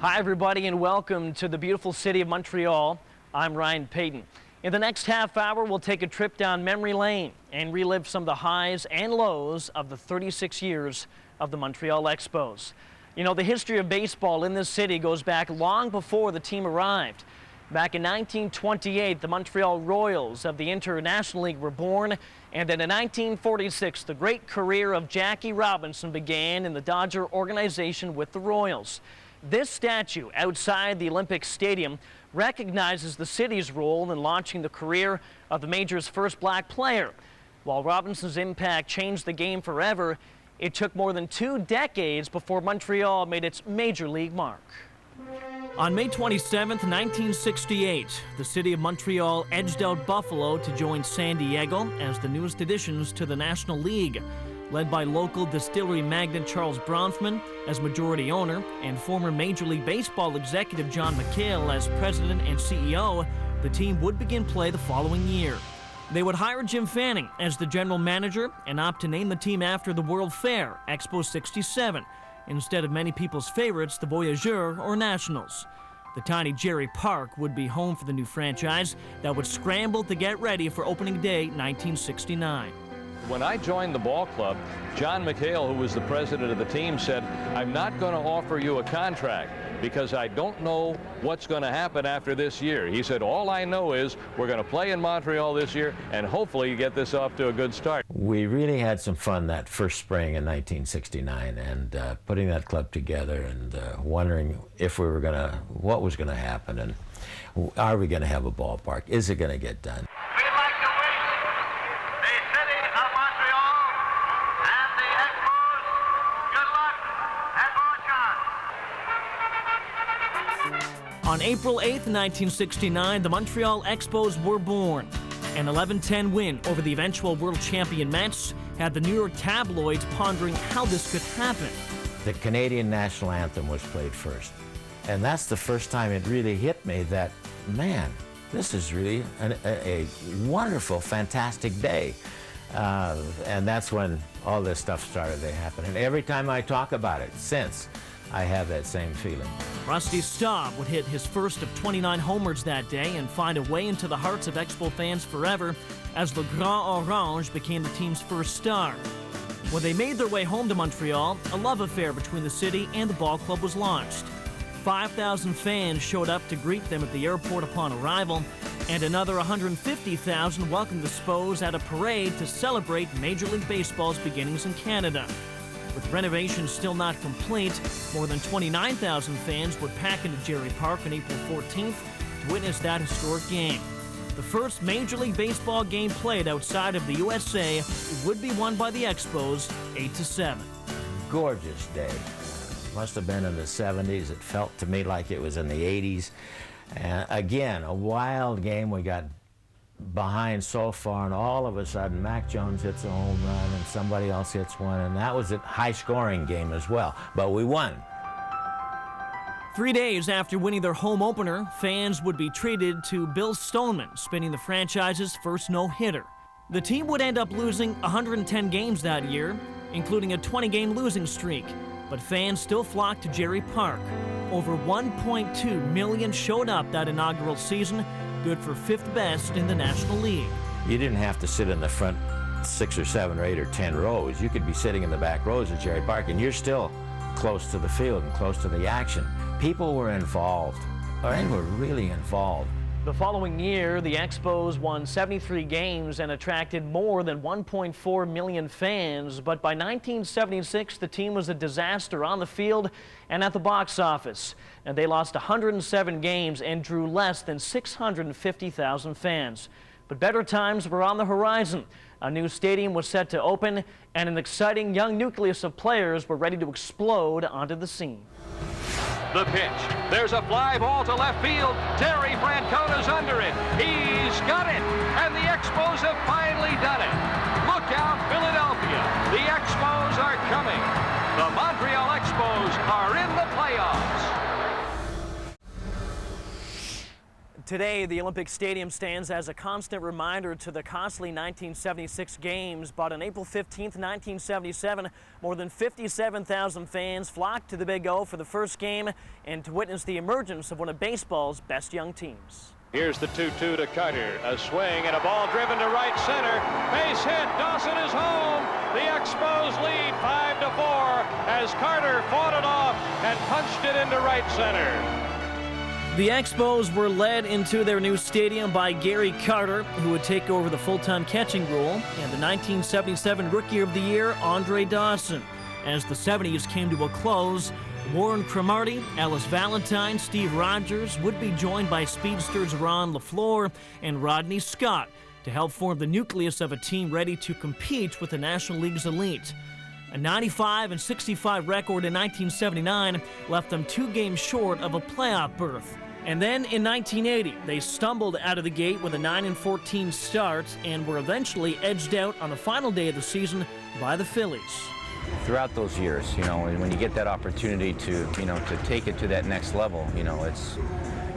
Hi, everybody, and welcome to the beautiful city of Montreal. I'm Ryan Payton. In the next half hour, we'll take a trip down memory lane and relive some of the highs and lows of the 36 years of the Montreal Expos. You know, the history of baseball in this city goes back long before the team arrived. Back in 1928, the Montreal Royals of the International League were born, and then in 1946, the great career of Jackie Robinson began in the Dodger organization with the Royals. This statue outside the Olympic Stadium recognizes the city's role in launching the career of the major's first black player. While Robinson's impact changed the game forever, it took more than 2 decades before Montreal made its major league mark. On May 27, 1968, the city of Montreal edged out Buffalo to join San Diego as the newest additions to the National League. Led by local distillery magnate Charles Bronfman as majority owner and former Major League Baseball executive John McHale as president and CEO, the team would begin play the following year. They would hire Jim Fanning as the general manager and opt to name the team after the World Fair, Expo 67, instead of many people's favorites, the Voyageurs or Nationals. The tiny Jerry Park would be home for the new franchise that would scramble to get ready for opening day 1969. When I joined the ball club, John McHale, who was the president of the team, said, "I'm not going to offer you a contract because I don't know what's going to happen after this year." He said, "All I know is we're going to play in Montreal this year and hopefully get this off to a good start." We really had some fun that first spring in 1969 and putting that club together and wondering if we were what was going to happen, and are we going to have a ballpark? Is it going to get done? On April 8, 1969, the Montreal Expos were born. An 11-10 win over the eventual world champion Mets had the New York tabloids pondering how this could happen. The Canadian national anthem was played first, and that's the first time it really hit me that, man, this is really a wonderful, fantastic day. And that's when all this stuff started to happen. And every time I talk about it since, I have that same feeling. Rusty Staub would hit his first of 29 homers that day and find a way into the hearts of Expo fans forever as Le Grand Orange became the team's first star. When they made their way home to Montreal, a love affair between the city and the ball club was launched. 5,000 fans showed up to greet them at the airport upon arrival, and another 150,000 welcomed the Expos at a parade to celebrate Major League Baseball's beginnings in Canada. With renovations still not complete, more than 29,000 fans would pack into Jerry Park on April 14th to witness that historic game. The first Major League Baseball game played outside of the USA would be won by the Expos 8-7. Gorgeous day. Must have been in the 70s. It felt to me like it was in the 80s. And again, a wild game. We got behind so far, and all of a sudden Mac Jones hits a home run and somebody else hits one, and that was a high-scoring game as well, but we won. 3 days after winning their home opener, fans would be treated to Bill Stoneman spinning the franchise's first no-hitter. The team would end up losing 110 games that year, including a 20-game losing streak, but fans still flocked to Jerry Park. Over 1.2 million showed up that inaugural season, good for 5th best in the National League. You didn't have to sit in the front 6 or 7 or 8 or 10 rows. You could be sitting in the back rows at Jerry Park, and you're still close to the field and close to the action. People were involved. They were really involved. The following year, the Expos won 73 games and attracted more than 1.4 million fans, but by 1976, the team was a disaster on the field and at the box office. And they lost 107 games and drew less than 650,000 fans. But better times were on the horizon. A new stadium was set to open, and an exciting young nucleus of players were ready to explode onto the scene. The pitch. There's a fly ball to left field. Terry Francona's under it. He's got it. And the Expos have finally done it. Look out, Philadelphia. The Expos are coming. The Montreal Expos are in the playoffs. Today, the Olympic Stadium stands as a constant reminder to the costly 1976 Games, but on April 15th, 1977, more than 57,000 fans flocked to the Big O for the first game and to witness the emergence of one of baseball's best young teams. Here's the 2-2 to Carter. A swing and a ball driven to right center. Base hit. Dawson is home. The Expos lead 5-4 as Carter fought it off and punched it into right center. The Expos were led into their new stadium by Gary Carter, who would take over the full-time catching role, and the 1977 Rookie of the Year, Andre Dawson. As the 70s came to a close, Warren Cromartie, Ellis Valentine, Steve Rogers would be joined by speedsters Ron LaFleur and Rodney Scott to help form the nucleus of a team ready to compete with the National League's elite. A 95-65 record in 1979 left them 2 games short of a playoff berth. And then in 1980, they stumbled out of the gate with a 9-14 start and were eventually edged out on the final day of the season by the Phillies. Throughout those years, when you get that opportunity to, to take it to that next level,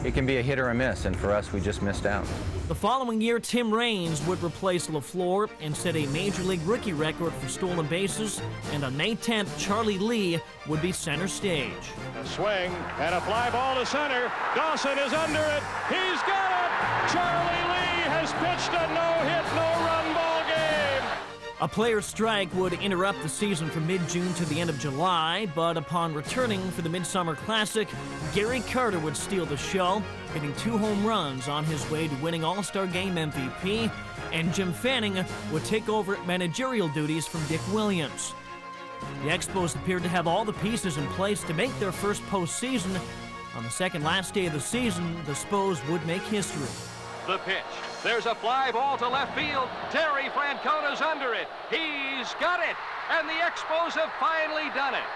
it can be a hit or a miss, and for us, we just missed out. The following year, Tim Raines would replace LaFleur and set a Major League rookie record for stolen bases, and on May 10th, Charlie Lee would be center stage. A swing and a fly ball to center. Dawson is under it. He's got it. Charlie Lee has pitched a no-hit, no-run ball game. A player's strike would interrupt the season from mid-June to the end of July, but upon returning for the Midsummer Classic, Gary Carter would steal the show, hitting 2 home runs on his way to winning All-Star Game MVP, and Jim Fanning would take over managerial duties from Dick Williams. The Expos appeared to have all the pieces in place to make their first postseason. On the second last day of the season, the Expos would make history. The pitch. There's a fly ball to left field. Terry Francona's under it. He's got it. And the Expos have finally done it.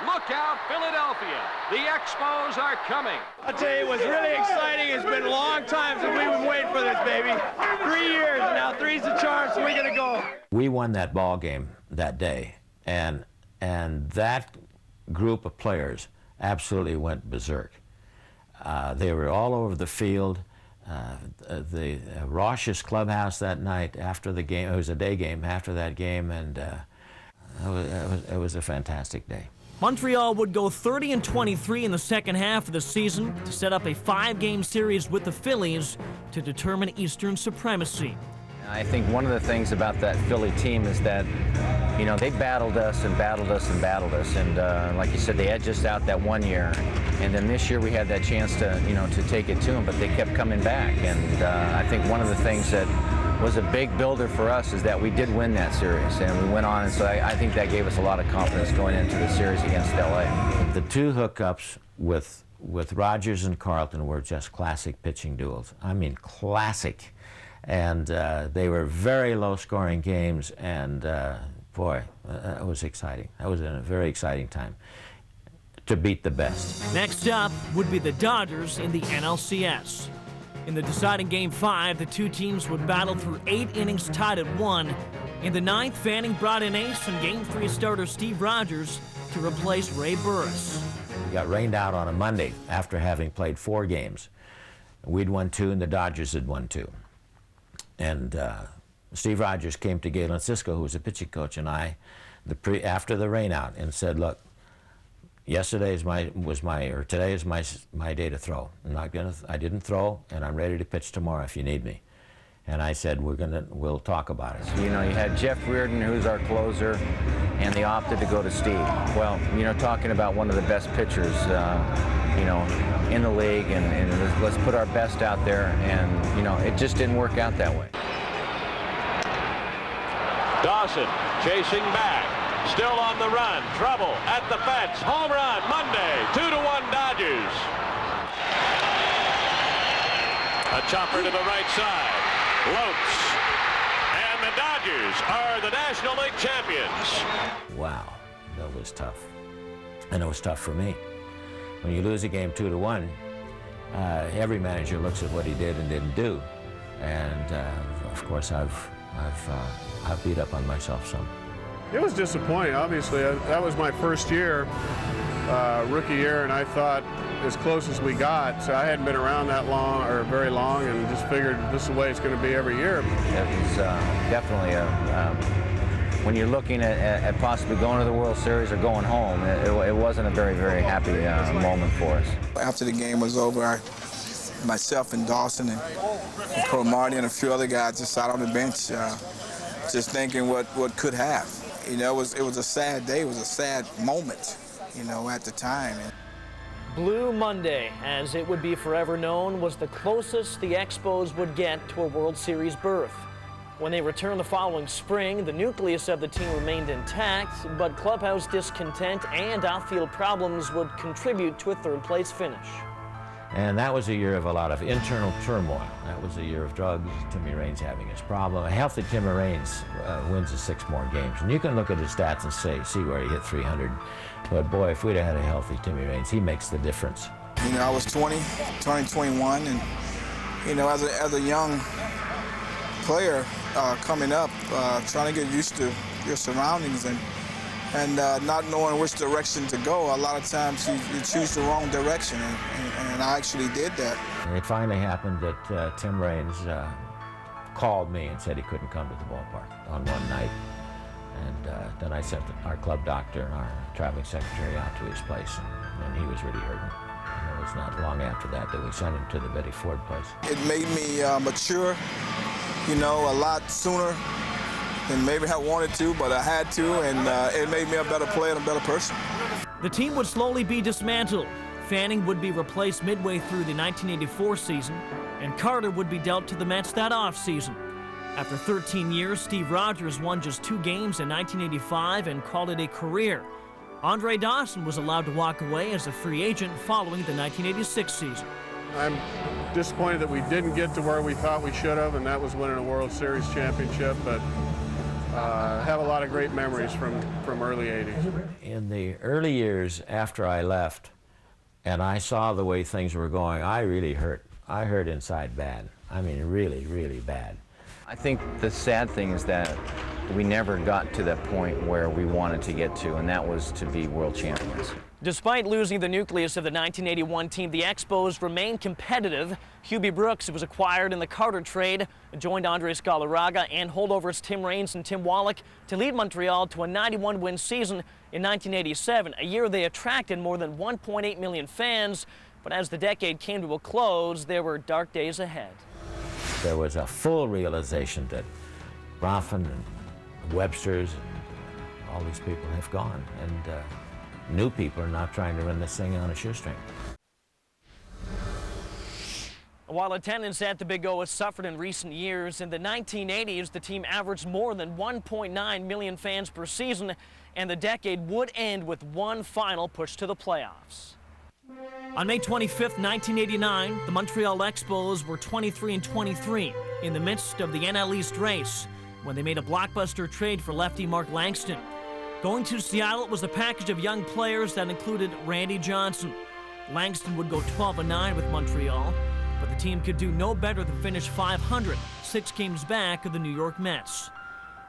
Look out, Philadelphia. The Expos are coming. I'll tell you, it was really exciting. It's been a long time since we've been waiting for this, baby. 3 years, and now 3's the charm, so we're going to go. We won that ball game that day, and that group of players absolutely went berserk. They were all over the field. The raucous clubhouse that night after the game, it was a day game after that game, and it was a fantastic day. Montreal would go 30-23 in the second half of the season to set up a 5-game series with the Phillies to determine Eastern supremacy. I think one of the things about that Philly team is that, they battled us and battled us and battled us, and like you said, they edged us out that one year, and then this year we had that chance to, to take it to them, but they kept coming back, and I think one of the things that was a big builder for us is that we did win that series, and we went on, and so I think that gave us a lot of confidence going into the series against LA. The 2 hookups with Rogers and Carlton were just classic pitching duels. I mean, classic. And they were very low-scoring games, and boy, it was exciting. That was a very exciting time to beat the best. Next up would be the Dodgers in the NLCS. In the deciding Game 5, the 2 teams would battle through 8 innings tied at 1. In the 9th, Fanning brought in ace and Game 3 starter Steve Rogers to replace Ray Burris. We got rained out on a Monday after having played 4 games. We'd won 2, and the Dodgers had won 2. And Steve Rogers came to Galen Cisco, who was a pitching coach, and I, after the rainout, and said, "Look, today is my day to throw. I didn't throw, and I'm ready to pitch tomorrow if you need me." And I said, "We'll talk about it." You had Jeff Reardon, who's our closer, and they opted to go to Steve. Well, talking about one of the best pitchers, in the league, and let's put our best out there, and it just didn't work out that way. Dawson chasing back, still on the run, trouble at the fence, home run Monday, 2-1 Dodgers. A chopper to the right side, Lopes, and the Dodgers are the National League champions. Wow, that was tough, and it was tough for me. When you lose a game 2-1, every manager looks at what he did and didn't do, and of course I've beat up on myself some. It was disappointing, obviously. That was my first year, rookie year, and I thought as close as we got. So I hadn't been around that long, or very long, and just figured this is the way it's going to be every year. It was definitely when you're looking at possibly going to the World Series or going home, it wasn't a very, very happy moment for us. After the game was over, myself and Dawson and Cromartie and a few other guys just sat on the bench, just thinking what could have. You know, it was a sad day. It was a sad moment, you know, at the time. Blue Monday, as it would be forever known, was the closest the Expos would get to a World Series berth. When they returned the following spring, the nucleus of the team remained intact, but clubhouse discontent and off-field problems would contribute to a third-place finish. And that was a year of a lot of internal turmoil. That was a year of drugs, Timmy Raines having his problem. A healthy Timmy Raines wins the 6 more games. And you can look at his stats and see where he hit 300. But boy, if we'd have had a healthy Timmy Raines, he makes the difference. You know, I was turning 21, and, you know, as a young player coming up, trying to get used to your surroundings and not knowing which direction to go, a lot of times you choose the wrong direction, and I actually did that. It finally happened that Tim Raines called me and said he couldn't come to the ballpark on one night. And then I sent our club doctor and our traveling secretary out to his place, and he was really hurting. And it was not long after that we sent him to the Betty Ford place. It made me mature, you know, a lot sooner than maybe I wanted to, but I had to, and it made me a better player and a better person. The team would slowly be dismantled. Fanning would be replaced midway through the 1984 season, and Carter would be dealt to the Mets that offseason. After 13 years, Steve Rogers won just 2 games in 1985 and called it a career. Andre Dawson was allowed to walk away as a free agent following the 1986 season. I'm disappointed that we didn't get to where we thought we should have, and that was winning a World Series championship, but have a lot of great memories from early 80s. In the early years after I left, and I saw the way things were going, I really hurt. I hurt inside bad. I mean, really, really bad. I think the sad thing is that we never got to that point where we wanted to get to, and that was to be world champions. Despite losing the nucleus of the 1981 team, the Expos remained competitive. Hubie Brooks was acquired in the Carter trade, joined Andres Galarraga and holdovers Tim Raines and Tim Wallach to lead Montreal to a 91-win season in 1987, a year they attracted more than 1.8 million fans. But as the decade came to a close, there were dark days ahead. There was a full realization that Bronfman and Webster's and all these people have gone, and new people are not trying to run this thing on a shoestring. While attendance at the Big O has suffered in recent years, in the 1980s the team averaged more than 1.9 million fans per season, and the decade would end with one final push to the playoffs. On May 25th, 1989, the Montreal Expos were 23-23 in the midst of the NL East race when they made a blockbuster trade for lefty Mark Langston. Going to Seattle was a package of young players that included Randy Johnson. Langston would go 12-9 with Montreal, but the team could do no better than finish 500, 6 games back of the New York Mets.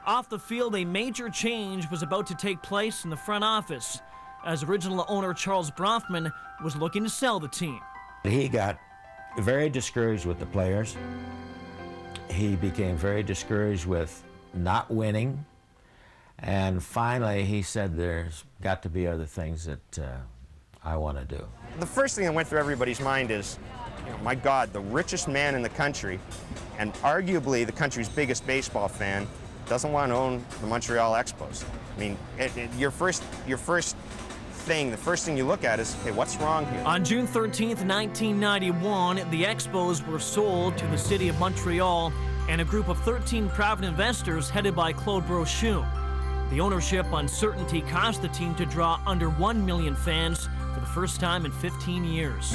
Off the field, a major change was about to take place in the front office, as original owner Charles Bronfman was looking to sell the team. He got very discouraged with the players. He became very discouraged with not winning. And finally, he said, there's got to be other things that I want to do. The first thing that went through everybody's mind is, you know, my God, the richest man in the country, and arguably the country's biggest baseball fan, doesn't want to own the Montreal Expos. I mean, the first thing you look at is, hey, what's wrong here? On June 13th, 1991, the Expos were sold to the city of Montreal and a group of 13 private investors headed by Claude Brochu. The ownership uncertainty caused the team to draw under 1 million fans for the first time in 15 years.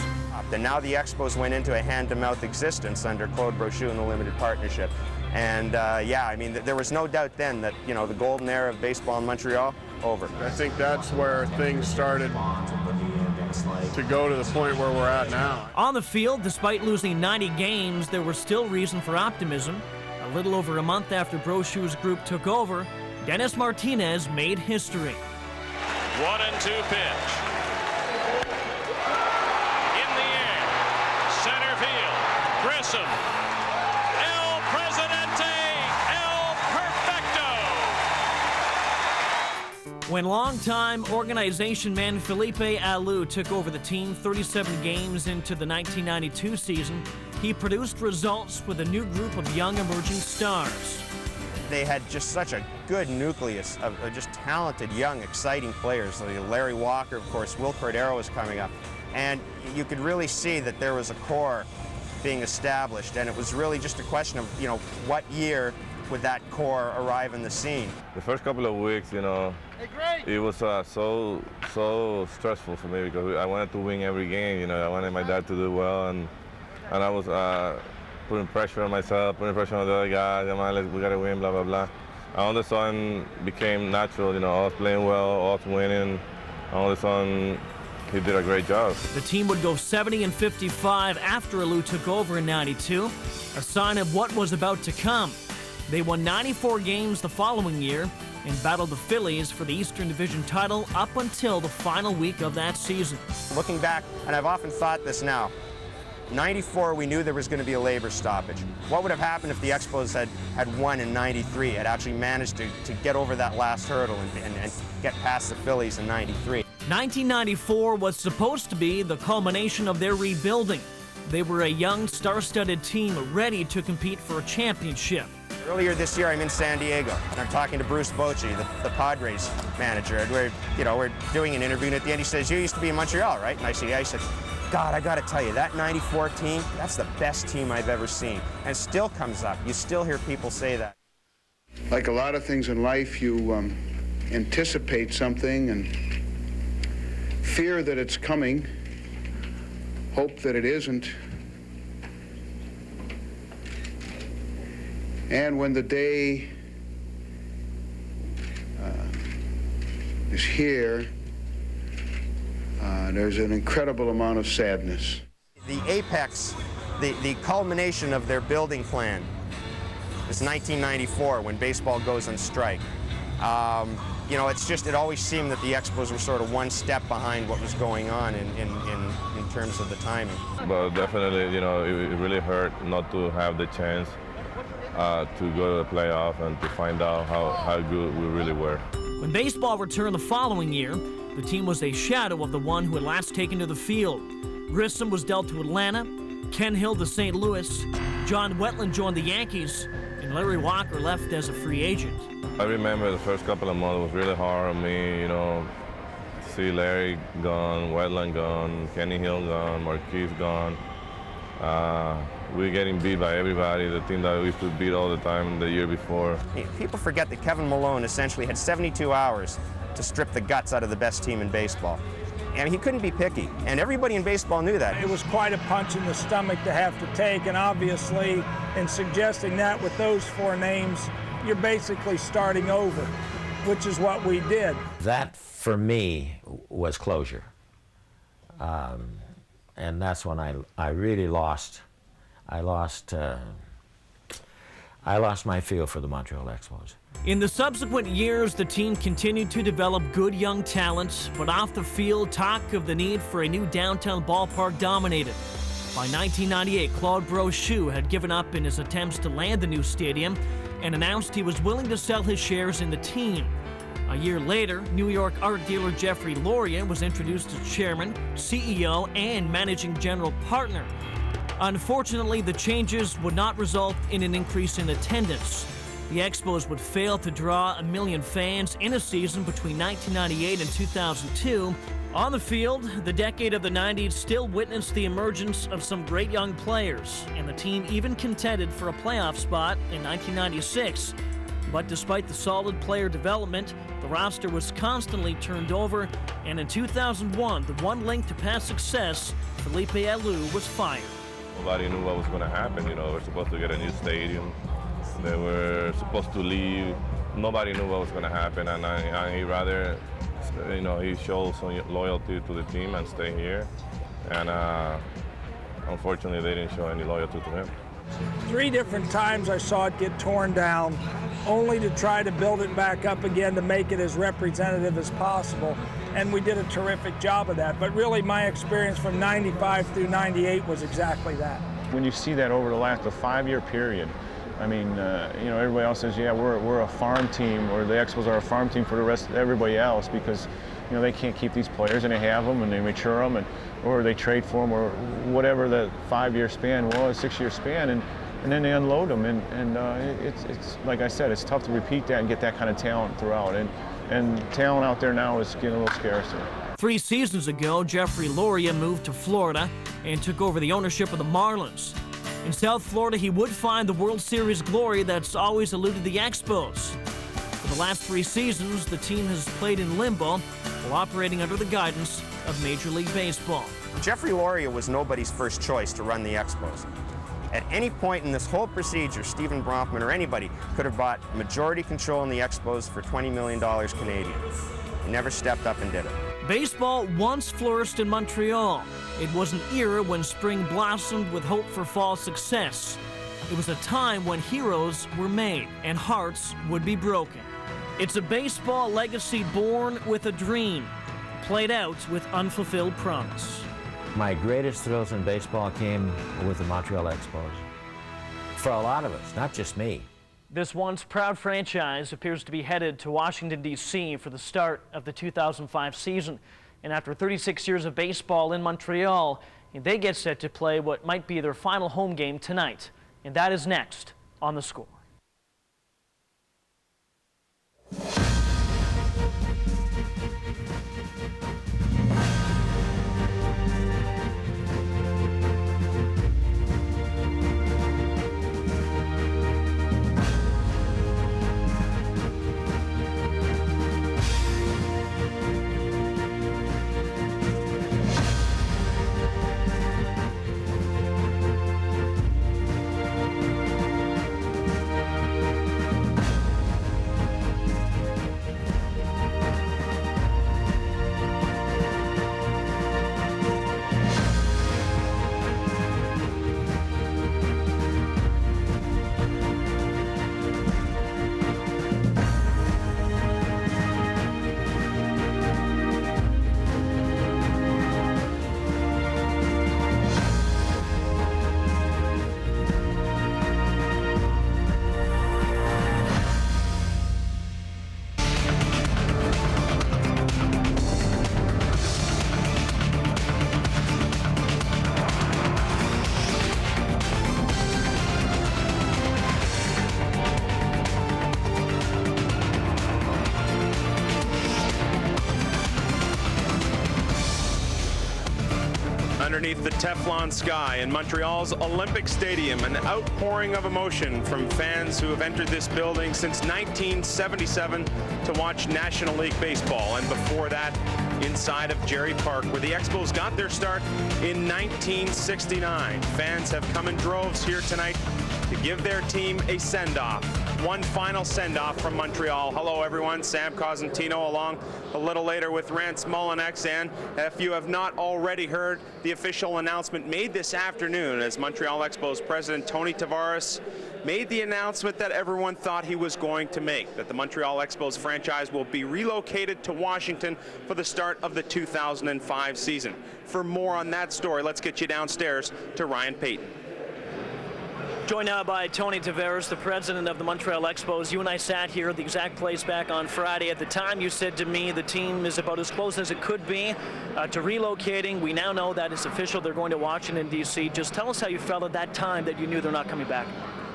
And now the Expos went into a hand-to-mouth existence under Claude Brochu and the limited partnership. And yeah, I mean, there was no doubt then that, you know, the golden era of baseball in Montreal, over. I think that's where things started to go to the point where we're at now. On the field, despite losing 90 games, there was still reason for optimism. A little over a month after Brochu's group took over, Dennis Martinez made history. 1-2 pitch. When longtime organization man Felipe Alou took over the team 37 games into the 1992 season, he produced results with a new group of young emerging stars. They had just such a good nucleus of just talented, young, exciting players. Larry Walker, of course, Will Cordero was coming up. And you could really see that there was a core being established, and it was really just a question of, you know, what year would that core arrive in the scene. The first couple of weeks, you know, it was so stressful for me because I wanted to win every game. You know, I wanted my dad to do well, and I was putting pressure on myself, putting pressure on the other guys. Come on, we gotta win, blah blah blah. And all of a sudden, became natural. You know, us playing well, us winning. All of a sudden, he did a great job. The team would go 70-55 after Alou took over in '92, a sign of what was about to come. They won 94 games the following year and battled the Phillies for the Eastern Division title up until the final week of that season. Looking back, and I've often thought this now, 94, we knew there was going to be a labor stoppage. What would have happened if the Expos had won in 93, had actually managed to get over that last hurdle and get past the Phillies in 93? 1994 was supposed to be the culmination of their rebuilding. They were a young, star-studded team ready to compete for a championship. Earlier this year, I'm in San Diego, and I'm talking to Bruce Bochy, the Padres manager. And we're doing an interview, and at the end he says, "You used to be in Montreal, right?" And I said, "Yeah." He said, "God, I got to tell you, that '94 team, that's the best team I've ever seen." And it still comes up. You still hear people say that. Like a lot of things in life, you anticipate something and fear that it's coming, hope that it isn't. And when the day is here, there's an incredible amount of sadness. The apex, the culmination of their building plan is 1994 when baseball goes on strike. You know, it always seemed that the Expos were sort of one step behind what was going on in terms of the timing. But definitely, you know, it really hurt not to have the chance to go to the playoff and to find out how good we really were. When baseball returned the following year, the team was a shadow of the one who had last taken to the field. Grissom was dealt to Atlanta, Ken Hill to St. Louis, John Wetland joined the Yankees, and Larry Walker left as a free agent. I remember the first couple of months was really hard on me, you know, see Larry gone, Wetland gone, Kenny Hill gone, Marquise gone. We're getting beat by everybody, the team that we used to beat all the time the year before. People forget that Kevin Malone essentially had 72 hours to strip the guts out of the best team in baseball. And he couldn't be picky, and everybody in baseball knew that. It was quite a punch in the stomach to have to take, and obviously in suggesting that with those four names, you're basically starting over, which is what we did. That, for me, was closure. And that's when I really lost. I lost my feel for the Montreal Expos. In the subsequent years, the team continued to develop good young talent, but off the field, talk of the need for a new downtown ballpark dominated. By 1998, Claude Brochu had given up in his attempts to land the new stadium and announced he was willing to sell his shares in the team. A year later, New York art dealer Jeffrey Loria was introduced as chairman, CEO, and managing general partner. Unfortunately, the changes would not result in an increase in attendance. The Expos would fail to draw 1 million fans in a season between 1998 and 2002. On the field, the decade of the 90s still witnessed the emergence of some great young players, and the team even contended for a playoff spot in 1996. But despite the solid player development, the roster was constantly turned over, and in 2001, the one link to past success, Felipe Alou, was fired. Nobody knew what was going to happen. You know, we're supposed to get a new stadium. They were supposed to leave. Nobody knew what was going to happen, and he rather, you know, he showed some loyalty to the team and stay here. And unfortunately, they didn't show any loyalty to him. 3 different times I saw it get torn down, only to try to build it back up again to make it as representative as possible. And we did a terrific job of that. But really, my experience from 95 through 98 was exactly that. When you see that over the last 5-year period, I mean, you know, everybody else says, yeah, we're a farm team, or the Expos are a farm team for the rest of everybody else, because, you know, they can't keep these players, and they have them and they mature them, or they trade for them, or whatever the 5-year span was, 6-year span, and then they unload them, and it's like I said, it's tough to repeat that and get that kind of talent throughout, and talent out there now is getting a little scarcer. 3 seasons ago, Jeffrey Loria moved to Florida and took over the ownership of the Marlins. In South Florida, he would find the World Series glory that's always eluded the Expos. For the last 3 seasons, the team has played in limbo while operating under the guidance of Major League Baseball. Jeffrey Loria was nobody's first choice to run the Expos. At any point in this whole procedure, Stephen Bronfman or anybody could have bought majority control in the Expos for $20 million Canadian. He never stepped up and did it. Baseball once flourished in Montreal. It was an era when spring blossomed with hope for fall success. It was a time when heroes were made and hearts would be broken. It's a baseball legacy born with a dream, played out with unfulfilled promise. My greatest thrills in baseball came with the Montreal Expos. For a lot of us, not just me. This once proud franchise appears to be headed to Washington, D.C. for the start of the 2005 season. And after 36 years of baseball in Montreal, they get set to play what might be their final home game tonight. And that is next on The Score. Underneath the Teflon sky in Montreal's Olympic Stadium, an outpouring of emotion from fans who have entered this building since 1977 to watch National League Baseball, and before that, inside of Jerry Park, where the Expos got their start in 1969. Fans have come in droves here tonight to give their team a send-off. One final send-off from Montreal. Hello, everyone. Sam Cosentino along a little later with Rance Mullinex. And if you have not already heard the official announcement made this afternoon, as Montreal Expos president Tony Tavares made the announcement that everyone thought he was going to make, that the Montreal Expos franchise will be relocated to Washington for the start of the 2005 season. For more on that story, let's get you downstairs to Ryan Payton. Joined now by Tony Tavares, the president of the Montreal Expos. You and I sat here at the exact place back on Friday. At the time, you said to me the team is about as close as it could be to relocating. We now know that it's official. They're going to Washington, D.C. Just tell us how you felt at that time that you knew they're not coming back.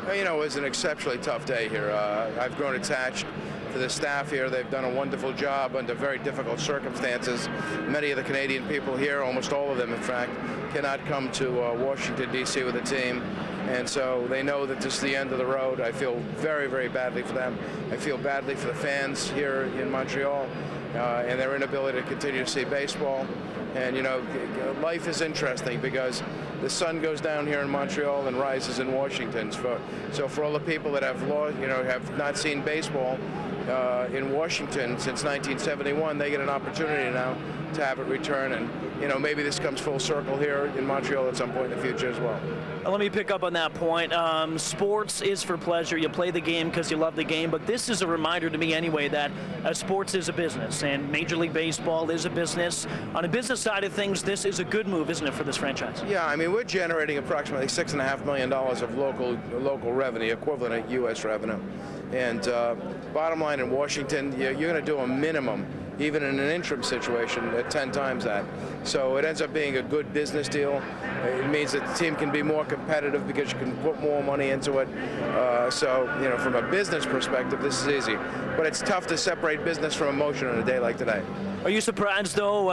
Well, you know, it was an exceptionally tough day here. I've grown attached to the staff here. They've done a wonderful job under very difficult circumstances. Many of the Canadian people here, almost all of them, in fact, cannot come to Washington, D.C. with the team. And so they know that this is the end of the road. I feel very, very badly for them. I feel badly for the fans here in Montreal and their inability to continue to see baseball. And, you know, life is interesting because the sun goes down here in Montreal and rises in Washington. So for all the people that have lost, you know, have not seen baseball, in Washington since 1971. They get an opportunity now to have it return, and maybe this comes full circle here in Montreal at some point in the future as well. Let me pick up on that point. Sports is for pleasure. You play the game because you love the game, but this is a reminder to me anyway that sports is a business, and Major League Baseball is a business. On the business side of things, this is a good move, isn't it, for this franchise? Yeah, I mean, we're generating approximately $6.5 million of local revenue, equivalent of U.S. revenue. And bottom line, in Washington, you're going to do a minimum, even in an interim situation, at 10 times that. So it ends up being a good business deal. It means that the team can be more competitive because you can put more money into it. So, from a business perspective, this is easy. But it's tough to separate business from emotion on a day like today. Are you surprised, though,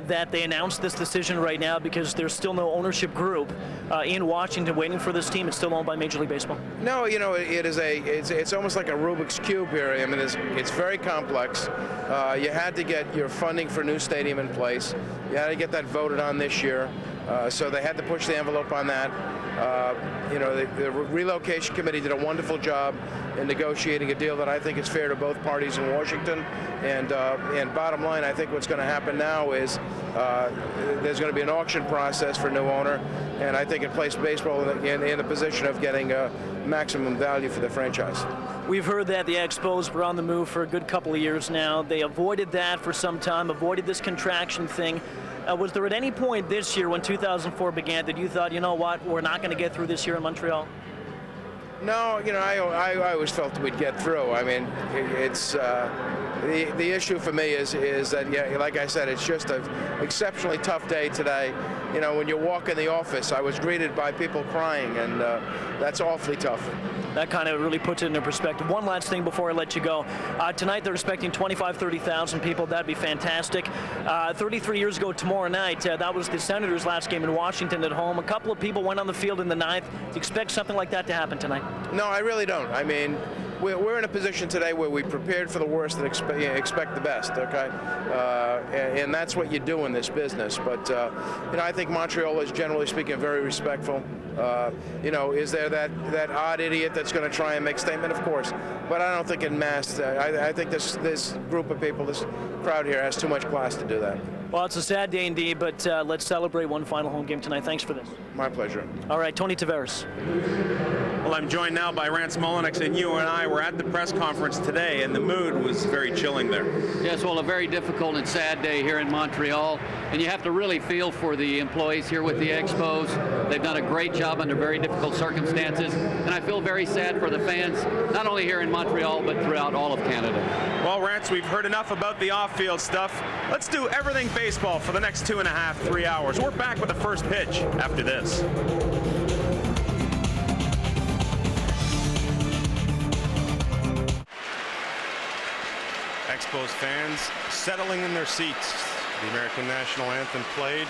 that they announced this decision right now because there's still no ownership group in Washington waiting for this team? It's still owned by Major League Baseball? No, it's almost like a Rubik's Cube here. I mean, it's very complex. You had to get your funding for a new stadium in place. You had to get that voted on this year. So they had to push the envelope on that. The relocation committee did a wonderful job in negotiating a deal that I think is fair to both parties in Washington. And bottom line, I think what's going to happen now is there's going to be an auction process for a new owner, and I think it placed baseball in a position of getting maximum value for the franchise. We've heard that the Expos were on the move for a good couple of years now. They avoided that for some time, avoided this contraction thing. Was there at any point this year when 2004 began that you thought, you know what, we're not going to get through this year in Montreal? No, I always felt that we'd get through. I mean, it's the issue for me is that, yeah, like I said, it's just an exceptionally tough day today. When you walk in the office, I was greeted by people crying, and that's awfully tough. That kind of really puts it into perspective. One last thing before I let you go. Tonight they're expecting 30,000 people. That'd be fantastic. 33 years ago tomorrow night, that was the Senators' last game in Washington at home. A couple of people went on the field in the ninth. Do you expect something like that to happen tonight? No, I really don't. I mean, we're in a position today where we prepared for the worst and expect the best, okay? And that's what you do in this business. But, I think Montreal is, generally speaking, very respectful. Is there that odd idiot that's going to try and make a statement? Of course. But I don't think in mass. I think this group of people, this crowd here, has too much class to do that. Well, it's a sad day indeed, but let's celebrate one final home game tonight. Thanks for this. My pleasure. All right, Tony Tavares. Well, I'm joined now by Rance Mullinax, and you and I were at the press conference today, and the mood was very chilling there. Yes, well, a very difficult and sad day here in Montreal, and you have to really feel for the employees here with the Expos. They've done a great job under very difficult circumstances, and I feel very sad for the fans, not only here in Montreal, but throughout all of Canada. Well, Rance, we've heard enough about the off-field stuff. Let's do everything baseball for the next 2.5, 3 hours. We're back with the first pitch after this. Expos fans settling in their seats. The American National Anthem played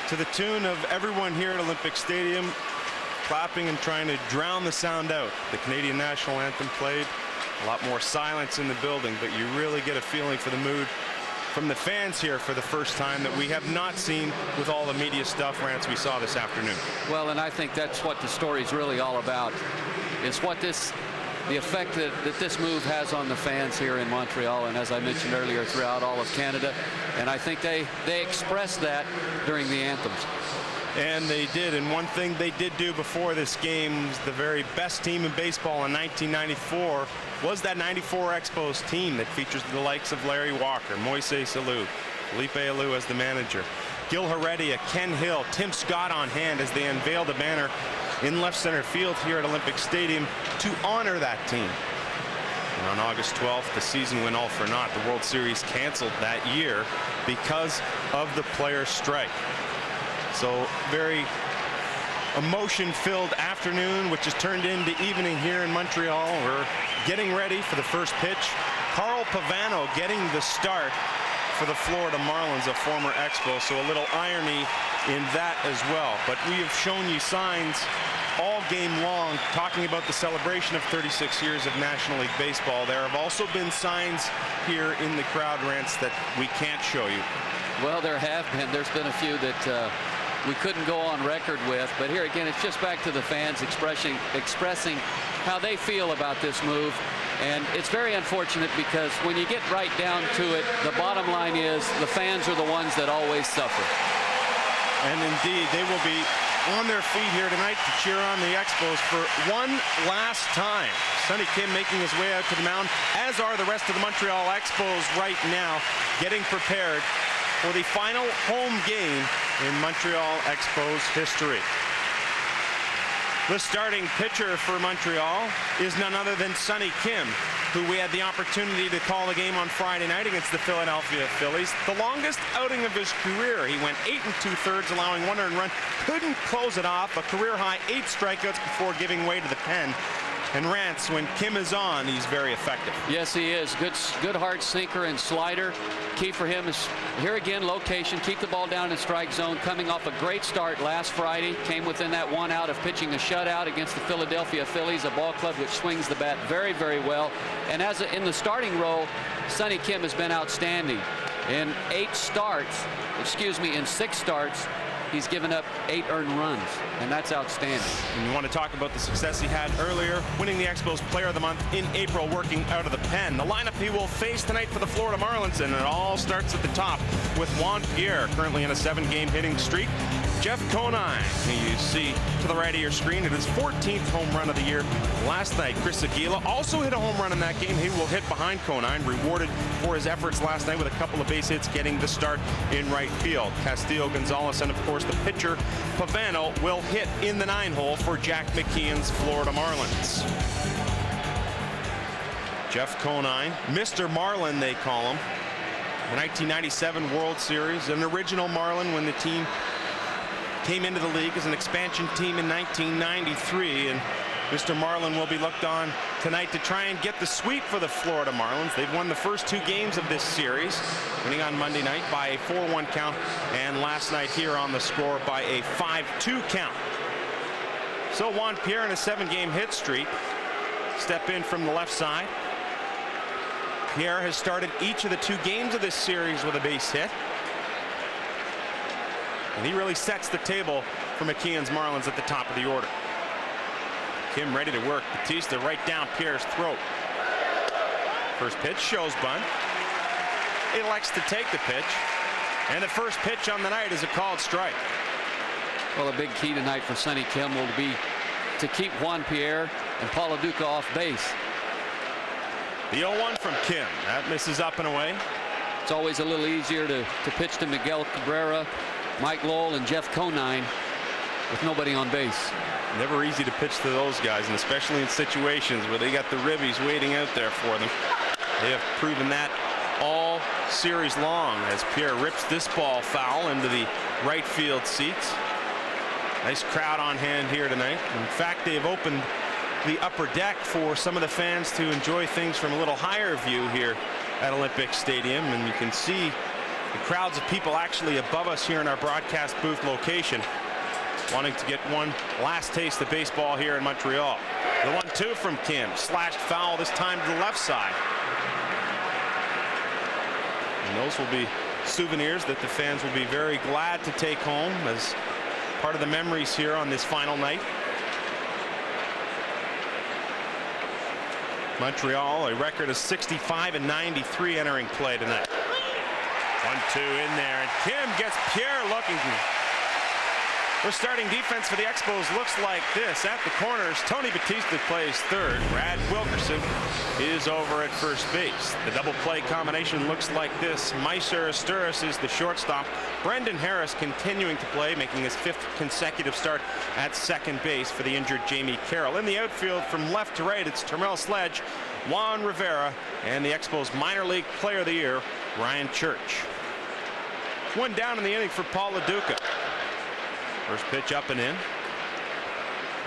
to the tune of everyone here at Olympic Stadium clapping and trying to drown the sound out. The Canadian National Anthem played. A lot more silence in the building, but you really get a feeling for the mood from the fans here for the first time that we have not seen with all the media stuff, Rance, we saw this afternoon. Well, and I think that's what the story's really all about, is what the effect that this move has on the fans here in Montreal, and as I mentioned earlier, throughout all of Canada. And I think they expressed that during the anthems. And they did, and one thing they did do before this game was the very best team in baseball in 1994 was that 94 Expos team that features the likes of Larry Walker, Moises Alou, Felipe Alou as the manager, Gil Heredia, Ken Hill, Tim Scott on hand as they unveiled a banner in left center field here at Olympic Stadium to honor that team. And on August 12th, the season went all for naught. The World Series canceled that year because of the players' strike. So very emotion-filled afternoon, which has turned into evening here in Montreal. We're getting ready for the first pitch. Carl Pavano getting the start for the Florida Marlins, a former Expo, so a little irony in that as well. But we have shown you signs all game long talking about the celebration of 36 years of National League Baseball. There have also been signs here in the crowd, Rance, that we can't show you. Well, there have been. There's been a few that we couldn't go on record with, but here again, it's just back to the fans expressing how they feel about this move. And it's very unfortunate because when you get right down to it, the bottom line is the fans are the ones that always suffer. And indeed, they will be on their feet here tonight to cheer on the Expos for one last time. Sonny Kim making his way out to the mound, as are the rest of the Montreal Expos right now, getting prepared for the final home game in Montreal Expos history. The starting pitcher for Montreal is none other than Sonny Kim, who we had the opportunity to call the game on Friday night against the Philadelphia Phillies. The longest outing of his career. He went 8 2/3, allowing 1 earned run. Couldn't close it off. A career-high 8 strikeouts before giving way to the pen. And Rance, when Kim is on, he's very effective. Yes, he is. Good hard sinker and slider. Key for him is, here again, location. Keep the ball down in strike zone. Coming off a great start last Friday. Came within that 1 out of pitching a shutout against the Philadelphia Phillies, a ball club which swings the bat very, very well. And in the starting role, Sonny Kim has been outstanding. In 6 starts, he's given up 8 earned runs, and that's outstanding. And you want to talk about the success he had earlier, winning the Expos Player of the Month in April, working out of the pen. The lineup he will face tonight for the Florida Marlins, and it all starts at the top with Juan Pierre, currently in a 7-game hitting streak. Jeff Conine, who you see to the right of your screen, it is 14th home run of the year last night. Chris Aguila also hit a home run in that game. He will hit behind Conine, rewarded for his efforts last night with a couple of base hits, getting the start in right field. Castillo Gonzalez and, of course, the pitcher Pavano will hit in the 9-hole for Jack McKeon's Florida Marlins. Jeff Conine, Mr. Marlin they call him. The 1997 World Series, an original Marlin when the team came into the league as an expansion team in 1993, and Mr. Marlin will be looked on tonight to try and get the sweep for the Florida Marlins. They've won the first 2 games of this series, winning on Monday night by a 4-1 count, and last night here on the score by a 5-2 count. So Juan Pierre in a 7-game hit streak. Step in from the left side. Pierre has started each of the 2 games of this series with a base hit. And he really sets the table for McKeon's Marlins at the top of the order. Kim ready to work. Batista right down Pierre's throat. First pitch shows bunt. He elects to take the pitch. And the first pitch on the night is a called strike. Well, a big key tonight for Sonny Kim will be to keep Juan Pierre and Paul Duca off base. The 0-1 from Kim. That misses up and away. It's always a little easier to pitch to Miguel Cabrera, Mike Lowell, and Jeff Conine with nobody on base. Never easy to pitch to those guys, and especially in situations where they got the ribbies waiting out there for them. They have proven that all series long as Pierre rips this ball foul into the right field seats. Nice crowd on hand here tonight. In fact, they have opened the upper deck for some of the fans to enjoy things from a little higher view here at Olympic Stadium, and you can see the crowds of people actually above us here in our broadcast booth location, wanting to get one last taste of baseball here in Montreal. The 1-2 from Kim, slashed foul, this time to the left side. And those will be souvenirs that the fans will be very glad to take home as part of the memories here on this final night. Montreal, a record of 65-93 entering play tonight. 1-2 in there, and Kim gets Pierre looking. The starting defense for the Expos looks like this. At the corners, Tony Batista plays third. Brad Wilkerson is over at first base. The double play combination looks like this. Meiser Asturis is the shortstop. Brendan Harris continuing to play, making his 5th consecutive start at second base for the injured Jamie Carroll. In the outfield from left to right, it's Termel Sledge, Juan Rivera, and the Expos minor league player of the year, Ryan Church. One down in the inning for Paul Duca. First pitch up and in.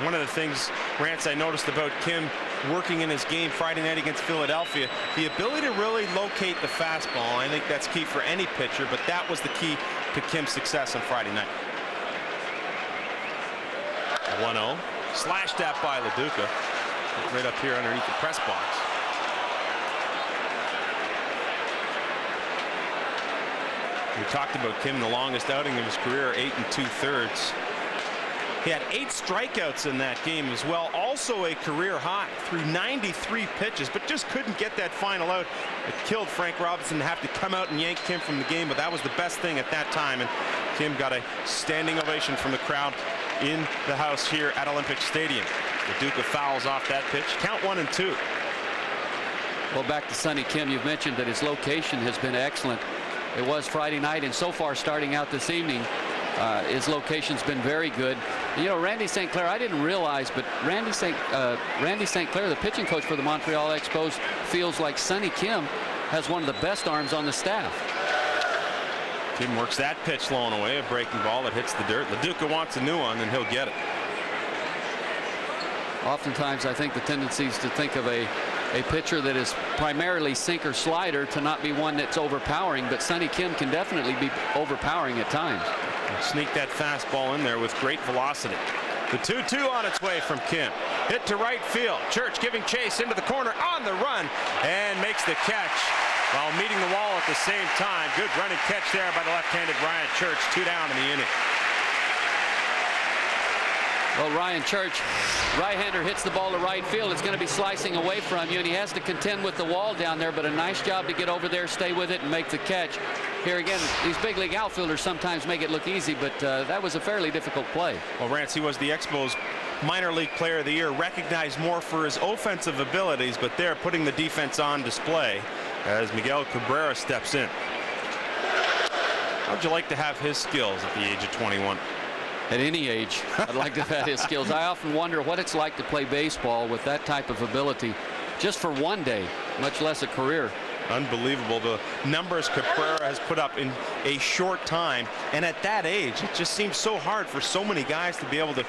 One of the things, Rance, I noticed about Kim working in his game Friday night against Philadelphia, the ability to really locate the fastball. I think that's key for any pitcher, but that was the key to Kim's success on Friday night. 1-0. Slashed at by LaDuca. Right up here underneath the press box. We talked about Kim, the longest outing of his career, 8 2/3. He had 8 strikeouts in that game as well. Also a career high through 93 pitches, but just couldn't get that final out. It killed Frank Robinson to have to come out and yank Kim from the game, but that was the best thing at that time. And Kim got a standing ovation from the crowd in the house here at Olympic Stadium. The Duke fouls off that pitch. Count 1-2. Well, back to Sonny Kim, you've mentioned that his location has been excellent. It was Friday night, and so far starting out this evening, his location's been very good. You know, Randy St. Clair, I didn't realize, but Randy St. Clair, the pitching coach for the Montreal Expos, feels like Sonny Kim has one of the best arms on the staff. Kim works that pitch low and away, a breaking ball that hits the dirt. LaDuca wants a new one, and he'll get it. Oftentimes, I think the tendency is to think of a pitcher that is primarily sinker slider to not be one that's overpowering, but Sonny Kim can definitely be overpowering at times. Sneak that fastball in there with great velocity. The 2-2 on its way from Kim. Hit to right field. Church giving chase into the corner on the run and makes the catch while meeting the wall at the same time. Good running catch there by the left-handed Ryan Church. 2 down in the inning. Well, Ryan Church, right-hander, hits the ball to right field. It's going to be slicing away from you, and he has to contend with the wall down there, but a nice job to get over there, stay with it, and make the catch. Here again, these big league outfielders sometimes make it look easy, but that was a fairly difficult play. Well, Rance, he was the Expos minor league player of the year, recognized more for his offensive abilities, but they're putting the defense on display as Miguel Cabrera steps in. How'd you like to have his skills at the age of 21? At any age, I'd like to have had his skills. I often wonder what it's like to play baseball with that type of ability just for one day, much less a career. Unbelievable, the numbers Cabrera has put up in a short time, and at that age it just seems so hard for so many guys to be able to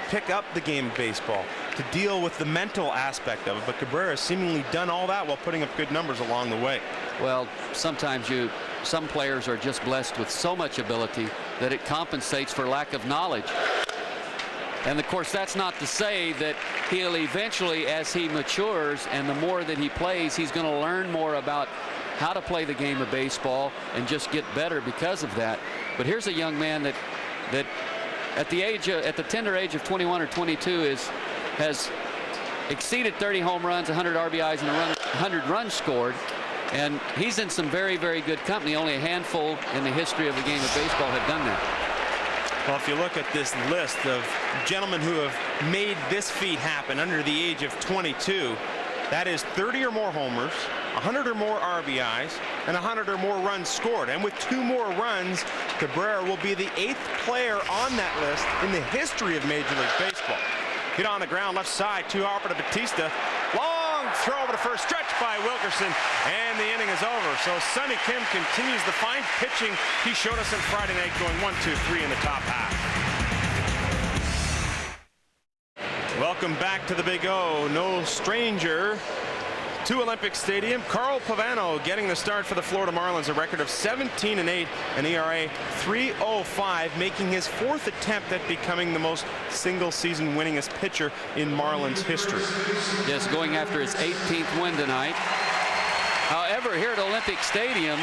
pick up the game of baseball, to deal with the mental aspect of it, but Cabrera has seemingly done all that while putting up good numbers along the way. Well, sometimes some players are just blessed with so much ability that it compensates for lack of knowledge. And of course, that's not to say that he'll eventually, as he matures and the more that he plays, he's going to learn more about how to play the game of baseball and just get better because of that. But here's a young man that at the tender age of 21 or 22 has exceeded 30 home runs, 100 RBIs, and 100 runs scored. And he's in some very, very good company. Only a handful in the history of the game of baseball have done that. Well, if you look at this list of gentlemen who have made this feat happen under the age of 22, that is 30 or more homers, 100 or more RBIs, and 100 or more runs scored. And with 2 more runs, Cabrera will be the 8th player on that list in the history of Major League Baseball. Hit on the ground, left side, 2 Harper to Batista. Long throw over to first, stretch by Wilkerson, and the inning is over. So Sonny Kim continues the fine pitching he showed us on Friday night, going 1-2-3 in the top half. Welcome back to the Big O. No stranger to Olympic Stadium. Carl Pavano getting the start for the Florida Marlins, a record of 17-8, an ERA 3.05, making his 4th attempt at becoming the most single-season winningest pitcher in Marlins history. Yes, going after his 18th win tonight. However, here at Olympic Stadium,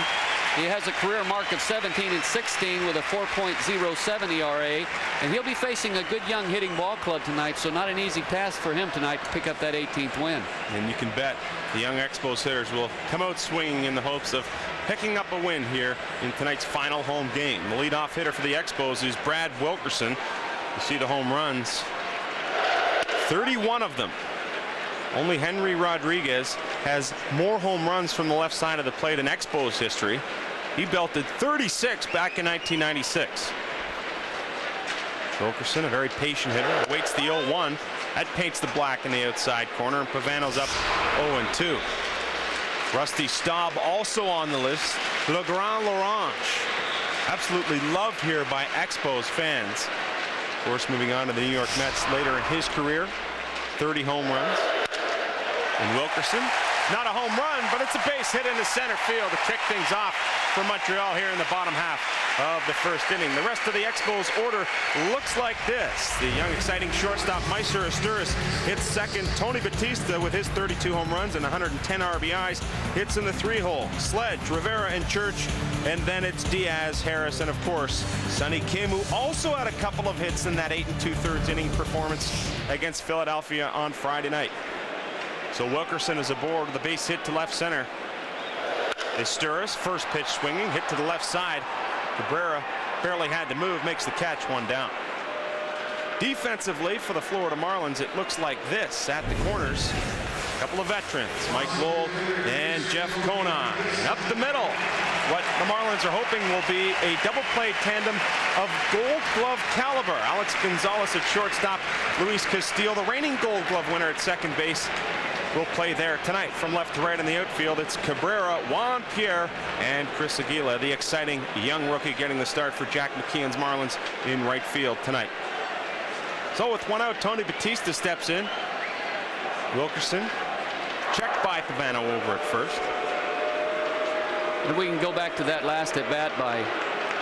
he has a career mark of 17-16 with a 4.07 ERA, and he'll be facing a good young hitting ball club tonight, so not an easy task for him tonight to pick up that 18th win. And you can bet the young Expos hitters will come out swinging in the hopes of picking up a win here in tonight's final home game. The leadoff hitter for the Expos is Brad Wilkerson. You see the home runs, 31 of them. Only Henry Rodriguez has more home runs from the left side of the plate in Expos history. He belted 36 back in 1996. Wilkerson, a very patient hitter, awaits the 0-1. That paints the black in the outside corner, and Pavano's up 0-2. Rusty Staub also on the list. Le Grand Laurent, absolutely loved here by Expos fans. Of course, moving on to the New York Mets later in his career, 30 home runs. And Wilkerson Not a home run, but it's a base hit into center field to kick things off for Montreal here in the bottom half of the first inning. The rest of the Expos order looks like this. The young, exciting shortstop, Meiser Asturis, hits second. Tony Batista, with his 32 home runs and 110 RBIs, hits in the 3-hole. Sledge, Rivera, and Church, and then it's Diaz, Harris, and of course, Sonny Kim, who also had a couple of hits in that 8 2/3 inning performance against Philadelphia on Friday night. So Wilkerson is aboard with a base hit to left center. Asturis, first pitch swinging, hit to the left side. Cabrera barely had to move, makes the catch, one down. Defensively for the Florida Marlins, it looks like this at the corners. A couple of veterans, Mike Lowell and Jeff Conan. Up the middle, what the Marlins are hoping will be a double-play tandem of Gold Glove caliber. Alex Gonzalez at shortstop, Luis Castillo, the reigning Gold Glove winner at second base, will play there tonight. From left to right in the outfield, it's Cabrera, Juan Pierre, and Chris Aguila, the exciting young rookie getting the start for Jack McKeon's Marlins in right field tonight. So with one out, Tony Batista steps in. Wilkerson checked by Pavano over at first. And we can go back to that last at bat by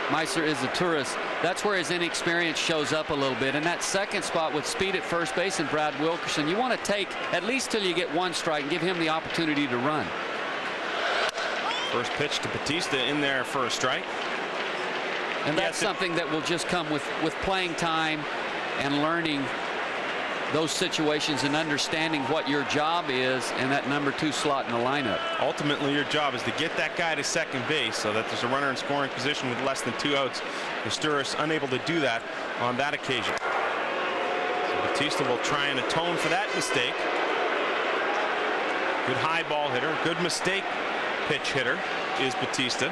Meiser Asturis. That's where his inexperience shows up a little bit. And that second spot with speed at first base and Brad Wilkerson, you want to take at least till you get one strike and give him the opportunity to run. First pitch to Batista in there for a strike. And that's something that will just come with playing time and learning those situations and understanding what your job is in that number 2 slot in the lineup. Ultimately, your job is to get that guy to second base so that there's a runner in scoring position with less than 2 outs. Asturis unable to do that on that occasion. So Batista will try and atone for that mistake. Good high ball hitter, good mistake pitch hitter is Batista.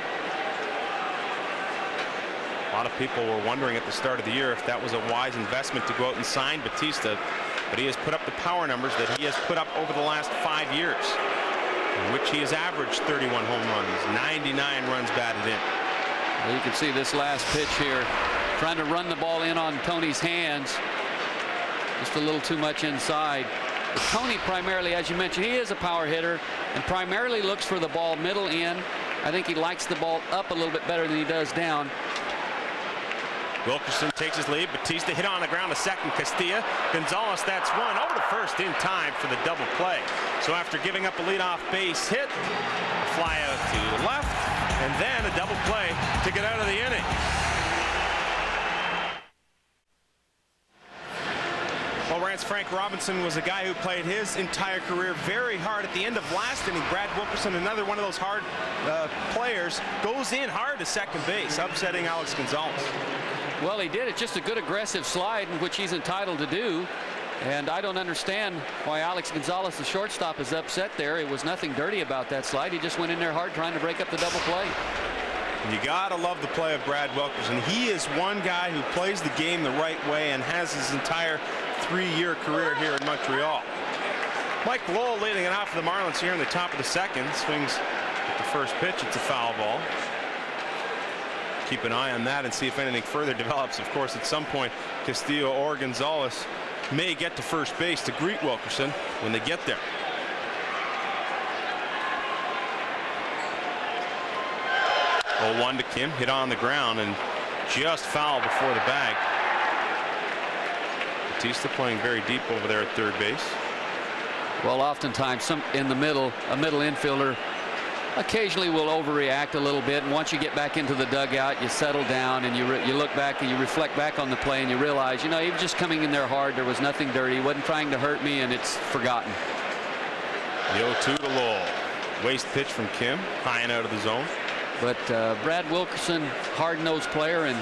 A lot of people were wondering at the start of the year if that was a wise investment to go out and sign Batista, but he has put up the power numbers that he has put up over the last 5 years, in which he has averaged 31 home runs, 99 runs batted in. Well, you can see this last pitch here, trying to run the ball in on Tony's hands, just a little too much inside. But Tony primarily, as you mentioned, he is a power hitter and primarily looks for the ball middle in. I think he likes the ball up a little bit better than he does down. Wilkerson takes his lead. Batista hit on the ground to second. Castilla. Gonzalez, that's one over to first in time for the double play. So after giving up a leadoff base hit, a fly out to left, and then a double play to get out of the inning. Well, Rance, Frank Robinson was a guy who played his entire career very hard. At the end of last inning, Brad Wilkerson, another one of those hard players, goes in hard to second base, upsetting Alex Gonzalez. Well, he did. It's just a good aggressive slide, in which he's entitled to do. And I don't understand why Alex Gonzalez, the shortstop, is upset there. It was nothing dirty about that slide. He just went in there hard trying to break up the double play. You gotta love the play of Brad Wilkerson. He is one guy who plays the game the right way and has his entire 3-year career here in Montreal. Mike Lowell leading it off for the Marlins here in the top of the second. Swings at the first pitch. It's a foul ball. Keep an eye on that and see if anything further develops. Of course, at some point, Castillo or Gonzalez may get to first base to greet Wilkerson when they get there. Oh, 1 to Kim, hit on the ground and just foul before the bag. Batista playing very deep over there at third base. Well, oftentimes in the middle, a middle infielder occasionally will overreact a little bit, and once you get back into the dugout, you settle down and you look back and you reflect back on the play and you realize, you know, he was just coming in there hard. There was nothing dirty. He wasn't trying to hurt me, and it's forgotten. The 0-2 to Lowell. Waste pitch from Kim, high and out of the zone. But Brad Wilkerson, hard-nosed player, and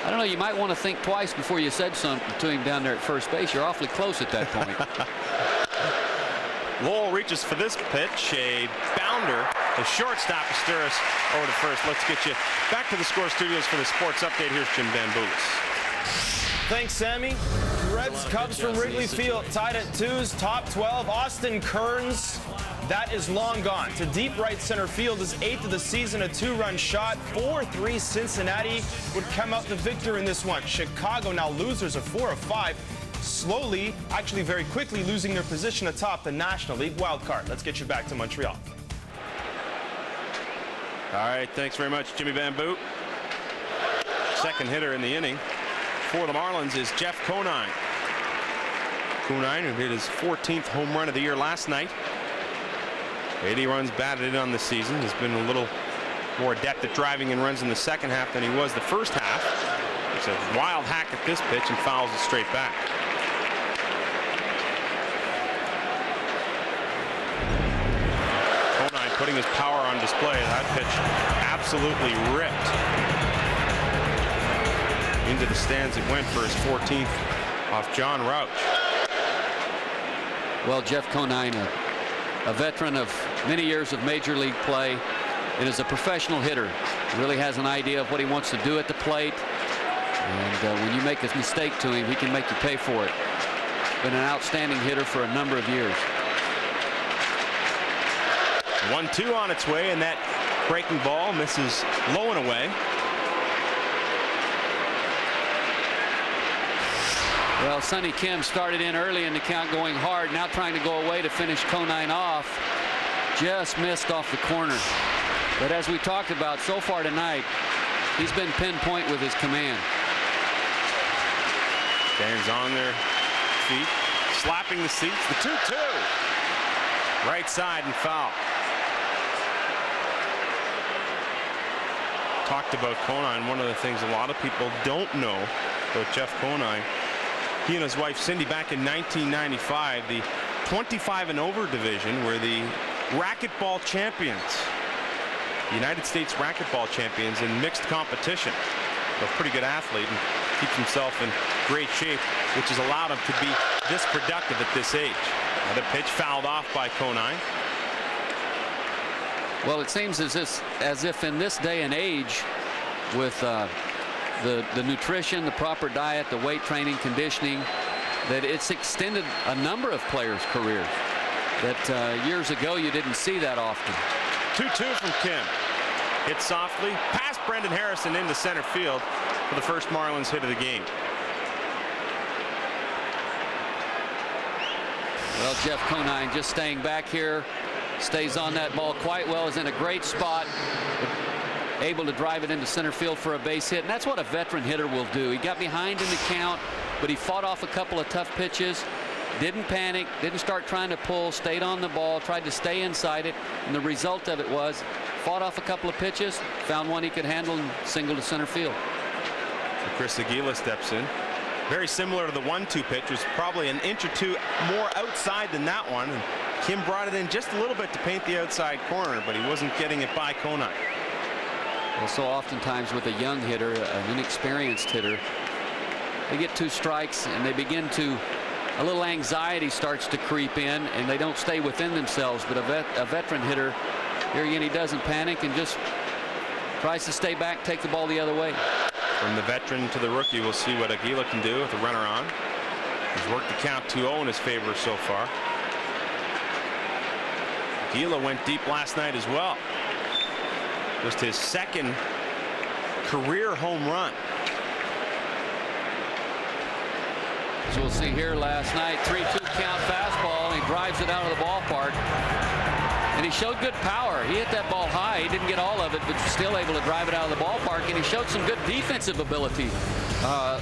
I don't know, you might want to think twice before you said something to him down there at first base. You're awfully close at that point. Lowell reaches for this pitch, a bounder. The shortstop Asturis over to first. Let's get you back to the Score Studios for the sports update. Here's Jim Van Boolis. Thanks, Sammy. Reds Cubs from Wrigley Field tied at 2's top 12. Austin Kearns, that is long gone. To deep right center field, his 8th of the season, a 2-run shot. 4-3 Cincinnati would come out the victor in this one. Chicago now losers of 4 of 5. slowly, actually very quickly, losing their position atop the National League wild card. Let's get you back to Montreal. All right, thanks very much, Jimmy Bamboo. Second hitter in the inning for the Marlins is Jeff Conine. Conine, who hit his 14th home run of the year last night. 80 runs batted in on the season. He's been a little more adept at driving in runs in the second half than he was the first half. It's a wild hack at this pitch and fouls it straight back. Conine putting his power on display. That pitch absolutely ripped into the stands. It went for his 14th off John Rauch. Well, Jeff Conine, a veteran of many years of major league play, and is a professional hitter. Really has an idea of what he wants to do at the plate. And when you make a mistake to him, he can make you pay for it. Been an outstanding hitter for a number of years. 1-2 on its way, and that breaking ball misses low and away. Well, Sonny Kim started in early in the count going hard, now trying to go away to finish Conine off. Just missed off the corner. But as we talked about so far tonight, he's been pinpoint with his command. Fans on their feet, slapping the seats. The 2-2. Right side and foul. Talked about Conine. One of the things a lot of people don't know about Jeff Conine. He and his wife Cindy, back in 1995, the 25 and over division, were the racquetball champions. United States racquetball champions in mixed competition. A pretty good athlete and keeps himself in great shape, which has allowed him to be this productive at this age. The pitch fouled off by Conine. Well, it seems as if in this day and age, with the nutrition, the proper diet, the weight training, conditioning, that it's extended a number of players' careers that years ago you didn't see that often. 2-2 from Kim. Hit softly past Brendan Harrison into center field for the first Marlins hit of the game. Well, Jeff Conine just staying back here, stays on that ball quite well, is in a great spot, able to drive it into center field for a base hit, and that's what a veteran hitter will do. He got behind in the count, but he fought off a couple of tough pitches, didn't panic, didn't start trying to pull, stayed on the ball, tried to stay inside it, and the result of it was fought off a couple of pitches, found one he could handle, and singled to center field. Chris Aguila steps in. Very similar to the 1-2 pitch, was probably an inch or two more outside than that one. And Kim brought it in just a little bit to paint the outside corner, but he wasn't getting it by Conine. Well, so oftentimes with a young hitter, an inexperienced hitter, they get 2 strikes and they begin to, a little anxiety starts to creep in and they don't stay within themselves. But a veteran hitter, here again, he doesn't panic and just tries to stay back, take the ball the other way. From the veteran to the rookie, we'll see what Aguila can do with the runner on. He's worked the count 2-0 in his favor so far. Aguila went deep last night as well. Just his second career home run. As we'll see here last night, 3-2 count fastball, and he drives it out of the ballpark. And he showed good power. He hit that ball high. He didn't get all of it, but still able to drive it out of the ballpark. And he showed some good defensive ability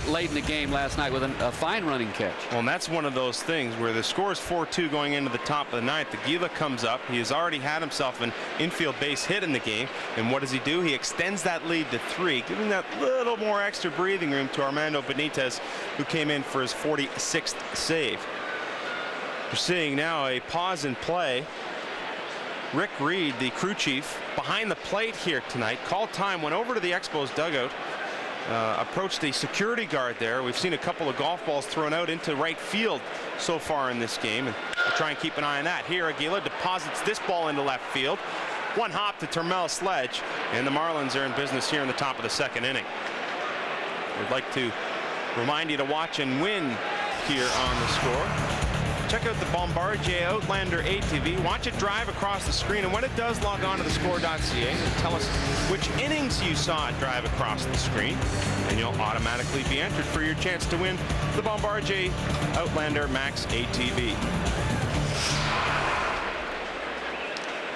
late in the game last night with a fine running catch. Well, and that's one of those things where the score is 4-2 going into the top of the ninth. Aguila comes up. He has already had himself an infield base hit in the game. And what does he do? He extends that lead to 3, giving that little more extra breathing room to Armando Benitez, who came in for his 46th save. We're seeing now a pause in play. Rick Reed, the crew chief, behind the plate here tonight, called time, went over to the Expos dugout, approached the security guard there. We've seen a couple of golf balls thrown out into right field so far in this game, and we'll try and keep an eye on that. Here, Aguila deposits this ball into left field. One hop to Termel Sledge, and the Marlins are in business here in the top of the second inning. We'd like to remind you to watch and win here on The Score. Check check out the Bombardier Outlander ATV. Watch it drive across the screen, and when it does, log on to thescore.ca and tell us which innings you saw it drive across the screen, and you'll automatically be entered for your chance to win the Bombardier Outlander Max ATV.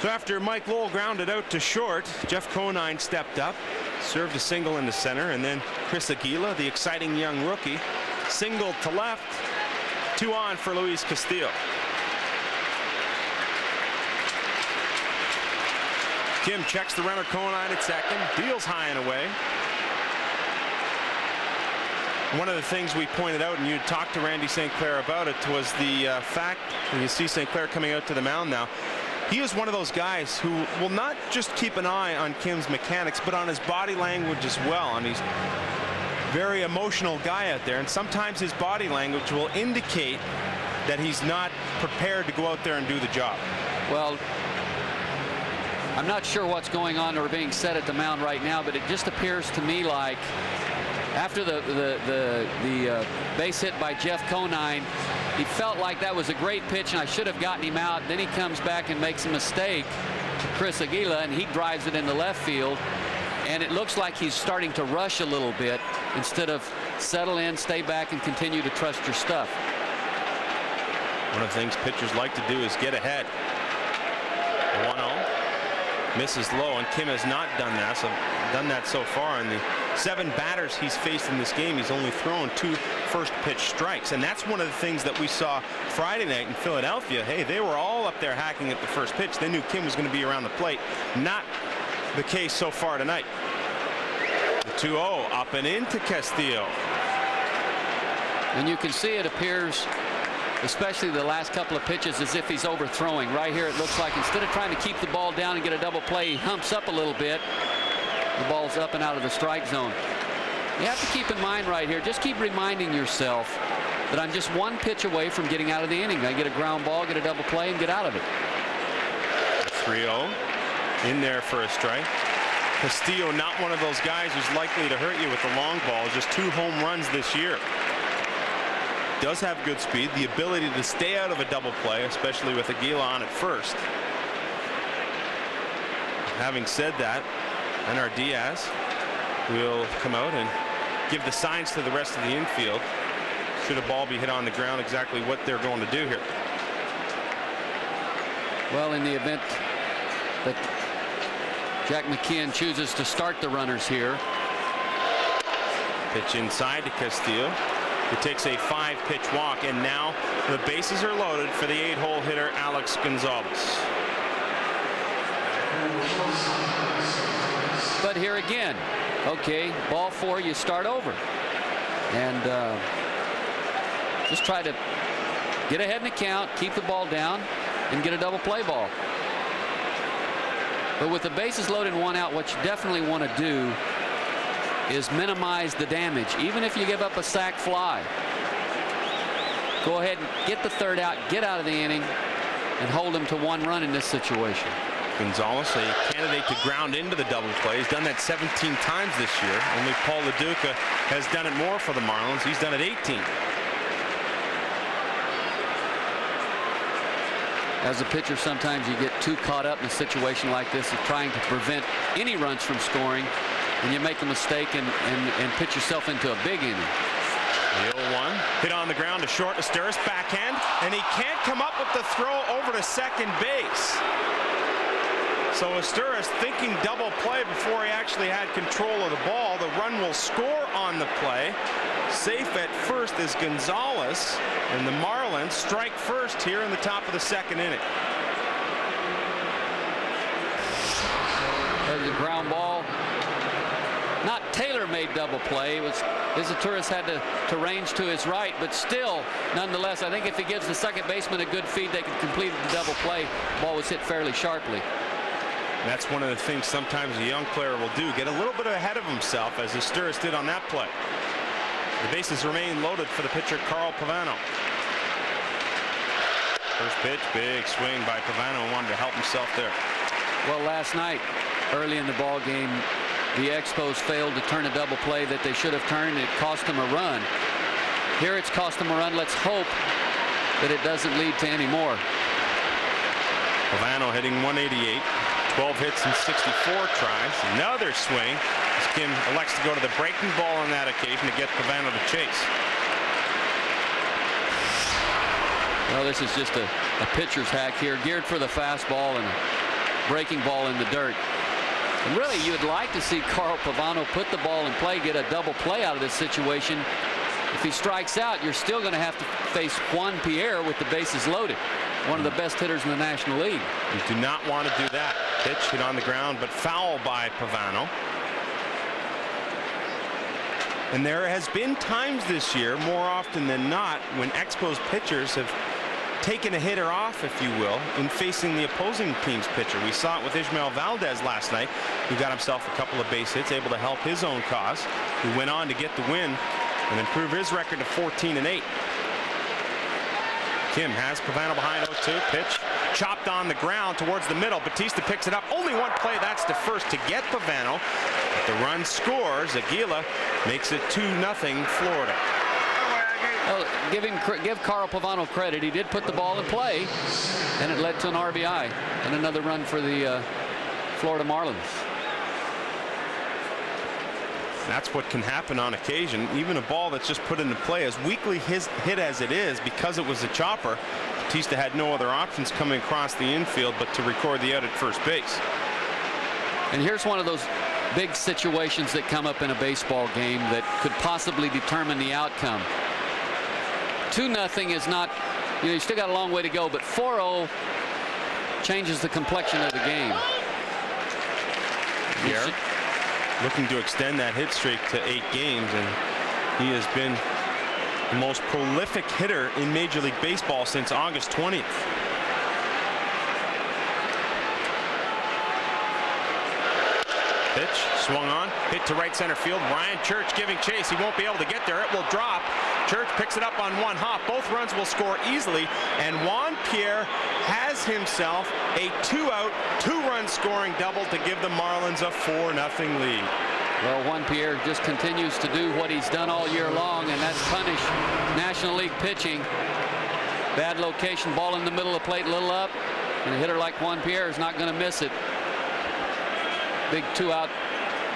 So after Mike Lowell grounded out to short, Jeff Conine stepped up, served a single into center, and then Chris Aguila, the exciting young rookie, singled to left. 2 on for Luis Castillo. Kim checks the runner Conine at second, deals high and away. One of the things we pointed out, and you talked to Randy St. Clair about it, was the fact that you see St. Clair coming out to the mound now. He is one of those guys who will not just keep an eye on Kim's mechanics, but on his body language as well. And he's a very emotional guy out there, and sometimes his body language will indicate that he's not prepared to go out there and do the job. Well, I'm not sure what's going on or being said at the mound right now, but it just appears to me like after the base hit by Jeff Conine, he felt like that was a great pitch and I should have gotten him out. Then he comes back and makes a mistake to Chris Aguila, and he drives it into left field. And it looks like he's starting to rush a little bit instead of settle in, stay back, and continue to trust your stuff. One of the things pitchers like to do is get ahead. 1-0. Misses low, and Kim has not done that so far. In the 7 batters he's faced in this game, he's only thrown 2 first pitch strikes, and that's one of the things that we saw Friday night in Philadelphia. Hey, they were all up there hacking at the first pitch. They knew Kim was going to be around the plate. Not the case so far tonight. The 2-0 up and into Castillo. And you can see it appears, especially the last couple of pitches, as if he's overthrowing. Right here it looks like instead of trying to keep the ball down and get a double play, he humps up a little bit. The ball's up and out of the strike zone. You have to keep in mind right here, just keep reminding yourself that I'm just 1 pitch away from getting out of the inning. I get a ground ball, get a double play, and get out of it. 3-0 in there for a strike. Castillo, not one of those guys who's likely to hurt you with the long ball. Just 2 home runs this year. Does have good speed, the ability to stay out of a double play, especially with Aguila on at first. Having said that, Enar Diaz will come out and give the signs to the rest of the infield. Should a ball be hit on the ground, exactly what they're going to do here. Well, in the event that Jack McKeon chooses to start the runners here. Pitch inside to Castillo. He takes a 5-pitch walk, and now the bases are loaded for the 8-hole hitter Alex Gonzalez. But here again, okay, ball 4, you start over. And just try to get ahead in the count, keep the ball down, and get a double play ball. But with the bases loaded and 1 out, what you definitely want to do is minimize the damage. Even if you give up a sac fly, go ahead and get the 3rd out, get out of the inning, and hold them to 1 run in this situation. Gonzalez, a candidate to ground into the double play. He's done that 17 times this year. Only Paul LaDuca has done it more for the Marlins. He's done it 18. As a pitcher, sometimes you get too caught up in a situation like this of trying to prevent any runs from scoring, and you make a mistake and pitch yourself into a big inning. The 0-1 hit on the ground to short. Asturis backhand, and he can't come up with the throw over to second base. So Asturis thinking double play before he actually had control of the ball. The run will score on the play. Safe at first is Gonzalez, and the Marlins strike first here in the top of the 2nd inning. There's a ground ball. Not tailor-made double play. It was Izaturis had to range to his right, but still, nonetheless, I think if he gives the second baseman a good feed, they can complete the double play. The ball was hit fairly sharply. That's one of the things sometimes a young player will do, get a little bit ahead of himself, as Asturis did on that play. The bases remain loaded for the pitcher, Carl Pavano. First pitch, big swing by Pavano, wanted to help himself there. Well, last night, early in the ball game, the Expos failed to turn a double play that they should have turned. It cost them a run. Here it's cost them a run. Let's hope that it doesn't lead to any more. Pavano hitting 188, 12 hits and 64 tries. Another swing as Kim elects to go to the breaking ball on that occasion to get Pavano to chase. Well, this is just a pitcher's hack here, geared for the fastball and a breaking ball in the dirt. And really, you'd like to see Carl Pavano put the ball in play, get a double play out of this situation. If he strikes out, you're still going to have to face Juan Pierre with the bases loaded, one of the best hitters in the National League. You do not want to do that. Pitch hit on the ground, but foul by Pavano. And there has been times this year, more often than not, when Expos pitchers have taken a hitter off, if you will, in facing the opposing team's pitcher. We saw it with Ishmael Valdez last night, who got himself a couple of base hits, able to help his own cause, who went on to get the win and improve his record to 14-8. Kim has Pavano behind 0-2. Pitch chopped on the ground towards the middle. Batista picks it up. Only one play. That's to first to get Pavano. But the run scores. Aguila makes it 2-0 Florida. Well, give Carl Pavano credit. He did put the ball in play, and it led to an RBI and another run for the Florida Marlins. That's what can happen on occasion. Even a ball that's just put into play, as weakly hit as it is, because it was a chopper, Batista had no other options coming across the infield but to record the out at first base. And here's one of those big situations that come up in a baseball game that could possibly determine the outcome. 2-0 is not, you still got a long way to go, but 4-0 changes the complexion of the game. Here, looking to extend that hit streak to 8 games, and he has been the most prolific hitter in Major League Baseball since August 20th. Pitch swung on, hit to right center field. Ryan Church giving chase. He won't be able to get there. It will drop. Church picks it up on one hop. Both runs will score easily, and Juan Pierre has himself a 2-out, 2-run scoring double to give the Marlins a 4-0 lead. Well, Juan Pierre just continues to do what he's done all year long, and that's punish National League pitching. Bad location, ball in the middle of the plate, a little up, and a hitter like Juan Pierre is not going to miss it. Big 2-out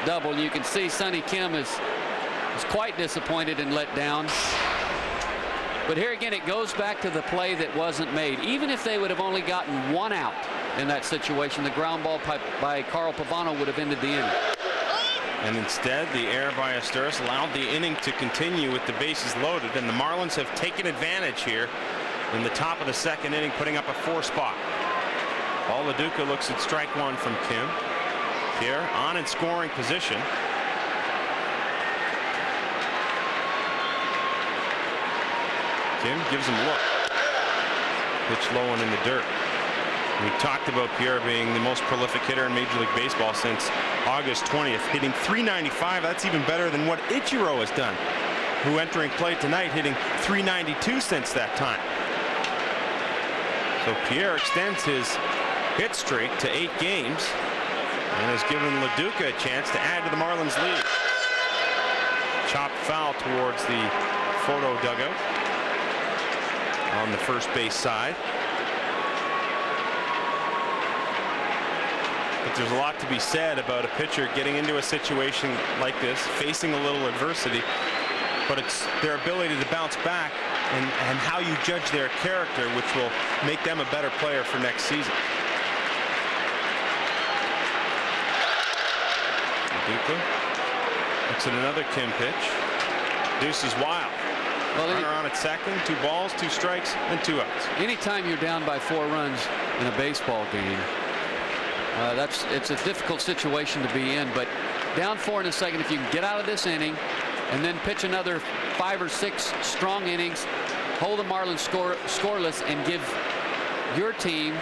double, and you can see Sonny Kim is quite disappointed and let down. But here again, it goes back to the play that wasn't made. Even if they would have only gotten 1 out in that situation, the ground ball by Carl Pavano would have ended the inning. And instead, the error by Asturis allowed the inning to continue with the bases loaded, and the Marlins have taken advantage here in the top of the 2nd inning, putting up a 4 spot. Paul LaDuca looks at strike 1 from Kim. Pierre on in scoring position. Kim gives him a look. Pitch low and in the dirt. We talked about Pierre being the most prolific hitter in Major League Baseball since August 20th, hitting .395. That's even better than what Ichiro has done, who entering play tonight hitting .392 since that time. So Pierre extends his hit streak to 8 games and has given LaDuca a chance to add to the Marlins lead. Chopped foul towards the photo dugout on the first base side. But there's a lot to be said about a pitcher getting into a situation like this, facing a little adversity, but it's their ability to bounce back and how you judge their character, which will make them a better player for next season. LaDuca looks at another Kim pitch. Deuce is wild. Well, runner on at second, 2 balls, 2 strikes, and 2 outs. Anytime you're down by 4 runs in a baseball game, it's a difficult situation to be in. But down 4 in a second, if you can get out of this inning and then pitch another 5 or 6 strong innings, hold the Marlins scoreless, and give your team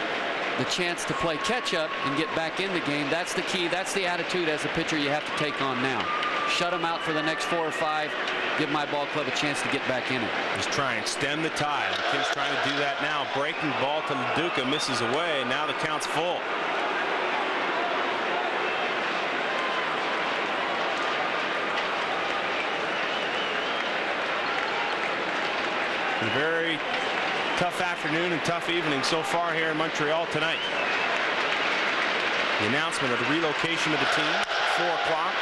the chance to play catch up and get back in the game, that's the key. That's the attitude as a pitcher you have to take on now. Shut them out for the next 4 or 5. Give my ball club a chance to get back in it. Just try and stem the tide. Kim's trying to do that now. Breaking ball to LaDuca, misses away. Now the count's full. A very tough afternoon and tough evening so far here in Montreal tonight. The announcement of the relocation of the team, 4 o'clock.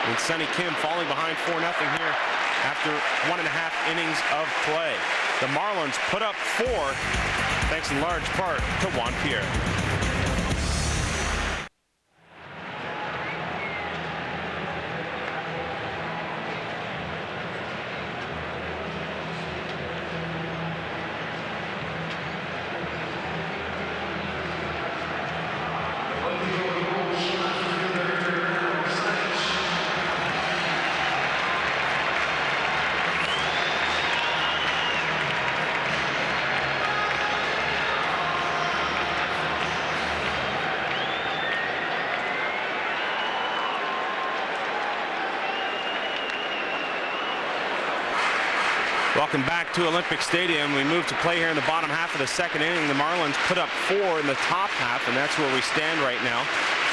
And Sonny Kim falling behind 4-0 here after 1.5 innings of play. The Marlins put up 4, thanks in large part to Juan Pierre. Welcome back to Olympic Stadium. We move to play here in the bottom half of the second inning. The Marlins put up 4 in the top half, and that's where we stand right now.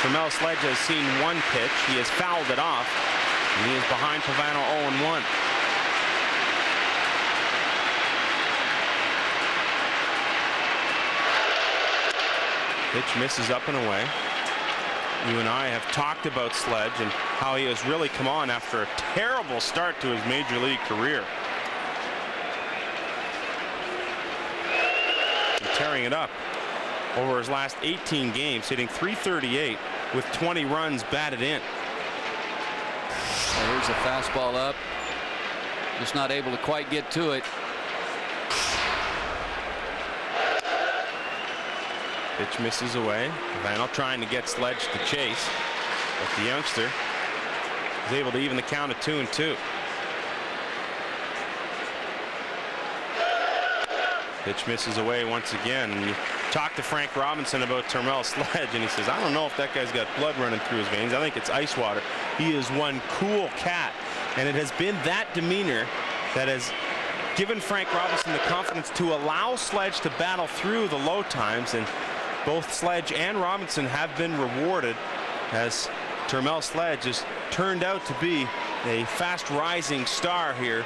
Termel Sledge has seen 1 pitch. He has fouled it off, and he is behind Pavano 0-1. Pitch misses up and away. You and I have talked about Sledge and how he has really come on after a terrible start to his major league career. Tearing it up over his last 18 games, hitting .338 with 20 runs batted in. Well, here's a fastball up. Just not able to quite get to it. Pitch misses away. Vanel trying to get Sledge to chase, but the youngster is able to even the count at 2-2. Pitch misses away once again. And you talk to Frank Robinson about Termel Sledge, and he says, I don't know if that guy's got blood running through his veins. I think it's ice water. He is one cool cat, and it has been that demeanor that has given Frank Robinson the confidence to allow Sledge to battle through the low times, and both Sledge and Robinson have been rewarded as Termel Sledge has turned out to be a fast rising star here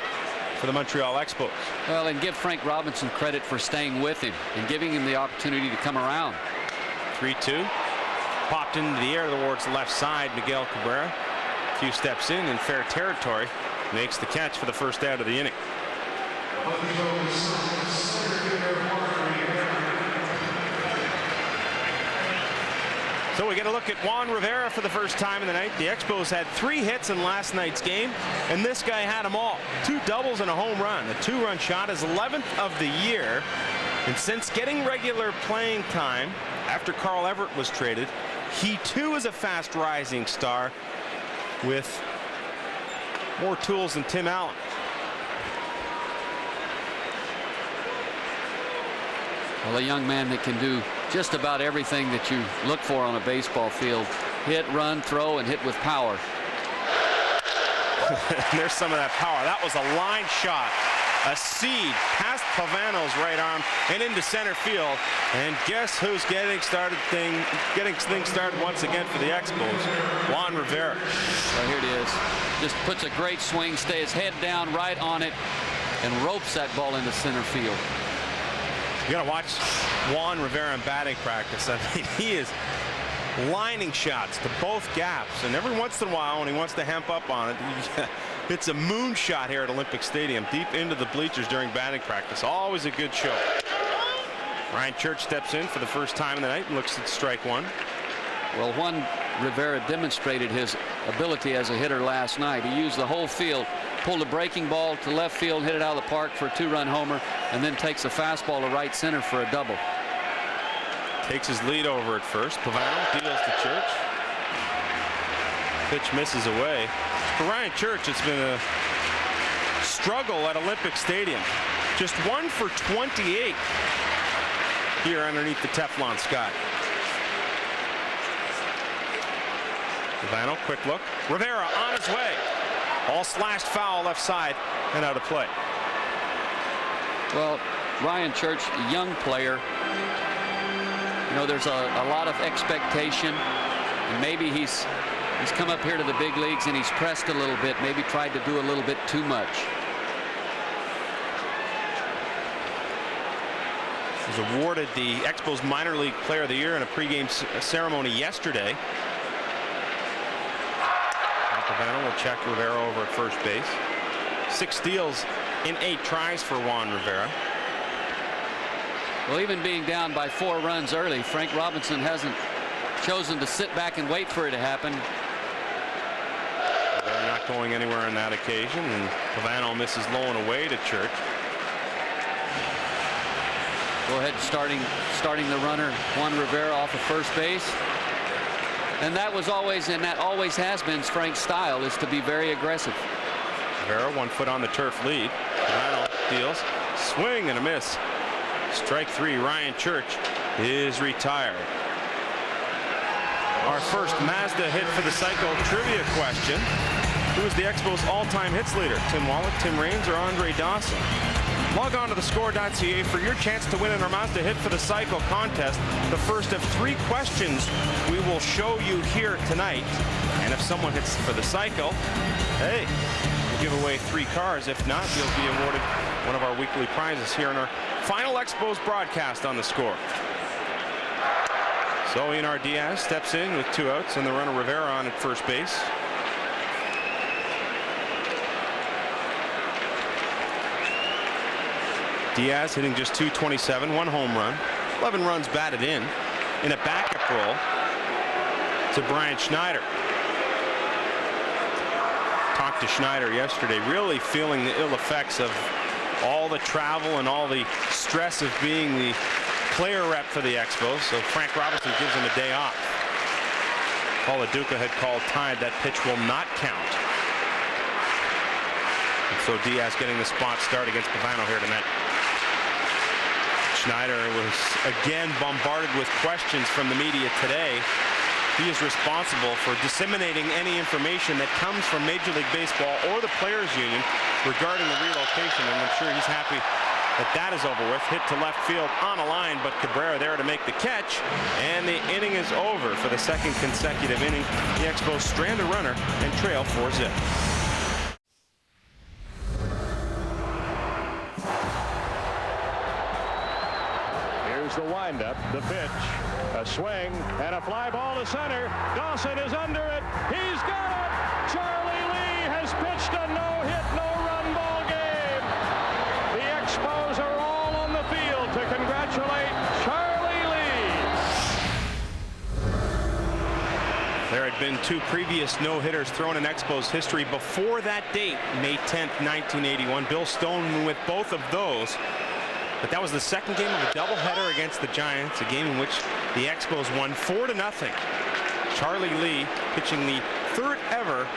for the Montreal Expos. Well, and give Frank Robinson credit for staying with him and giving him the opportunity to come around. 3-2. Popped into the air towards the left side. Miguel Cabrera, a few steps in fair territory, makes the catch for the first out of the inning. So we get a look at Juan Rivera for the first time in the night. The Expos had 3 hits in last night's game, and this guy had them all. 2 doubles and a home run. The 2-run shot is 11th of the year. And since getting regular playing time after Carl Everett was traded, he too is a fast rising star with more tools than Tim Allen. Well, a young man that can do just about everything that you look for on a baseball field. Hit, run, throw, and hit with power. There's some of that power. That was a line shot. A seed past Pavano's right arm and into center field. And guess who's getting things started once again for the Expos? Juan Rivera. Well, here it is. Just puts a great swing, stays head down right on it, and ropes that ball into center field. You gotta watch Juan Rivera in batting practice. I mean, he is lining shots to both gaps, and every once in a while when he wants to hemp up on it, it's a moonshot here at Olympic Stadium deep into the bleachers during batting practice. Always a good show. Ryan Church steps in for the first time in the night and looks at strike 1. Well, Juan Rivera demonstrated his ability as a hitter last night. He used the whole field, pulled a breaking ball to left field, hit it out of the park for a 2-run homer, and then takes a fastball to right center for a double. Takes his lead over at first. Pavano deals to Church. Pitch misses away. For Ryan Church, it's been a struggle at Olympic Stadium. Just 1 for 28 here underneath the Teflon sky. Pavano, quick look. Rivera on his way. All slashed foul left side and out of play. Well, Ryan Church, a young player. You know, there's a lot of expectation, and maybe he's come up here to the big leagues and he's pressed a little bit, maybe tried to do a little bit too much. was awarded the Expos Minor League Player of the Year in a pregame ceremony yesterday. Pavano will check Rivera over at first base. 6 steals in 8 tries for Juan Rivera. Well, even being down by 4 runs early, Frank Robinson hasn't chosen to sit back and wait for it to happen. They're not going anywhere on that occasion, and Pavano misses low and away to Church. Go ahead, starting the runner, Juan Rivera, off of first base. And that was always, and that always has been, Frank's style, is to be very aggressive. Rivera, 1 foot on the turf lead. Pavano deals, swing and a miss. Strike 3. Ryan Church is retired. Our first Mazda hit for the cycle trivia question. Who is the Expos all-time hits leader? Tim Wallach, Tim Raines, or Andre Dawson? Log on to thescore.ca for your chance to win in our Mazda hit for the cycle contest. The first of 3 questions we will show you here tonight. And if someone hits for the cycle, hey, we'll give away 3 cars. If not, you'll be awarded one of our weekly prizes here in our final Expos broadcast on The Score. So Enar Diaz steps in with 2 outs and the runner Rivera on at first base. Diaz hitting just .227, 1 home run, 11 runs batted in a backup role to Brian Schneider. Talked to Schneider yesterday, really feeling the ill effects of all the travel and all the stress of being the player rep for the Expos. So Frank Robinson gives him a day off. Paul Aduca had called tied. That pitch will not count. And so Diaz getting the spot start against Pavano here tonight. Schneider was again bombarded with questions from the media today. He is responsible for disseminating any information that comes from Major League Baseball or the Players Union regarding the relocation, and I'm sure he's happy that is over with. Hit to left field on a line, but Cabrera there to make the catch, and the inning is over for the 2nd consecutive inning. The Expos strand a runner and trail 4-0. The windup, the pitch, a swing, and a fly ball to center. Dawson is under it. He's got it. Charlie Lee has pitched a no-hit, no-run ball game. The Expos are all on the field to congratulate Charlie Lee. There had been 2 previous no-hitters thrown in Expos history before that date, May 10th, 1981. Bill Stone with both of those. But that was the 2nd game of a doubleheader against the Giants, a game in which the Expos won 4-0. Charlie Lee pitching the 3rd ever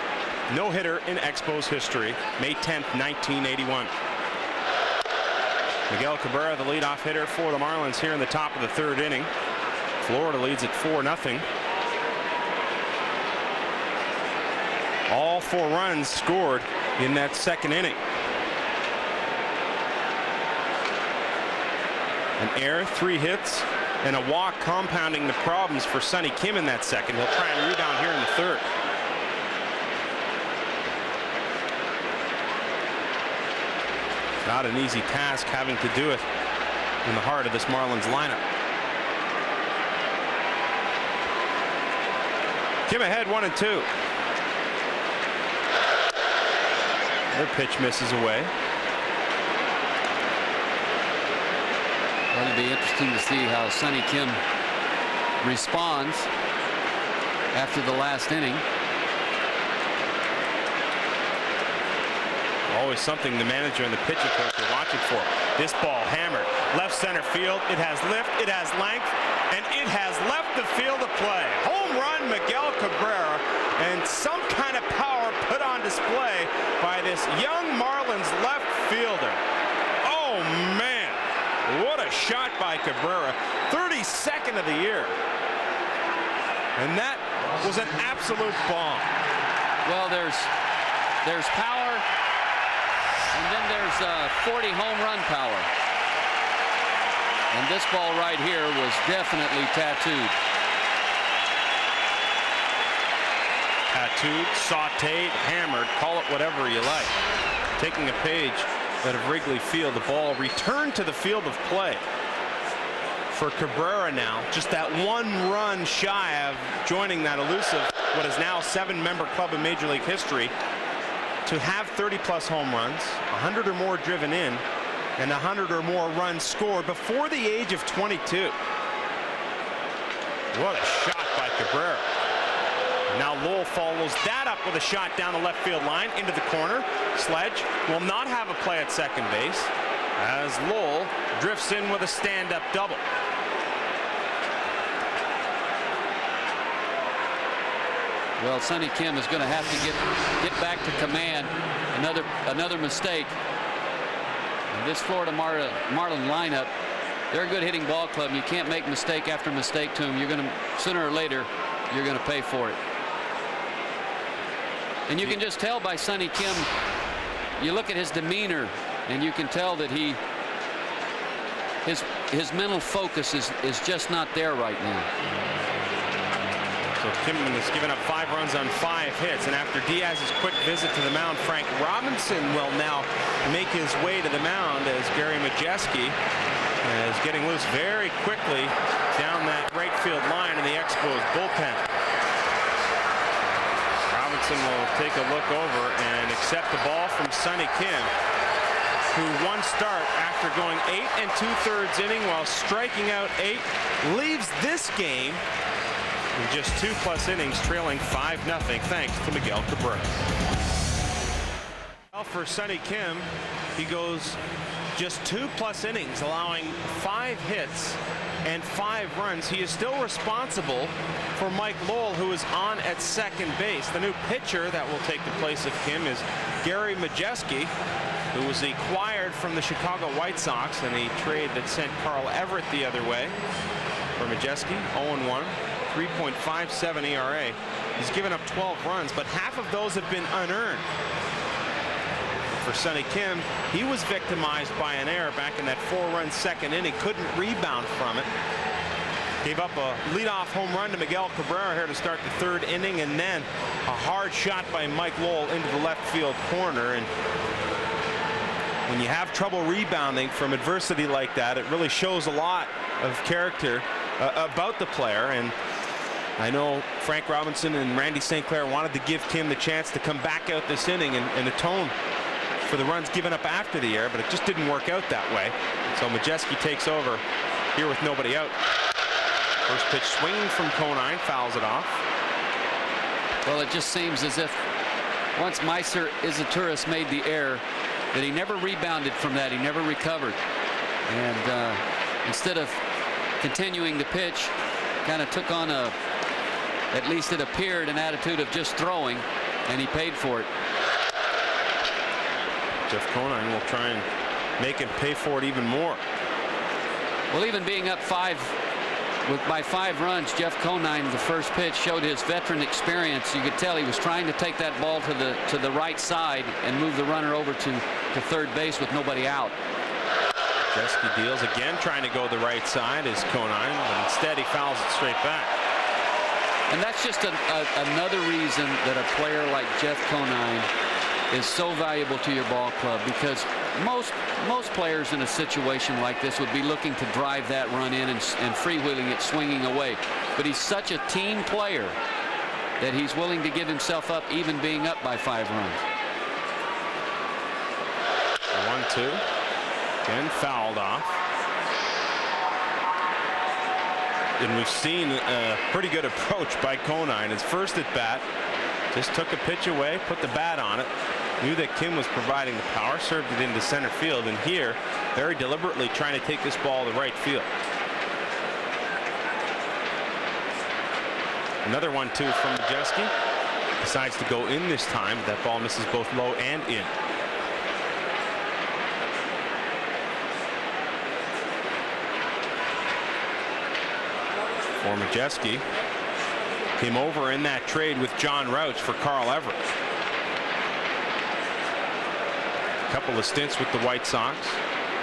no-hitter in Expos history, May 10th, 1981. Miguel Cabrera, the leadoff hitter for the Marlins here in the top of the 3rd inning. Florida leads at 4-0. All 4 runs scored in that 2nd inning. An error, 3 hits, and a walk compounding the problems for Sonny Kim in that 2nd. He'll try and rebound here in the 3rd. Not an easy task having to do it in the heart of this Marlins lineup. Kim ahead, 1-2. Their pitch misses away. Well, it'll be interesting to see how Sonny Kim responds after the last inning. Always something the manager and the pitching coach are watching for. This ball hammered. Left center field. It has lift, it has length, and it has left the field of play. Home run, Miguel Cabrera, and some kind of power put on display by this young Marlins left fielder. Oh, man. What a shot by Cabrera. 32nd of the year. And that was an absolute bomb. Well, there's power, and then there's 40 home run power. And this ball right here was definitely tattooed. Tattooed, sauteed, hammered, call it whatever you like. Taking a page out of Wrigley Field, the ball returned to the field of play. for Cabrera now. Just that one run shy of joining that elusive, what is now 7-member club in Major League history, to have 30-plus home runs, 100 or more driven in, and 100 or more runs scored before the age of 22. What a shot by Cabrera. Now Lowell follows that up with a shot down the left field line into the corner. Sledge will not have a play at second base as Lowell drifts in with a stand-up double. Well, Sonny Kim is going to have to get back to command. Another mistake. And this Florida Marlin lineup, they're a good hitting ball club, and you can't make mistake after mistake to them. You're going to, sooner or later, you're going to pay for it. And you can just tell by Sonny Kim, you look at his demeanor, and you can tell that his mental focus is just not there right now. So Kim has given up 5 runs on 5 hits, and after Diaz's quick visit to the mound, Frank Robinson will now make his way to the mound as Gary Majeski is getting loose very quickly down that right field line in the Expos bullpen. Robinson will take a look over and accept the ball from Sonny Kim, who one start after going 8 2/3 inning while striking out 8, leaves this game in just 2+ innings, trailing 5-0 thanks to Miguel Cabrera. Well, for Sonny Kim, he goes just 2+ innings, allowing 5 hits and 5 runs. He is still responsible for Mike Lowell, who is on at second base. The new pitcher that will take the place of Kim is Gary Majeski, who was acquired from the Chicago White Sox in a trade that sent Carl Everett the other way. For Majeski, 0-1, 3.57 ERA. He's given up 12 runs, but half of those have been unearned. For Sonny Kim, he was victimized by an error back in that 4-run second inning, couldn't rebound from it. Gave up a leadoff home run to Miguel Cabrera here to start the 3rd inning, and then a hard shot by Mike Lowell into the left field corner. And when you have trouble rebounding from adversity like that, it really shows a lot of character about the player. And I know Frank Robinson and Randy St. Clair wanted to give Kim the chance to come back out this inning and atone for the runs given up after the error, but it just didn't work out that way. So Majeski takes over here with nobody out. First pitch swinging from Conine, fouls it off. Well, it just seems as if once Meiser Izaturis made the error, that he never rebounded from that. He never recovered. And instead of continuing the pitch, kind of took on at least it appeared, an attitude of just throwing, and he paid for it. Jeff Conine will try and make him pay for it even more. Well, even being up by 5 runs, Jeff Conine, the first pitch, showed his veteran experience. You could tell he was trying to take that ball to the right side and move the runner over to third base with nobody out. Majeski deals again, trying to go the right side is Conine, but instead he fouls it straight back. And that's just another reason that a player like Jeff Conine is so valuable to your ball club, because most players in a situation like this would be looking to drive that run in and freewheeling it, swinging away. But he's such a team player that he's willing to give himself up, even being up by 5 runs. 1-2. Again, fouled off. And we've seen a pretty good approach by Conine. His first at bat, just took a pitch away, put the bat on it, knew that Kim was providing the power, served it into center field, and here, very deliberately trying to take this ball to right field. Another 1-2 from Majeski. Decides to go in this time, but that ball misses both low and in. For Majeski, came over in that trade with John Rauch for Carl Everett. A couple of stints with the White Sox,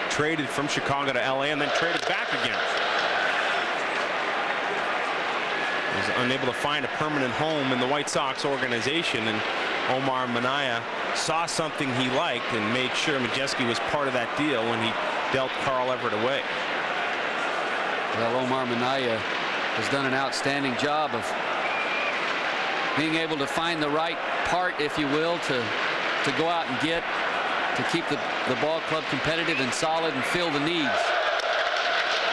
traded from Chicago to LA, and then traded back again. Was unable to find a permanent home in the White Sox organization, and Omar Minaya saw something he liked and made sure Majeski was part of that deal when he dealt Carl Everett away. Well, Omar Minaya has done an outstanding job of being able to find the right part, if you will, to go out and get, to keep the ball club competitive and solid and fill the needs.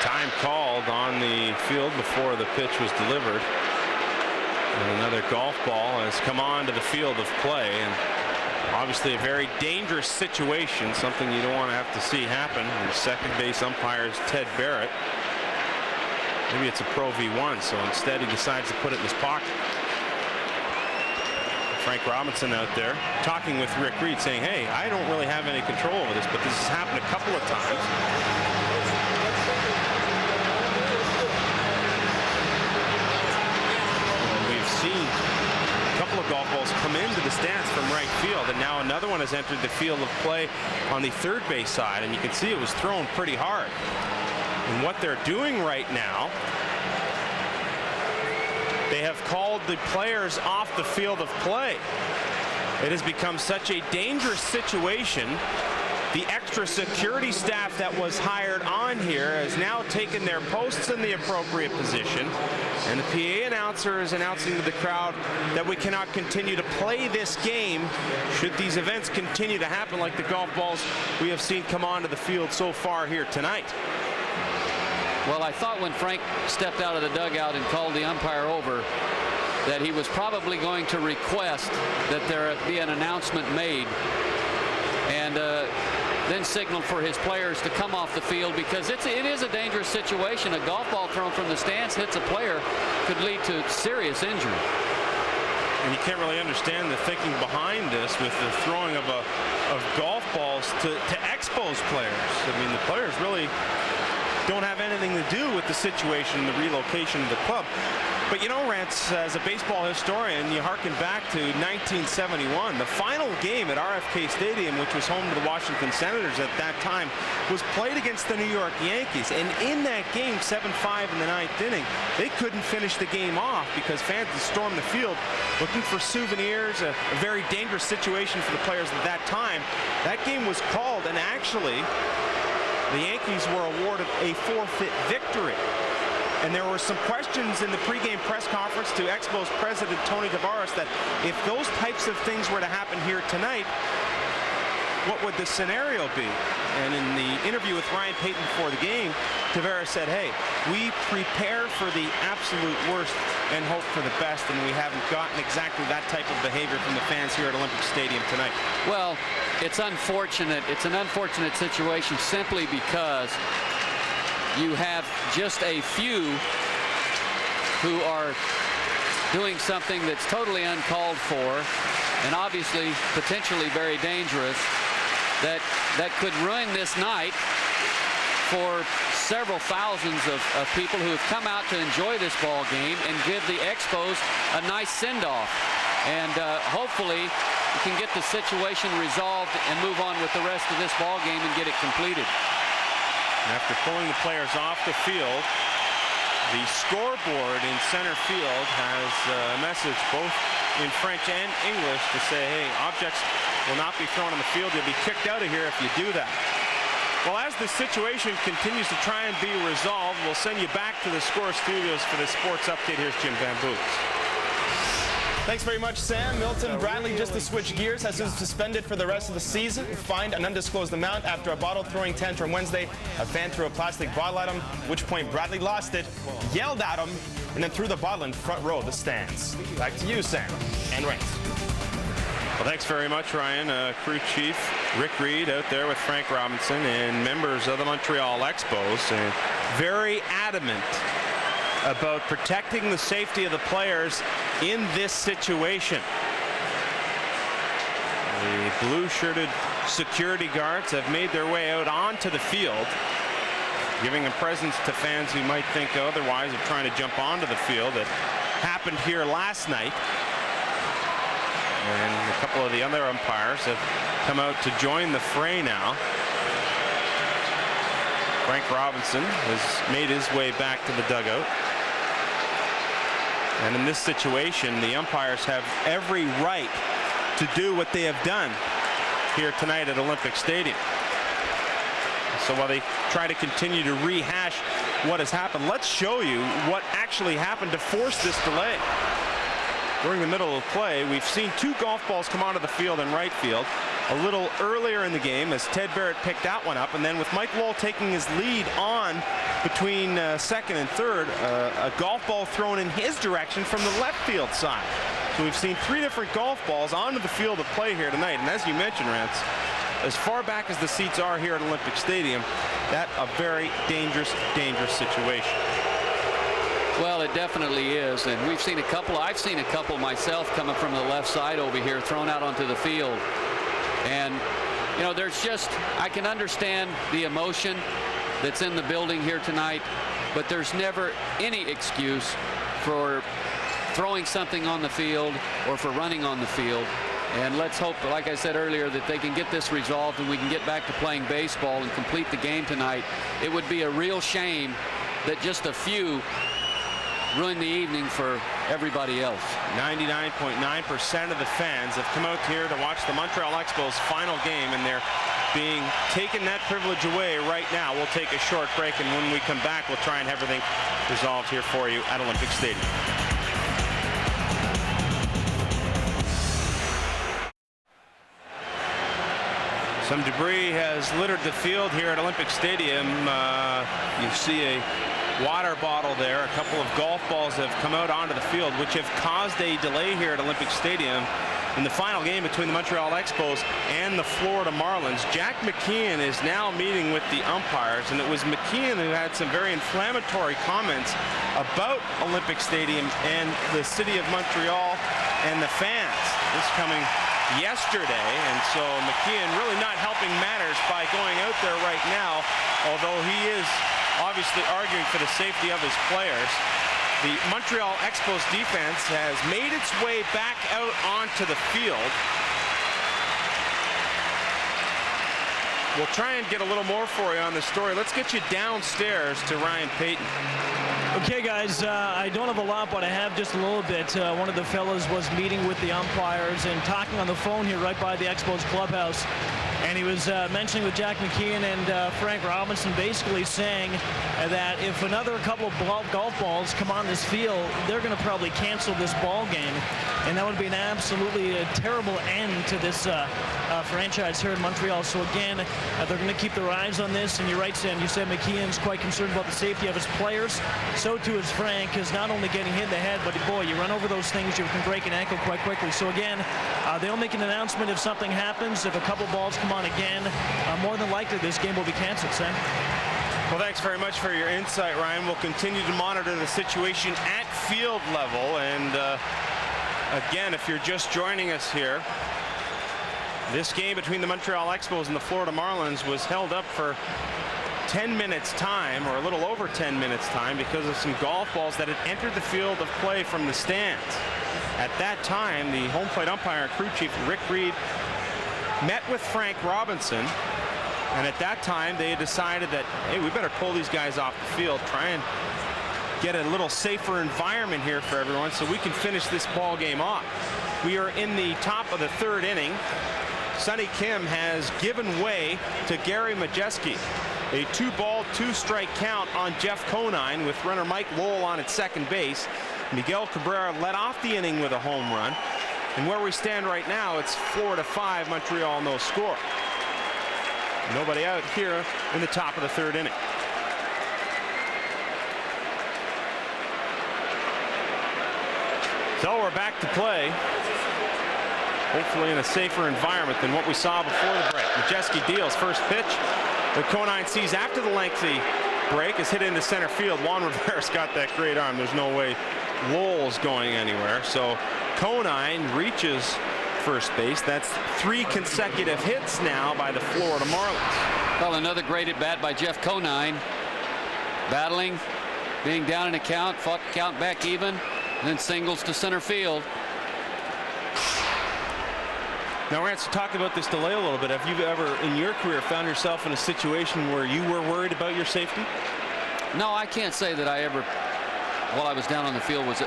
Time called on the field before the pitch was delivered. And another golf ball has come on to the field of play, and obviously a very dangerous situation, something you don't want to have to see happen. And second base umpire is Ted Barrett. Maybe it's a Pro V1, so instead he decides to put it in his pocket. Frank Robinson out there talking with Rick Reed, saying, hey, I don't really have any control over this, but this has happened a couple of times. We've seen a couple of golf balls come into the stands from right field, and now another one has entered the field of play on the third base side, and you can see it was thrown pretty hard. And what they're doing right now, they have called the players off the field of play. It has become such a dangerous situation. The extra security staff that was hired on here has now taken their posts in the appropriate position, and the PA announcer is announcing to the crowd that we cannot continue to play this game should these events continue to happen like the golf balls we have seen come onto the field so far here tonight. Well, I thought when Frank stepped out of the dugout and called the umpire over that he was probably going to request that there be an announcement made, and then signaled for his players to come off the field, because it is a dangerous situation. A golf ball thrown from the stands hits a player, could lead to serious injury. And you can't really understand the thinking behind this with the throwing of golf balls to Expos players. I mean, the players really don't have anything to do with the situation, the relocation of the club. But you know, Rance, as a baseball historian, you harken back to 1971. The final game at RFK Stadium, which was home to the Washington Senators at that time, was played against the New York Yankees. And in that game, 7-5 in the ninth inning, they couldn't finish the game off because fans had stormed the field looking for souvenirs, a very dangerous situation for the players at that time. That game was called, and actually, the Yankees were awarded a forfeit victory. And there were some questions in the pregame press conference to Expos president Tony Tavares that if those types of things were to happen here tonight, what would the scenario be? And in the interview with Ryan Payton before the game, Tavares said, hey, we prepare for the absolute worst and hope for the best, and we haven't gotten exactly that type of behavior from the fans here at Olympic Stadium tonight. Well, it's unfortunate. It's an unfortunate situation simply because you have just a few who are doing something that's totally uncalled for and obviously potentially very dangerous that could ruin this night for several thousands of people who have come out to enjoy this ball game and give the Expos a nice send-off. And hopefully we can get the situation resolved and move on with the rest of this ball game and get it completed. After pulling the players off the field, the scoreboard in center field has a message both in French and English to say, hey, objects will not be thrown on the field. You'll be kicked out of here if you do that. Well, as the situation continues to try and be resolved, we'll send you back to the Score Studios for the sports update. Here's Jim Van Boots. Thanks very much, Sam. Milton Bradley, just to switch gears, has been suspended for the rest of the season. Fined an undisclosed amount after a bottle throwing tantrum Wednesday. A fan threw a plastic bottle at him, at which point Bradley lost it, yelled at him, and then threw the bottle in front row of the stands. Back to you, Sam and Rance. Well, thanks very much, Ryan. Crew Chief Rick Reed out there with Frank Robinson and members of the Montreal Expos, and very adamant about protecting the safety of the players in this situation. The blue-shirted security guards have made their way out onto the field, giving a presence to fans who might think otherwise of trying to jump onto the field. That happened here last night. And a couple of the other umpires have come out to join the fray now. Frank Robinson has made his way back to the dugout. And in this situation, the umpires have every right to do what they have done here tonight at Olympic Stadium. So while they try to continue to rehash what has happened, let's show you what actually happened to force this delay. During the middle of play, we've seen 2 golf balls come onto the field in right field a little earlier in the game as Ted Barrett picked that one up, and then with Mike Lowell taking his lead on between second and third, a golf ball thrown in his direction from the left field side. So we've seen 3 different golf balls onto the field of play here tonight, and as you mentioned, Rance, as far back as the seats are here at Olympic Stadium, that's a very dangerous situation. Well, it definitely is, and we've seen a couple. I've seen a couple myself coming from the left side over here, thrown out onto the field. And, you know, there's just, I can understand the emotion that's in the building here tonight, but there's never any excuse for throwing something on the field or for running on the field. And let's hope, like I said earlier, that they can get this resolved and we can get back to playing baseball and complete the game tonight. It would be a real shame that just a few ruin the evening for everybody else. 99.9% of the fans have come out here to watch the Montreal Expos final game, and they're being taken that privilege away right now. We'll take a short break, and when we come back, we'll try and have everything resolved here for you at Olympic Stadium. Some debris has littered the field here at Olympic Stadium. You see a water bottle there. A couple of golf balls have come out onto the field, which have caused a delay here at Olympic Stadium in the final game between the Montreal Expos and the Florida Marlins. Jack McKeon is now meeting with the umpires, and it was McKeon who had some very inflammatory comments about Olympic Stadium and the city of Montreal and the fans. This coming yesterday, and so McKeon really not helping matters by going out there right now, although he is obviously arguing for the safety of his players. The Montreal Expos defense has made its way back out onto the field. We'll try and get a little more for you on this story. Let's get you downstairs to Ryan Payton. Okay, guys, I don't have a lot, but I have just a little bit. One of the fellas was meeting with the umpires and talking on the phone here right by the Expos clubhouse. And he was mentioning with Jack McKeon and Frank Robinson, basically saying that if another couple of golf balls come on this field, they're going to probably cancel this ball game. And that would be an absolutely terrible end to this franchise here in Montreal. So again, they're going to keep their eyes on this. And you're right, Sam, you said McKeon's quite concerned about the safety of his players. So too is Frank, is not only getting hit in the head, but boy, you run over those things, you can break an ankle quite quickly. So again, they'll make an announcement if something happens. If a couple balls come on again, more than likely this game will be canceled, Sam. Well, thanks very much for your insight, Ryan. We'll continue to monitor the situation at field level. And again, if you're just joining us here, this game between the Montreal Expos and the Florida Marlins was held up for 10 minutes time, or a little over 10 minutes time, because of some golf balls that had entered the field of play from the stands. At that time, the home plate umpire and crew chief Rick Reed met with Frank Robinson, and at that time they had decided that, hey, we better pull these guys off the field, try and get a little safer environment here for everyone so we can finish this ball game off. We are in the top of the third inning. Sonny Kim has given way to Gary Majeski. A 2-ball, 2-strike count on Jeff Conine with runner Mike Lowell on at second base. Miguel Cabrera led off the inning with a home run. And where we stand right now, it's Florida 5, Montreal no score. Nobody out here in the top of the third inning. So we're back to play, hopefully in a safer environment than what we saw before the break. Majeski deals first pitch that Conine sees after the lengthy break is hit into center field. Juan Rivera's got that great arm. There's no way Lowell's going anywhere. So Conine reaches first base. That's 3 consecutive hits now by the Florida Marlins. Well, another great at bat by Jeff Conine. Battling, being down in a count, fought the count back even, and then singles to center field. Now, Rance, talk about this delay a little bit. Have you ever in your career found yourself in a situation where you were worried about your safety? No, I can't say that I ever, while I was down on the field, was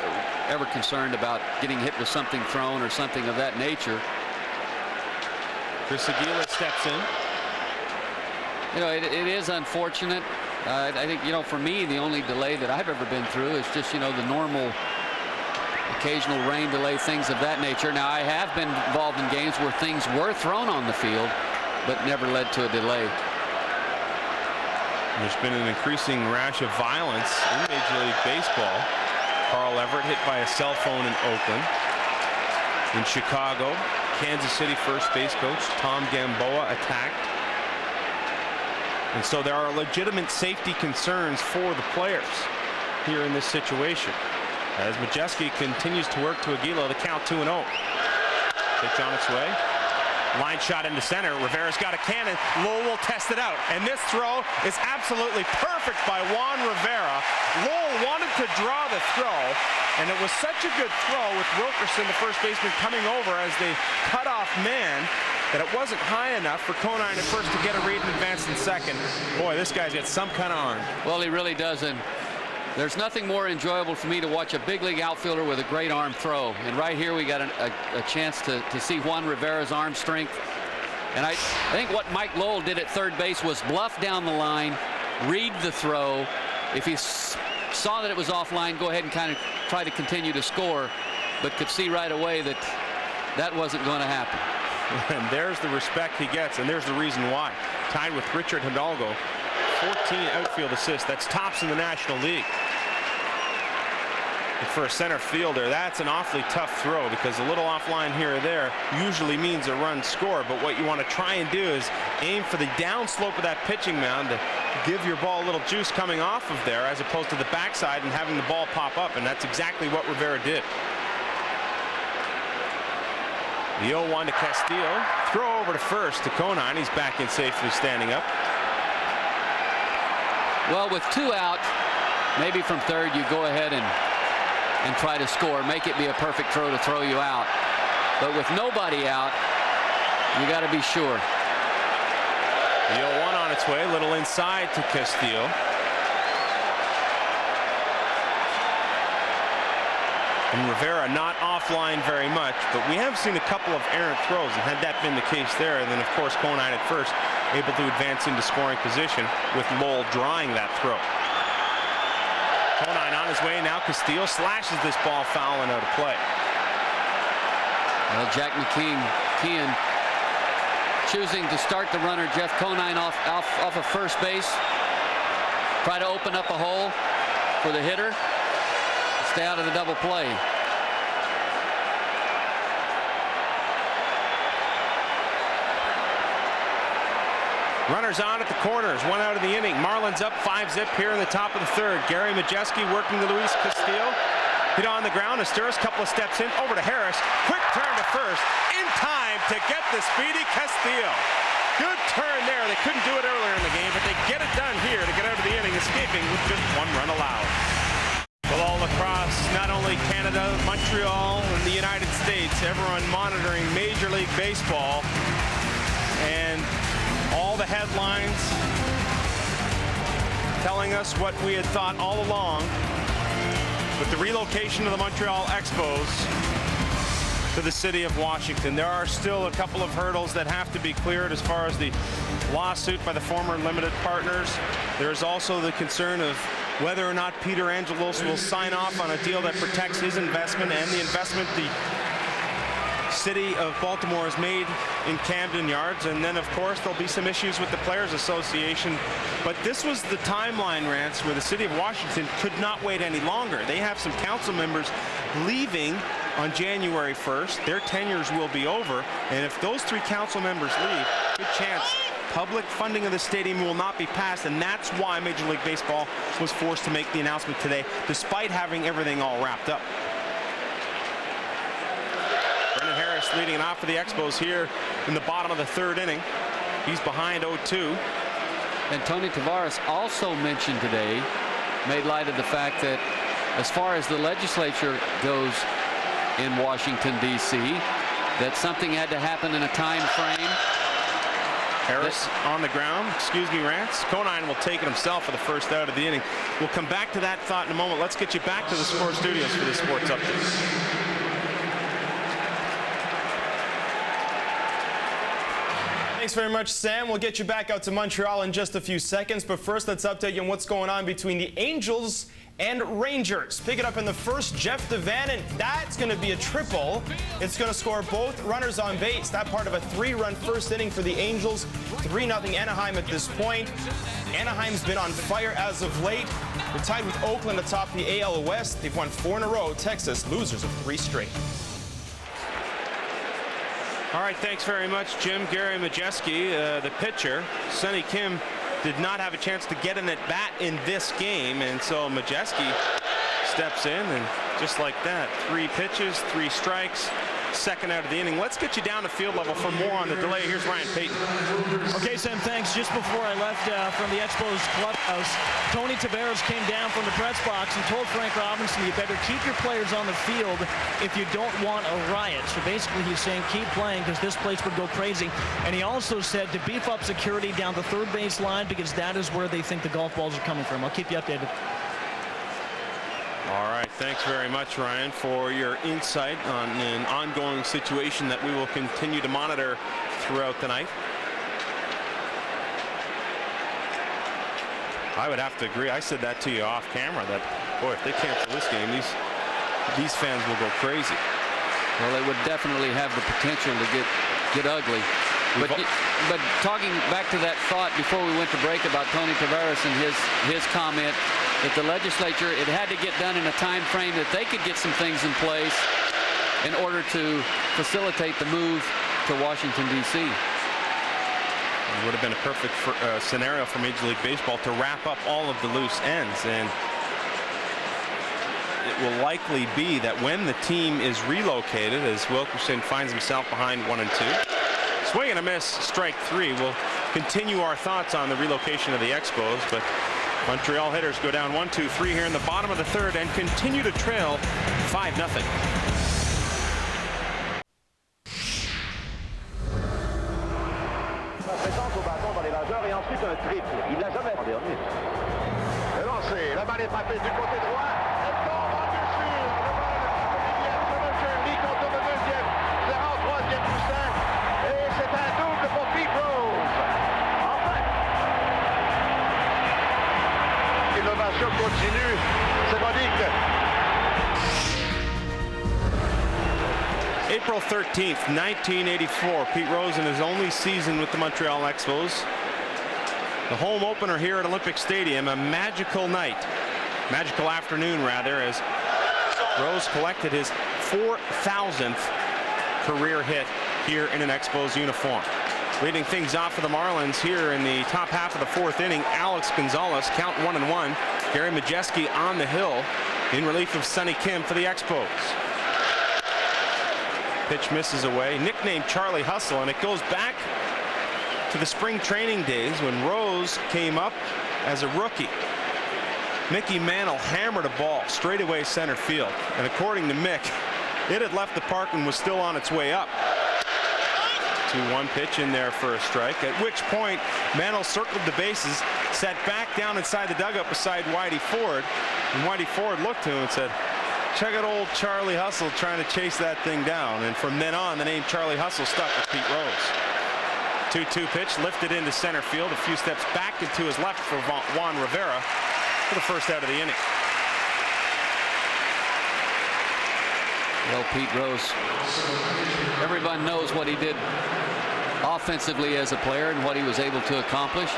ever concerned about getting hit with something thrown or something of that nature. Chris Aguila steps in. You know, it is unfortunate. I think, you know, for me, the only delay that I've ever been through is just, you know, the normal occasional rain delay, things of that nature. Now, I have been involved in games where things were thrown on the field, but never led to a delay. There's been an increasing rash of violence in Major League Baseball. Carl Everett hit by a cell phone in Oakland. In Chicago, Kansas City first base coach Tom Gamboa attacked. And so there are legitimate safety concerns for the players here in this situation. As Majewski continues to work to Aguilo, the count 2-0. Pitch on its way. Line shot into center. Rivera's got a cannon. Lowell will test it out. And this throw is absolutely perfect by Juan Rivera. Lowell wanted to draw the throw, and it was such a good throw with Wilkerson, the first baseman, coming over as the cutoff man, that it wasn't high enough for Conine at first to get a read and advance in second. Boy, this guy's got some kind of arm. Well, he really does. And there's nothing more enjoyable for me to watch a big league outfielder with a great arm throw. And right here we got a chance to see Juan Rivera's arm strength. And I think what Mike Lowell did at third base was bluff down the line, read the throw. If he saw that it was offline, go ahead and kind of try to continue to score, but could see right away that that wasn't going to happen. And there's the respect he gets, and there's the reason why. Tied with Richard Hidalgo, 14 outfield assists. That's tops in the National League. And for a center fielder, that's an awfully tough throw, because a little offline here or there usually means a run score. But what you want to try and do is aim for the downslope of that pitching mound to give your ball a little juice coming off of there, as opposed to the backside and having the ball pop up. And that's exactly what Rivera did. The 0-1 to Castillo. Throw over to first to Conine. He's back in safely, standing up. Well, with 2 out, maybe from third, you go ahead and try to score. Make it be a perfect throw to throw you out. But with nobody out, you got to be sure. The 0-1 on its way. A little inside to Castillo. And Rivera not offline very much, but we have seen a couple of errant throws, and had that been the case there, and then of course Conine at first able to advance into scoring position with Lowell drawing that throw. Conine on his way now. Castillo slashes this ball foul and out of play. Well, Jack McKeon choosing to start the runner Jeff Conine off of first base. Try to open up a hole for the hitter. Stay out of the double play. Runners on at the corners. 1 out of the inning. Marlins up 5-zip here in the top of the third. Gary Majewski working to Luis Castillo. Hit on the ground. Asturis, couple of steps in. Over to Harris. Quick turn to first. In time to get the speedy Castillo. Good turn there. They couldn't do it earlier in the game, but they get it done here to get out of the inning, escaping with just 1 run allowed. Well, all across not only Canada, Montreal, and the United States, everyone monitoring Major League Baseball, and all the headlines telling us what we had thought all along, with the relocation of the Montreal Expos to the city of Washington. There are still a couple of hurdles that have to be cleared as far as the lawsuit by the former limited partners. There's also the concern of whether or not Peter Angelos will sign off on a deal that protects his investment and the investment the city of Baltimore has made in Camden Yards. And then, of course, there'll be some issues with the Players Association. But this was the timeline, Rance, where the city of Washington could not wait any longer. They have some council members leaving on January 1st. Their tenures will be over. And if those 3 council members leave, good chance public funding of the stadium will not be passed, and that's why Major League Baseball was forced to make the announcement today, despite having everything all wrapped up. Brendan Harris leading it off for the Expos here in the bottom of the 3rd inning. He's behind 0-2. And Tony Tavares also mentioned today, made light of the fact that as far as the legislature goes in Washington, D.C., that something had to happen in a time frame. Harris on the ground. Excuse me, Rance. Conine will take it himself for the first out of the inning. We'll come back to that thought in a moment. Let's get you back to the Score Studios for the Sports Update. Thanks very much, Sam. We'll get you back out to Montreal in just a few seconds, but first let's update you on what's going on between the Angels and Rangers. Pick it up in the first, Jeff DeVannen. That's going to be a triple. It's going to score both runners on base. That part of a 3-run first inning for the Angels. 3-0 Anaheim at this point. Anaheim's been on fire as of late. They're tied with Oakland atop the AL West. They've won 4 in a row. Texas, losers of 3 straight. All right, thanks very much, Jim. Gary Majeski, the pitcher. Sonny Kim did not have a chance to get an at-bat in this game, and so Majeski steps in, and just like that, 3 pitches, 3 strikes, second out of the inning. Let's get you down to field level for more on the delay. Here's Ryan Payton. Okay, Sam, thanks. Just before I left from the Expos clubhouse, Tony Tavares came down from the press box and told Frank Robinson, you better keep your players on the field if you don't want a riot. So basically he's saying keep playing because this place would go crazy. And he also said to beef up security down the third base line because that is where they think the golf balls are coming from. I'll keep you updated. All right, thanks very much, Ryan, for your insight on an ongoing situation that we will continue to monitor throughout the night. I would have to agree. I said that to you off camera that, boy, if they cancel this game, these fans will go crazy. Well, they would definitely have the potential to get ugly. But talking back to that thought before we went to break about Tony Tavares and his comment that the legislature, it had to get done in a time frame that they could get some things in place in order to facilitate the move to Washington, D.C. It would have been a perfect scenario for Major League Baseball to wrap up all of the loose ends, and it will likely be that when the team is relocated, as Wilkerson finds himself behind 1-2, swing and a miss, strike 3. We'll continue our thoughts on the relocation of the Expos, but Montreal hitters go down 1-2-3 here in the bottom of the third and continue to trail 5-0. Un triple. Il l'a jamais fait. Le lancer, la balle est frappée du côté droit. Elle tombe en dessus. Le ball lit contre le deuxième. C'est en troisième poussin. Et c'est un double pour Pete Rose. Enfin. L'innovation continue. C'est Monique. April 13th, 1984. Pete Rose in his only season with the Montreal Expos. The home opener here at Olympic Stadium, a magical night, magical afternoon rather, as Rose collected his 4,000th career hit here in an Expos uniform. Leading things off for the Marlins here in the top half of the 4th inning, Alex Gonzalez, count 1-1. Gary Majeski on the hill in relief of Sonny Kim for the Expos. Pitch misses away, nicknamed Charlie Hustle, and it goes back to the spring training days when Rose came up as a rookie. Mickey Mantle hammered a ball straightaway center field, and according to Mick, it had left the park and was still on its way up. 2-1 pitch in there for a strike, at which point Mantle circled the bases, sat back down inside the dugout beside Whitey Ford, and Whitey Ford looked to him and said, check out old Charlie Hustle trying to chase that thing down. And from then on, the name Charlie Hustle stuck with Pete Rose. 2-2 pitch lifted into center field, a few steps back and to his left for Juan Rivera for the first out of the inning. Well, Pete Rose, everyone knows what he did offensively as a player and what he was able to accomplish.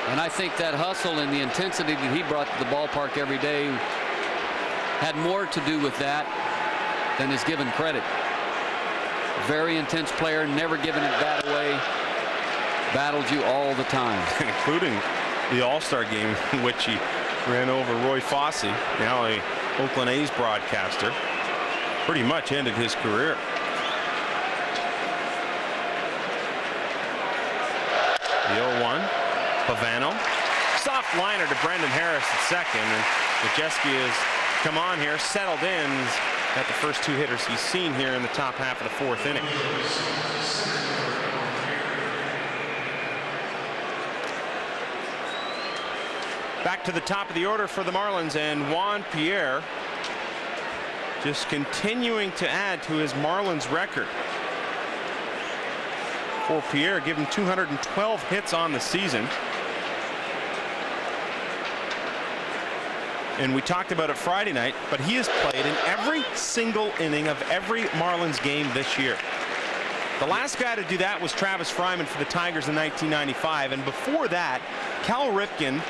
And I think that hustle and the intensity that he brought to the ballpark every day had more to do with that than is given credit. Very intense player, never giving it bat away, battled you all the time. Including the All-Star game in which he ran over Roy Fossey, now a Oakland A's broadcaster. Pretty much ended his career. The 0-1, Pavano. Soft liner to Brendan Harris at second, and Majeski has come on here, settled in. Got the first 2 hitters he's seen here in the top half of the 4th inning. Back to the top of the order for the Marlins, and Juan Pierre just continuing to add to his Marlins record. for Pierre, giving 212 hits on the season. And we talked about it Friday night, but he has played in every single inning of every Marlins game this year. The last guy to do that was Travis Fryman for the Tigers in 1995, and before that, Cal Ripken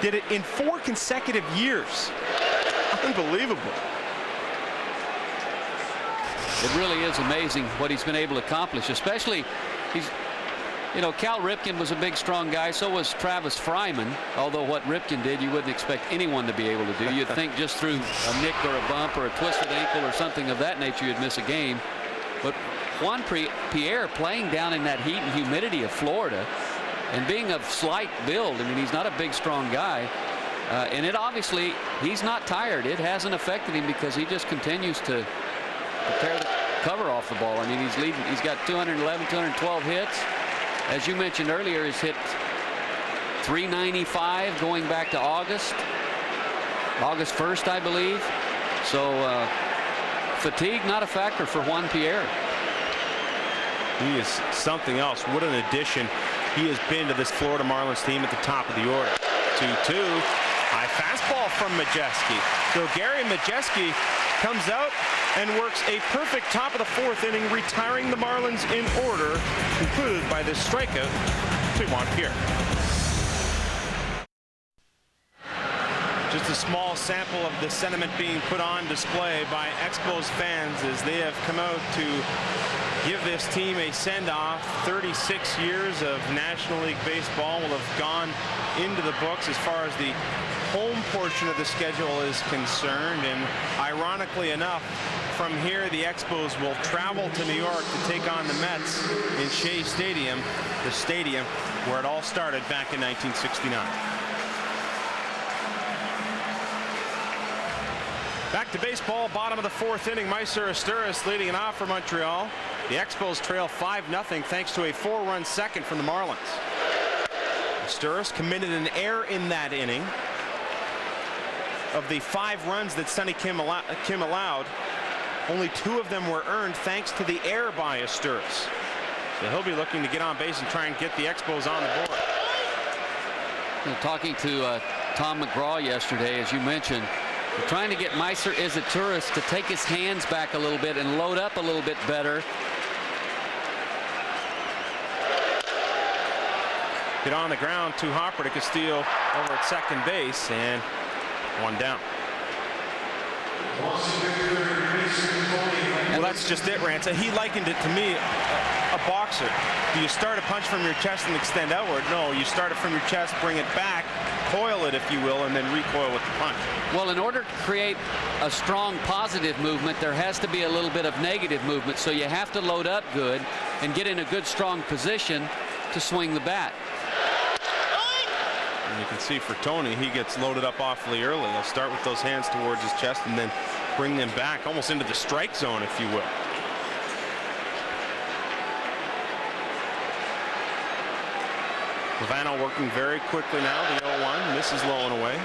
did it in 4 consecutive years. Unbelievable. It really is amazing what he's been able to accomplish, especially Cal Ripken was a big, strong guy. So was Travis Fryman. Although what Ripken did, you wouldn't expect anyone to be able to do. You'd think just through a nick or a bump or a twisted ankle or something of that nature, you'd miss a game. But Juan Pierre, playing down in that heat and humidity of Florida and being of slight build, I mean, he's not a big, strong guy. And it obviously, he's not tired. It hasn't affected him because he just continues to tear the cover off the ball. I mean, he's leading. He's got 211, 212 hits. As you mentioned earlier, he's hit 395 going back to August 1st, I believe. So fatigue not a factor for Juan Pierre. He is something else. What an addition he has been to this Florida Marlins team at the top of the order. 2-2. High fastball from Majeski. So Gary Majeski comes out and works a perfect top of the 4th inning, retiring the Marlins in order, concluded by this strikeout to Juan Pierre. Just a small sample of the sentiment being put on display by Expos fans as they have come out to give this team a send-off. 36 years of National League Baseball will have gone into the books as far as the home portion of the schedule is concerned, and ironically enough, from here the Expos will travel to New York to take on the Mets in Shea Stadium, the stadium where it all started back in 1969. Back to baseball, bottom of the 4th inning. Meiser Asturis leading it off for Montreal. The Expos trail 5-0 thanks to a 4-run second from the Marlins. Asturis committed an error in that inning. Of the 5 runs that Sonny Kim allowed, only 2 of them were earned thanks to the error by Asturis. So he'll be looking to get on base and try and get the Expos on the board. Talking to Tom McGraw yesterday, as you mentioned, we're trying to get Meiser Asturis to take his hands back a little bit and load up a little bit better. Get on the ground to Hopper to Castillo over at second base, and 1 down. Well, that's just it, Rance. He likened it to me, a boxer. Do you start a punch from your chest and extend outward? No, you start it from your chest, bring it back, coil it, if you will, and then recoil with the punch. Well, in order to create a strong positive movement, there has to be a little bit of negative movement. So you have to load up good and get in a good, strong position to swing the bat. And you can see for Tony, he gets loaded up awfully early. He'll start with those hands towards his chest and then bring them back almost into the strike zone, if you will. Pavano working very quickly now. The 0-1 misses low and away.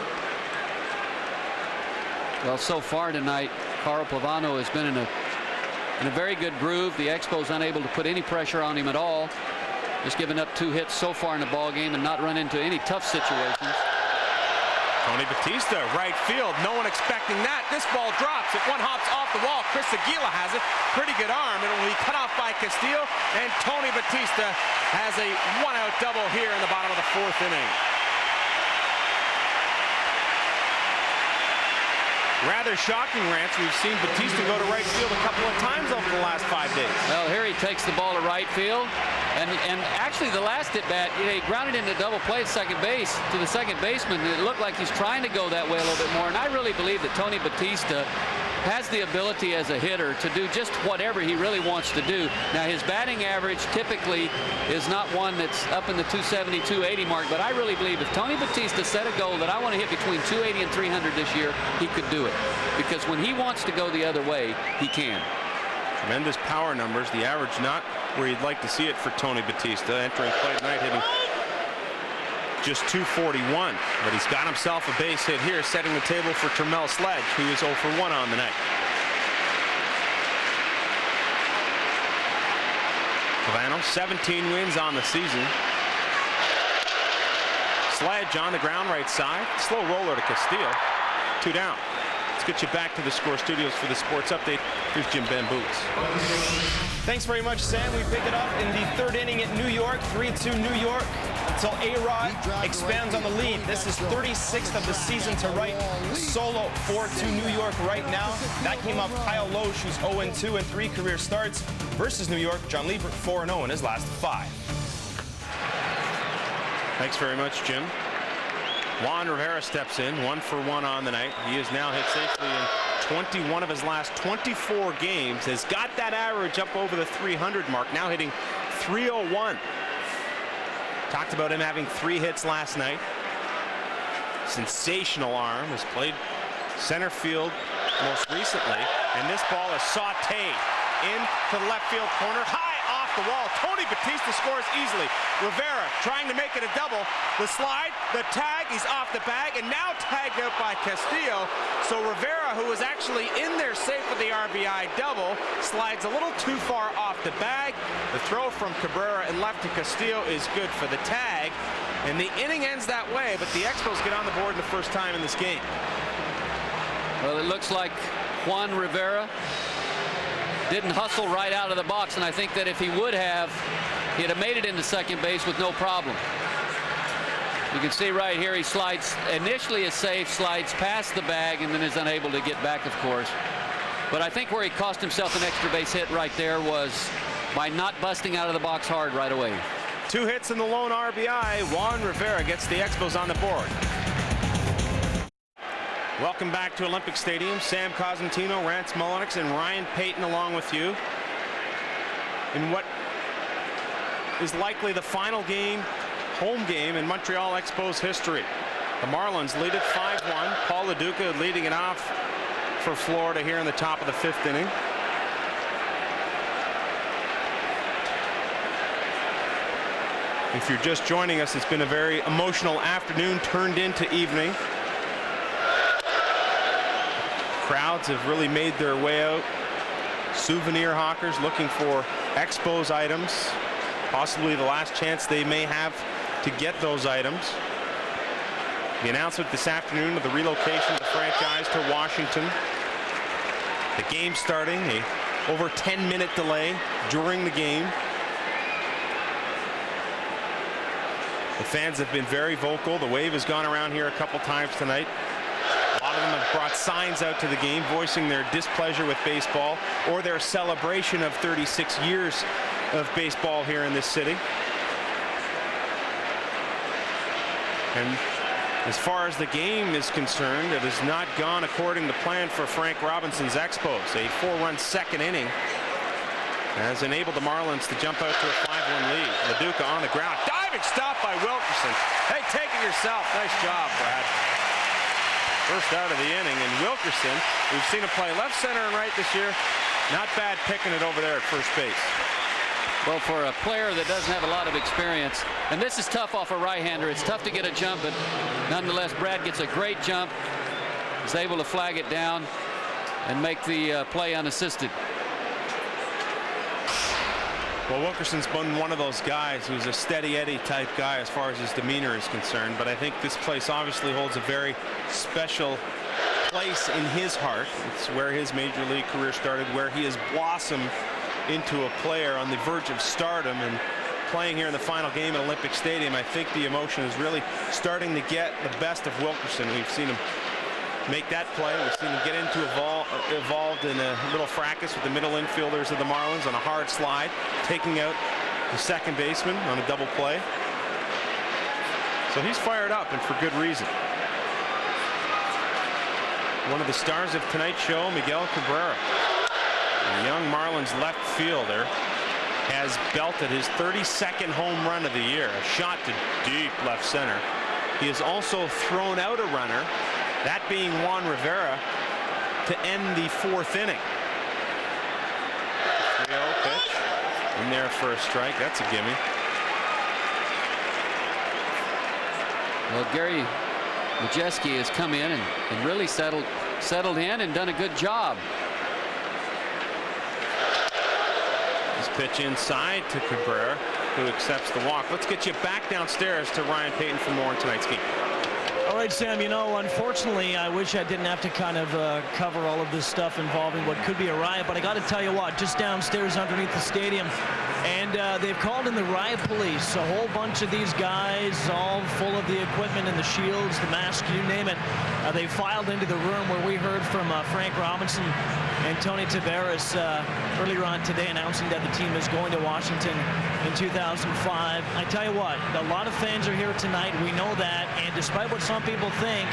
Well, so far tonight, Carl Pavano has been in a very good groove. The Expos unable to put any pressure on him at all. Just giving up 2 hits so far in the ball game and not run into any tough situations. Tony Batista, right field. No one expecting that. This ball drops. If one hops off the wall, Chris Aguila has it. Pretty good arm. It will be cut off by Castillo, and Tony Batista has a 1-out double here in the bottom of the 4th inning. Rather shocking, Rance. We've seen Batista go to right field a couple of times over the last 5 days. Well, here he takes the ball to right field. And actually, the last at-bat, he grounded into double play at second base to the second baseman. It looked like he's trying to go that way a little bit more. And I really believe that Tony Batista has the ability as a hitter to do just whatever he really wants to do. Now, his batting average typically is not one that's up in the 270, 280 mark, but I really believe if Tony Batista set a goal that I want to hit between 280 and 300 this year, he could do it. Because when he wants to go the other way, he can. Tremendous power numbers. The average not where you'd like to see it for Tony Batista. Entering play tonight, hitting just 241. But he's got himself a base hit here, setting the table for Termel Sledge, who is 0 for 1 on the night. Cavano, 17 wins on the season. Sledge on the ground right side. Slow roller to Castillo. 2 down. Let's get you back to the Score Studios for the sports update. Here's Jim Van Boots. Thanks very much, Sam. We pick it up in the 3rd inning at New York, 3-2 New York, until A-Rod expands on the lead. This is 36th of the season to right solo 4-2 New York right now. That came off Kyle Loesch, who's 0-2 in 3 career starts, versus New York. John Liebert 4-0 in his last 5. Thanks very much, Jim. Juan Rivera steps in, 1 for 1 on the night. He has now hit safely in 21 of his last 24 games. Has got that average up over the 300 mark, now hitting 301. Talked about him having 3 hits last night. Sensational arm. Has played center field most recently. And this ball is sauteed into the left field corner. High off the wall. Tony Batista scores easily. Rivera trying to make it a double. The slide, the tag, he's off the bag, and now tagged out by Castillo. So Rivera, who was actually in there safe for the RBI double, slides a little too far off the bag. The throw from Cabrera and left to Castillo is good for the tag. And the inning ends that way, but the Expos get on the board the first time in this game. Well, it looks like Juan Rivera didn't hustle right out of the box, and I think that if he would have, he'd have made it into second base with no problem. You can see right here he slides, initially is safe, slides past the bag, and then is unable to get back, of course. But I think where he cost himself an extra base hit right there was by not busting out of the box hard right away. 2 hits in the lone RBI. Juan Rivera gets the Expos on the board. Welcome back to Olympic Stadium. Sam Cosentino, Rance Mullinax, and Ryan Payton along with you in what is likely the final game, home game in Montreal Expos history. The Marlins lead it 5-1. Paul LaDuca leading it off for Florida here in the top of the 5th inning. If you're just joining us, it's been a very emotional afternoon turned into evening. Crowds have really made their way out. Souvenir hawkers looking for Expos items. Possibly the last chance they may have to get those items. The announcement this afternoon of the relocation of the franchise to Washington. The game starting, a over 10-minute delay during the game. The fans have been very vocal. The wave has gone around here a couple times tonight. A lot of them have brought signs out to the game voicing their displeasure with baseball or their celebration of 36 years of baseball here in this city. And as far as the game is concerned, it has not gone according to plan for Frank Robinson's Expos. A 4-run second inning has enabled the Marlins to jump out to a 5-1 lead. LaDuca on the ground. Diving stop by Wilkerson. Hey, take it yourself. Nice job, Brad. First out of the inning, and Wilkerson, we've seen him play left, center, and right this year. Not bad picking it over there at first base. Well, for a player that doesn't have a lot of experience, and this is tough off a right-hander. It's tough to get a jump, but nonetheless, Brad gets a great jump. He's able to flag it down and make the play unassisted. Well, Wilkerson's been one of those guys who's a steady Eddie type guy as far as his demeanor is concerned, but I think this place obviously holds a very special place in his heart. It's where his major league career started, where he has blossomed into a player on the verge of stardom, and playing here in the final game at Olympic Stadium, I think the emotion is really starting to get the best of Wilkerson. We've seen him make that play. We've seen him get into involved in a little fracas with the middle infielders of the Marlins on a hard slide, taking out the second baseman on a double play. So he's fired up, and for good reason. One of the stars of tonight's show, Miguel Cabrera, a young Marlins left fielder, has belted his 32nd home run of the year, a shot to deep left center. He has also thrown out a runner, that being Juan Rivera, to end the 4th inning. 3-0 pitch in there for a strike. That's a gimme. Well, Gary Majeski has come in and really settled in and done a good job. As This pitch inside to Cabrera, who accepts the walk. Let's get you back downstairs to Ryan Payton for more on tonight's game. All right, Sam, you know, unfortunately, I wish I didn't have to kind of cover all of this stuff involving what could be a riot, but I got to tell you what, just downstairs underneath the stadium, and they've called in the riot police. A whole bunch of these guys, all full of the equipment and the shields, the mask, you name it. They filed into the room where we heard from Frank Robinson and Tony Tavares earlier on today announcing that the team is going to Washington in 2005. I tell you what, a lot of fans are here tonight. We know that, and despite what some people think,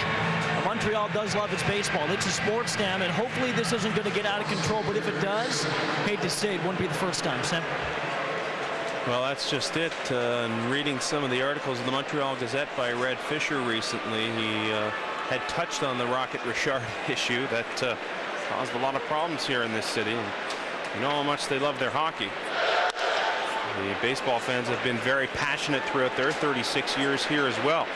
Montreal does love its baseball. It's a sports town, and hopefully this isn't going to get out of control, but if it does, hate to say it, wouldn't be the first time. Sam? Well, that's just it. Reading some of the articles in the Montreal Gazette by Red Fisher recently, he had touched on the Rocket Richard issue that caused a lot of problems here in this city. And you know how much they love their hockey. The baseball fans have been very passionate throughout their 36 years here as well.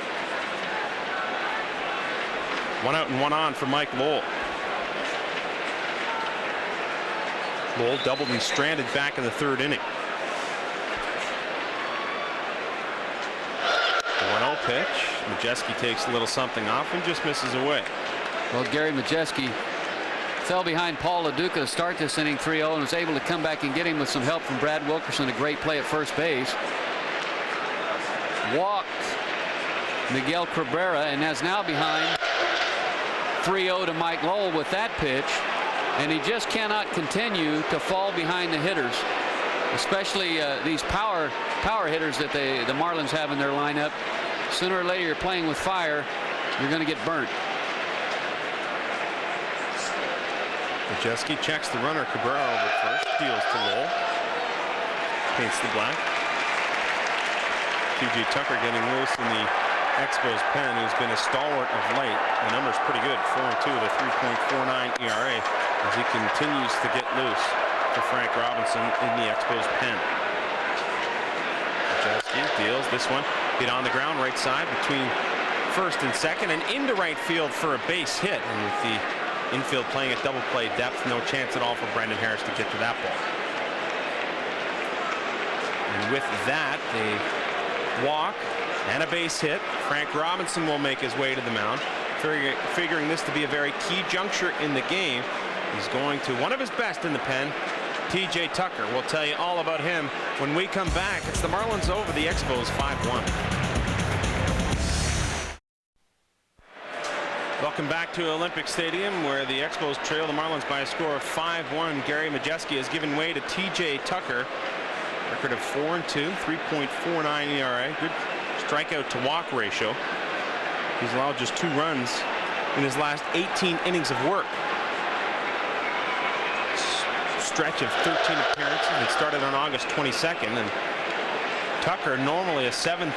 One out and one on for Mike Lowell. Lowell doubled and stranded back in the third inning. 1-0 pitch. Majeski takes a little something off and just misses away. Well, Gary Majeski fell behind Paul LaDuca to start this inning 3-0 and was able to come back and get him with some help from Brad Wilkerson. A great play at first base. Walked Miguel Cabrera and is now behind 3-0 to Mike Lowell with that pitch, and he just cannot continue to fall behind the hitters, especially these power hitters that the Marlins have in their lineup. Sooner or later, you're playing with fire, you're going to get burnt. Majeski checks the runner. Cabrera over first, deals to Lowell, paints the black. T.J. Tucker getting loose in the Expos pen, who's been a stalwart of late. The number's pretty good, 4-2 with a 3.49 ERA, as he continues to get loose for Frank Robinson in the Expos pen. Majeski deals this one, hit on the ground right side between first and second and into right field for a base hit. And with the infield playing at double play depth, no chance at all for Brendan Harris to get to that ball. And with that, a walk and a base hit. Frank Robinson will make his way to the mound, figuring this to be a very key juncture in the game. He's going to one of his best in the pen, T.J. Tucker. We'll tell you all about him when we come back. It's the Marlins over the Expos 5-1. Welcome back to Olympic Stadium, where the Expos trail the Marlins by a score of 5-1. Gary Majeski has given way to T.J. Tucker. Record of 4-2, 3.49 ERA. Good strikeout to walk ratio. He's allowed just 2 runs in his last 18 innings of work. Stretch of 13 appearances. It started on August 22nd, and Tucker, normally a 7th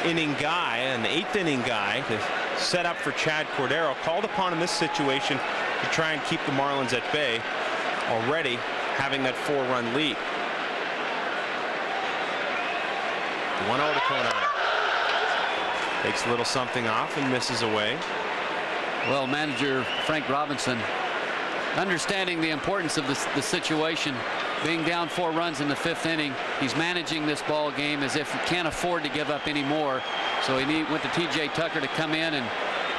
inning guy, an 8th inning guy, to set up for Chad Cordero, called upon in this situation to try and keep the Marlins at bay, already having that 4-run lead. 1-0 to Konine. Takes a little something off and misses away. Well, manager Frank Robinson, understanding the importance of the situation, being down 4 runs in the 5th inning, he's managing this ball game as if he can't afford to give up any more. So he went to T.J. Tucker to come in, and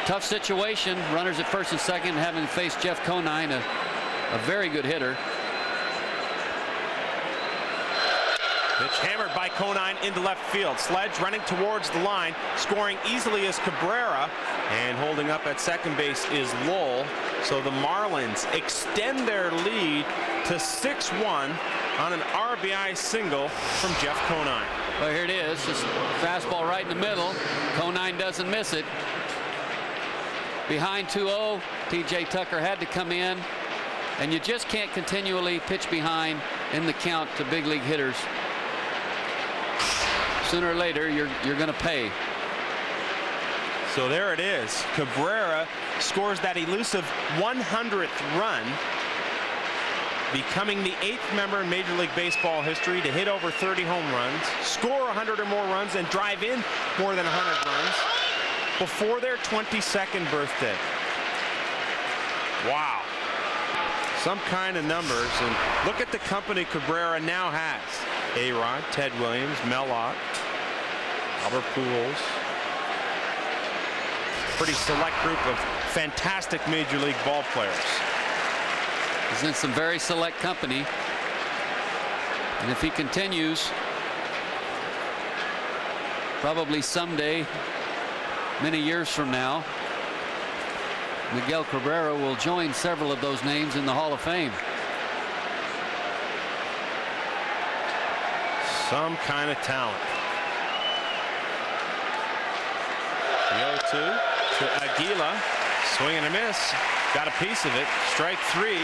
tough situation. Runners at first and second, having faced Jeff Konine, a very good hitter. Pitch hammered by Konine into left field. Sledge running towards the line. Scoring easily is Cabrera. And holding up at second base is Lowell. So the Marlins extend their lead to 6-1 on an RBI single from Jeff Konine. Well, here it is. Just fastball right in the middle. Konine doesn't miss it. Behind 2-0, T.J. Tucker had to come in. And you just can't continually pitch behind in the count to big league hitters. Sooner or later, you're going to pay. So there it is. Cabrera scores that elusive 100th run, becoming the 8th member in Major League Baseball history to hit over 30 home runs, score 100 or more runs, and drive in more than 100 runs before their 22nd birthday. Wow. some kind of numbers. And look at the company Cabrera now has. A-Rod, Ted Williams, Mel Ott, Albert Pujols. Pretty select group of fantastic Major League ball players. He's in some very select company. And if he continues, probably someday, many years from now, Miguel Cabrera will join several of those names in the Hall of Fame. Some kind of talent. The 0-2 to Aguila. Swing and a miss. Got a piece of it. Strike 3.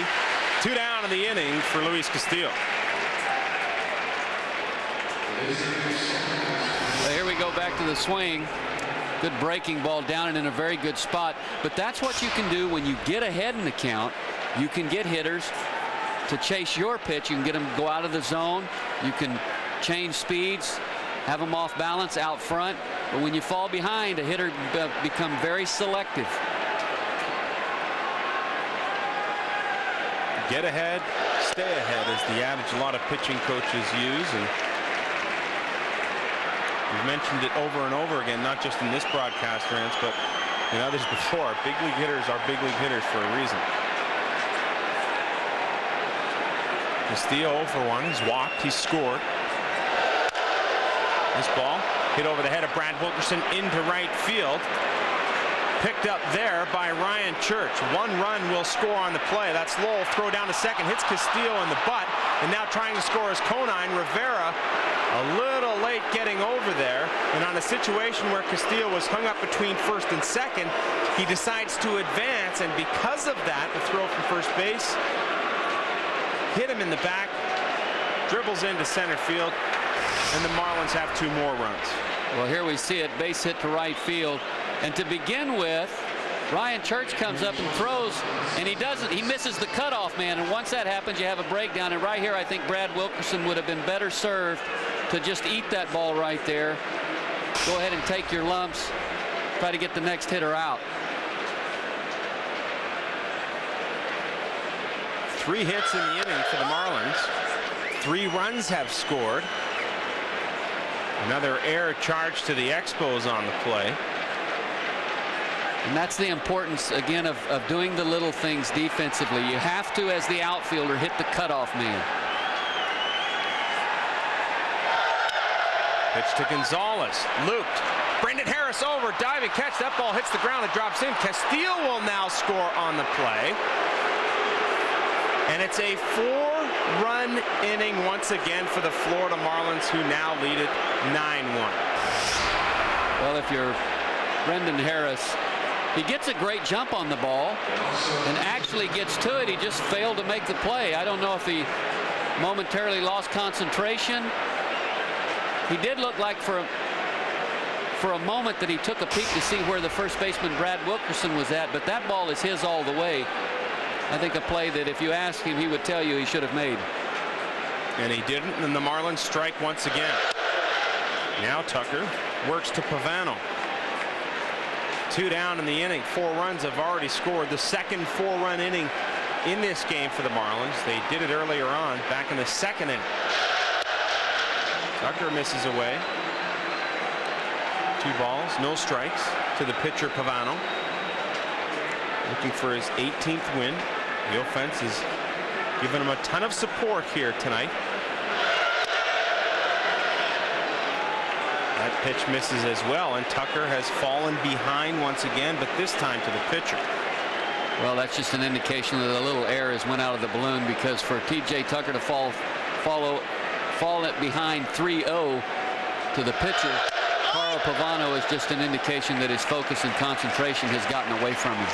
2 down in the inning for Luis Castillo. Well, here we go back to the swing. Good breaking ball down and in a very good spot. But that's what you can do when you get ahead in the count. You can get hitters to chase your pitch. You can get them to go out of the zone. You can change speeds, have them off balance out front. But when you fall behind, a hitter become very selective. Get ahead, stay ahead is the adage a lot of pitching coaches use. And we've mentioned it over and over again, not just in this broadcast, Rance, but in others before. Big league hitters are big league hitters for a reason. Castillo 0 for 1. He's walked. He's scored. This ball hit over the head of Brad Wilkerson into right field. Picked up there by Ryan Church. 1 run will score on the play. That's Lowell. Throw down to second. Hits Castillo in the butt. And now trying to score is Conine. Rivera a little late getting over there. And on a situation where Castillo was hung up between first and second, he decides to advance. And because of that, the throw from first base hit him in the back. Dribbles into center field. And the Marlins have 2 more runs. Well, here we see it, base hit to right field. And to begin with, Ryan Church comes up and throws, and he misses the cutoff man. And once that happens, you have a breakdown. And right here, I think Brad Wilkerson would have been better served to just eat that ball right there. Go ahead and take your lumps. Try to get the next hitter out. 3 hits in the inning for the Marlins. 3 runs have scored. Another error charge to the Expos on the play. And that's the importance, again, of doing the little things defensively. You have to, as the outfielder, hit the cutoff man. Pitch to Gonzalez. Looped. Brendan Harris over. Diving catch. That ball hits the ground. It drops in. Castillo will now score on the play. And it's a 4-run inning once again for the Florida Marlins, who now lead it 9-1. Well, if you're Brendan Harris, he gets a great jump on the ball and actually gets to it. He just failed to make the play. I don't know if he momentarily lost concentration. He did look like for a moment that he took a peek to see where the first baseman Brad Wilkerson was at, but that ball is his all the way. I think a play that if you ask him, he would tell you he should have made. And he didn't, and the Marlins strike once again. Now Tucker works to Pavano. 2 down in the inning. 4 runs have already scored. The second 4-run inning in this game for the Marlins. They did it earlier on, back in the 2nd inning. Tucker misses away. 2 balls, no strikes to the pitcher Pavano. Looking for his 18th win. The offense has given him a ton of support here tonight. That pitch misses as well, and Tucker has fallen behind once again, but this time to the pitcher. Well, that's just an indication that a little air has went out of the balloon, because for T.J. Tucker to fall it behind 3-0 to the pitcher, Carl Pavano, is just an indication that his focus and concentration has gotten away from him.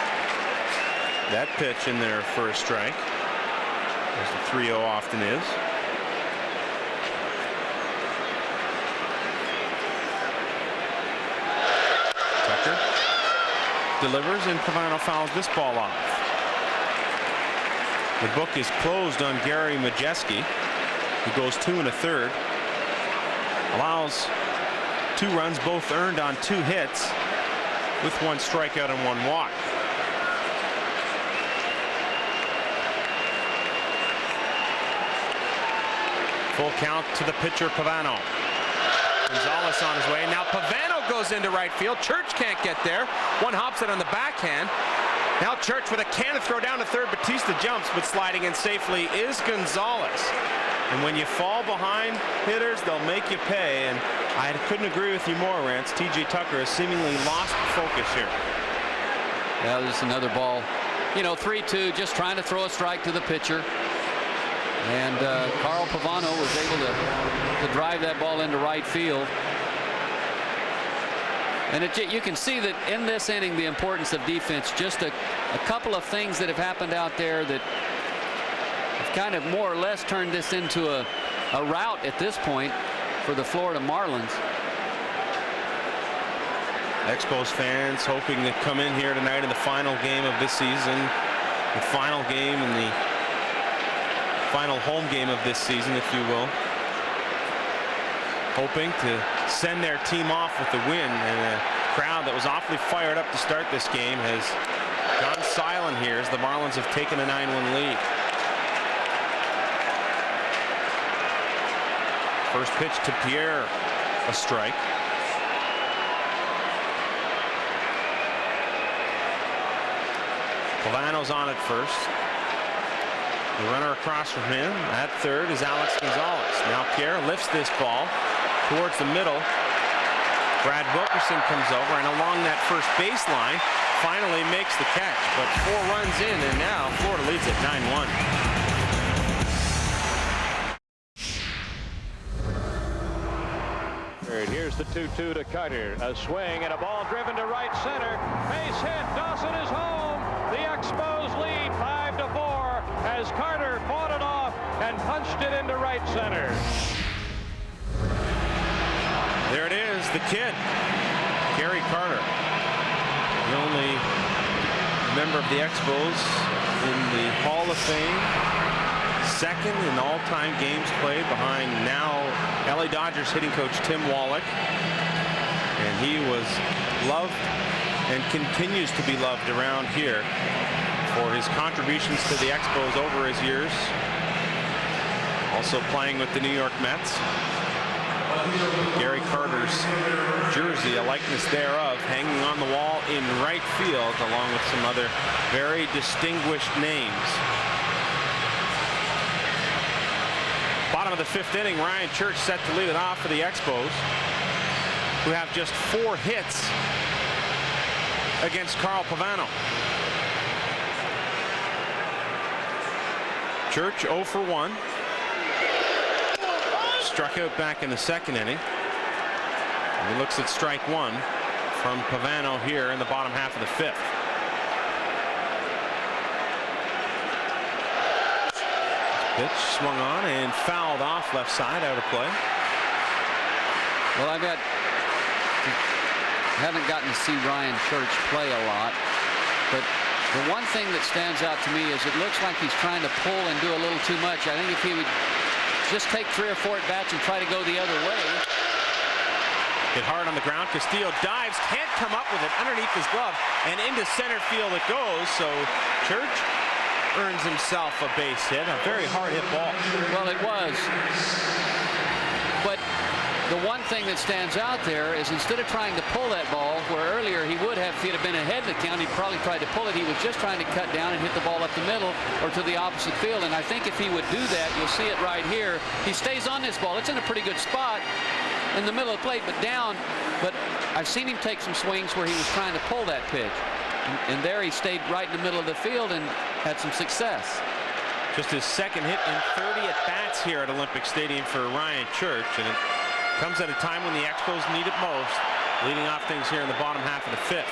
That pitch in there for a strike, as the 3-0 often is. Tucker delivers, and Pavano fouls this ball off. The book is closed on Gary Majeski, who goes 2 1/3. Allows 2 runs, both earned on 2 hits, with 1 strikeout and 1 walk. Full count to the pitcher, Pavano. Gonzalez on his way. Now Pavano goes into right field. Church can't get there. One hops it on the backhand. Now Church with a cannon throw down to third. Batista jumps, but sliding in safely is Gonzalez. And when you fall behind hitters, they'll make you pay. And I couldn't agree with you more, Rance. T.J. Tucker has seemingly lost focus here. Yeah, there's another ball. You know, 3-2, just trying to throw a strike to the pitcher. And Carl Pavano was able to drive that ball into right field. And you can see that in this inning, the importance of defense. Just a couple of things that have happened out there that have kind of more or less turned this into a rout at this point for the Florida Marlins. Expos fans hoping to come in here tonight in the final game of this season, the final game and the final home game of this season, if you will. Hoping to send their team off with the win, and a crowd that was awfully fired up to start this game has gone silent here as the Marlins have taken a 9-1 lead. First pitch to Pierre, a strike. Pavano's on at first. The runner across from him at third is Alex Gonzalez. Now Pierre lifts this ball towards the middle. Brad Wilkerson comes over and along that first baseline finally makes the catch. But 4 runs in, and now Florida leads at 9-1. Here's the 2-2 to Carter. A swing and a ball driven to right center. Base hit. Dawson is home. The Expos lead 5-4 as Carter fought it off and punched it into right center. There it is, the kid, Gary Carter, the only member of the Expos in the Hall of Fame, second in all-time games played behind now LA Dodgers hitting coach Tim Wallach. And he was loved and continues to be loved around here for his contributions to the Expos over his years. Also playing with the New York Mets. Gary Carter's jersey, a likeness thereof, hanging on the wall in right field, along with some other very distinguished names. Bottom of the 5th inning, Ryan Church set to lead it off for the Expos, who have just 4 hits against Carl Pavano. Church 0 for 1. Struck out back in the 2nd inning. And he looks at strike 1 from Pavano here in the bottom half of the 5th. Pitch swung on and fouled off left side, out of play. Well, haven't gotten to see Ryan Church play a lot, but the one thing that stands out to me is it looks like he's trying to pull and do a little too much. I think if he would just take 3 or 4 at bats and try to go the other way. Hit hard on the ground. Castillo dives, can't come up with it underneath his glove, and into center field it goes. So Church earns himself a base hit. A very hard hit ball. Well, it was. But the one thing that stands out there is instead of trying to pull that ball, where earlier he would have, if he'd have been ahead of the count, he'd probably tried to pull it. He was just trying to cut down and hit the ball up the middle or to the opposite field. And I think if he would do that, you'll see it right here. He stays on this ball. It's in a pretty good spot in the middle of the plate, but down. But I've seen him take some swings where he was trying to pull that pitch. And there he stayed right in the middle of the field and had some success. Just his 2nd hit in 30 at-bats here at Olympic Stadium for Ryan Church. And it comes at a time when the Expos need it most, leading off things here in the bottom half of the 5th.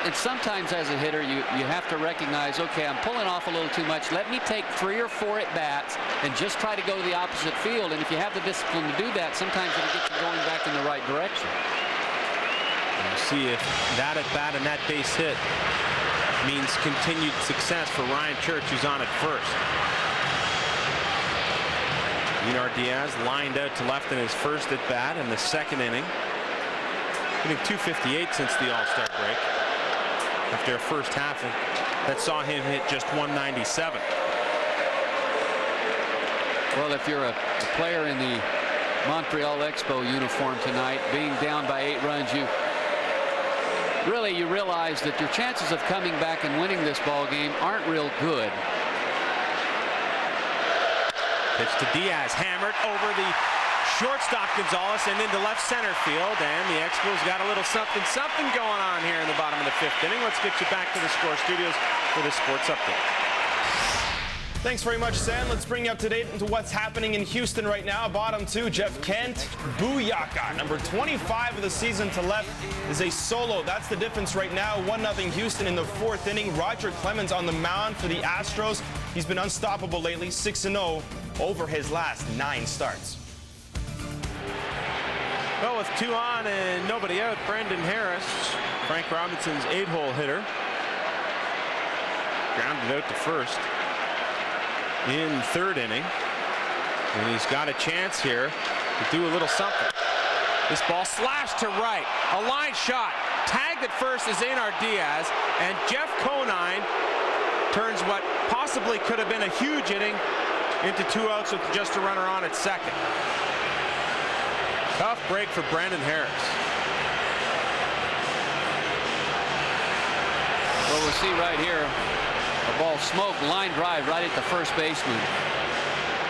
And sometimes as a hitter, you have to recognize, okay, I'm pulling off a little too much. Let me take 3 or 4 at-bats and just try to go to the opposite field. And if you have the discipline to do that, sometimes it'll get you going back in the right direction. And we'll see if that at-bat and that base hit means continued success for Ryan Church, who's on at first. Enar Diaz lined out to left in his first at-bat in the 2nd inning. Hitting .258 since the All-Star break. After a first half that saw him hit just .197. Well, if you're a player in the Montreal Expo uniform tonight, being down by 8 runs, you realize that your chances of coming back and winning this ball game aren't real good. Pitch to Diaz, hammered over the shortstop Gonzalez and into left center field, and the Expos got a little something going on here in the bottom of the 5th inning. Let's get you back to the Score Studios for the Sports Update. Thanks very much, Sam. Let's bring you up to date into what's happening in Houston right now. Bottom 2, Jeff Kent, Booyaka. Number 25 of the season to left is a solo. That's the difference right now. 1-0 Houston in the 4th inning. Roger Clemens on the mound for the Astros. He's been unstoppable lately, 6-0 over his last 9 starts. Well, with 2 on and nobody out, Brendan Harris, Frank Robinson's 8-hole hitter, grounded out to first in 3rd inning, and he's got a chance here to do a little something. This ball slashed to right, a line shot, tagged at first is Einar Diaz, and Jeff Conine turns what possibly could have been a huge inning into 2 outs with just a runner on at second. Tough break for Brandon Harris. Well, we'll see right here. A ball smoked, line drive right at the first baseman.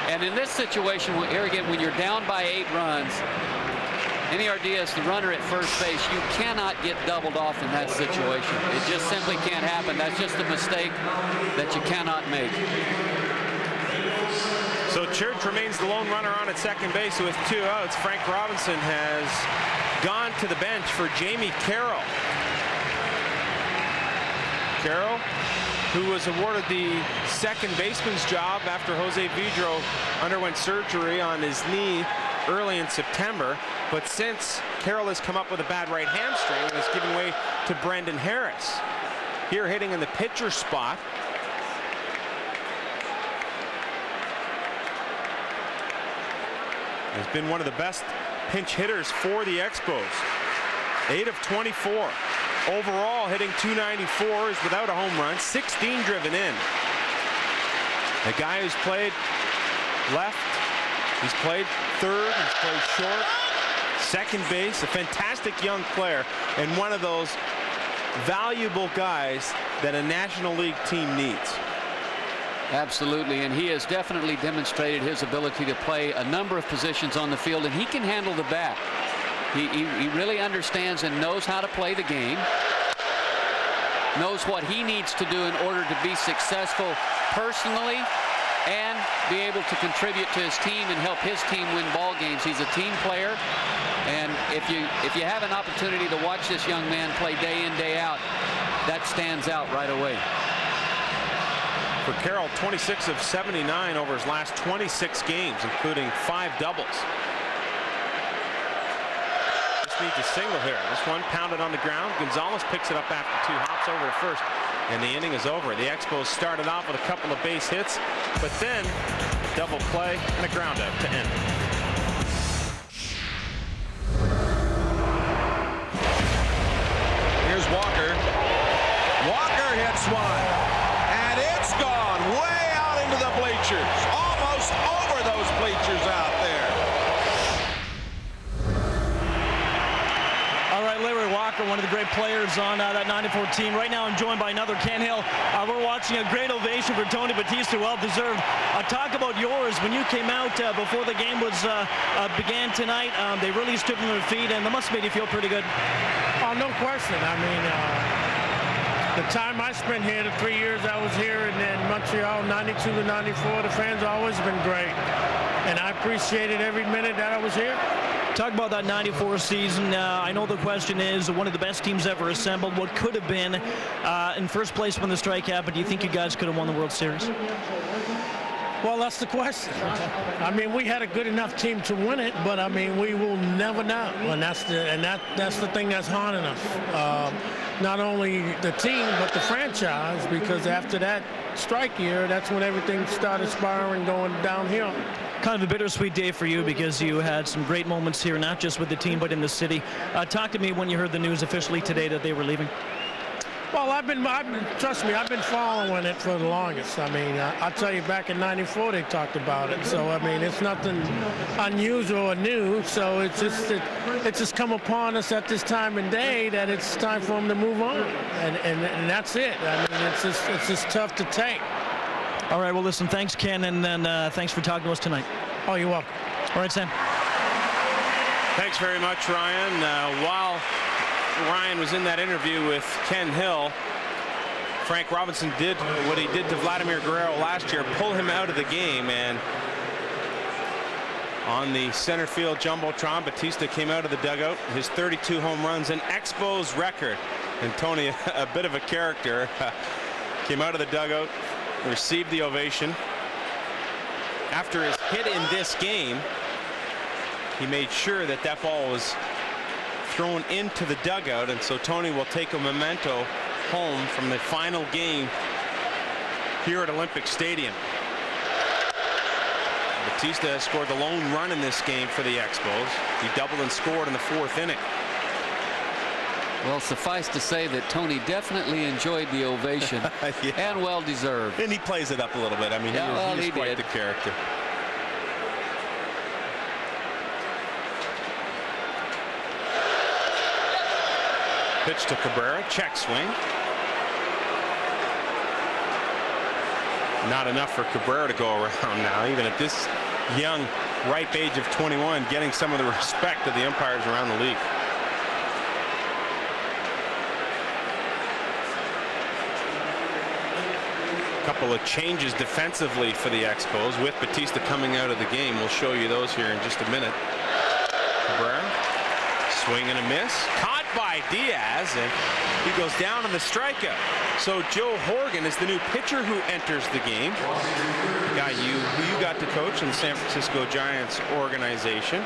And in this situation, here again, when you're down by 8 runs, Einar Diaz, the runner at first base, you cannot get doubled off in that situation. It just simply can't happen. That's just a mistake that you cannot make. So Church remains the lone runner on at second base with 2 outs. Frank Robinson has gone to the bench for Jamie Carroll. Carroll, who was awarded the second baseman's job after Jose Vidro underwent surgery on his knee early in September. But since Carroll has come up with a bad right hamstring and is giving way to Brendan Harris. Here hitting in the pitcher spot. Has been one of the best pinch hitters for the Expos. 8 of 24. Overall, hitting .294 is without a home run, 16 driven in. The guy who's played left, he's played third, he's played short, second base, a fantastic young player, and one of those valuable guys that a National League team needs. Absolutely, and he has definitely demonstrated his ability to play a number of positions on the field, and he can handle the bat. He really understands and knows how to play the game, knows what he needs to do in order to be successful personally and be able to contribute to his team and help his team win ball games. He's a team player, and if you have an opportunity to watch this young man play day in, day out, that stands out right away. For Carroll, 26 of 79 over his last 26 games, including 5 doubles. Needs a single here. This one pounded on the ground. Gonzalez picks it up after 2 hops over to first, and the inning is over. The Expos started off with a couple of base hits, but then a double play and a ground out to end. Here's Walker. Walker hits one, and it's gone way out into the bleachers, almost over those bleachers out there. All right, Larry Walker, one of the great players on that 94 team. Right now I'm joined by another Ken Hill. We're watching a great ovation for Tony Batista, well-deserved. Talk about yours. When you came out before the game was began tonight, they really stood on their feet, and that must have made you feel pretty good. Oh, no question. I mean, the time I spent here, the 3 years I was here, and then Montreal, 92 to 94, the fans have always been great. And I appreciated every minute that I was here. Talk about that 94 season. I know the question is one of the best teams ever assembled. What could have been in first place when the strike happened? Do you think you guys could have won the World Series? Well, that's the question. I mean, we had a good enough team to win it, but I mean, we will never know. And that's the thing that's haunting us. Not only the team, but the franchise, because after that strike year, that's when everything started spiraling, going downhill. Kind of a bittersweet day for you because you had some great moments here, not just with the team, but in the city. Talk to me when you heard the news officially today that they were leaving. Well, trust me, I've been following it for the longest. I mean, I'll tell you, back in '94 they talked about it. So I mean, it's nothing unusual or new. So it's just come upon us at this time and day that it's time for them to move on, and that's it. I mean, it's just tough to take. All right. Well, listen. Thanks, Ken, and then thanks for talking to us tonight. Oh, you're welcome. All right, Sam. Thanks very much, Ryan. While Ryan was in that interview with Ken Hill, Frank Robinson did what he did to Vladimir Guerrero last year, pull him out of the game, and on the center field jumbotron, Batista came out of the dugout, his 32 home runs, an Expos record. And Tony, a bit of a character, came out of the dugout, received the ovation. After his hit in this game, he made sure that that ball was thrown into the dugout, and so Tony will take a memento home from the final game here at Olympic Stadium. Batista has scored the lone run in this game for the Expos. He doubled and scored in the 4th inning. Well, suffice to say that Tony definitely enjoyed the ovation. Yeah. And well deserved. And he plays it up a little bit. I mean, he is quite the character. Pitch to Cabrera, check swing. Not enough for Cabrera to go around now, even at this young, ripe age of 21, getting some of the respect of the umpires around the league. A couple of changes defensively for the Expos with Batista coming out of the game. We'll show you those here in just a minute. Cabrera, swing and a miss. Caught by Diaz, and he goes down on the strikeout. So Joe Horgan is the new pitcher who enters the game. The guy who you got to coach in the San Francisco Giants organization.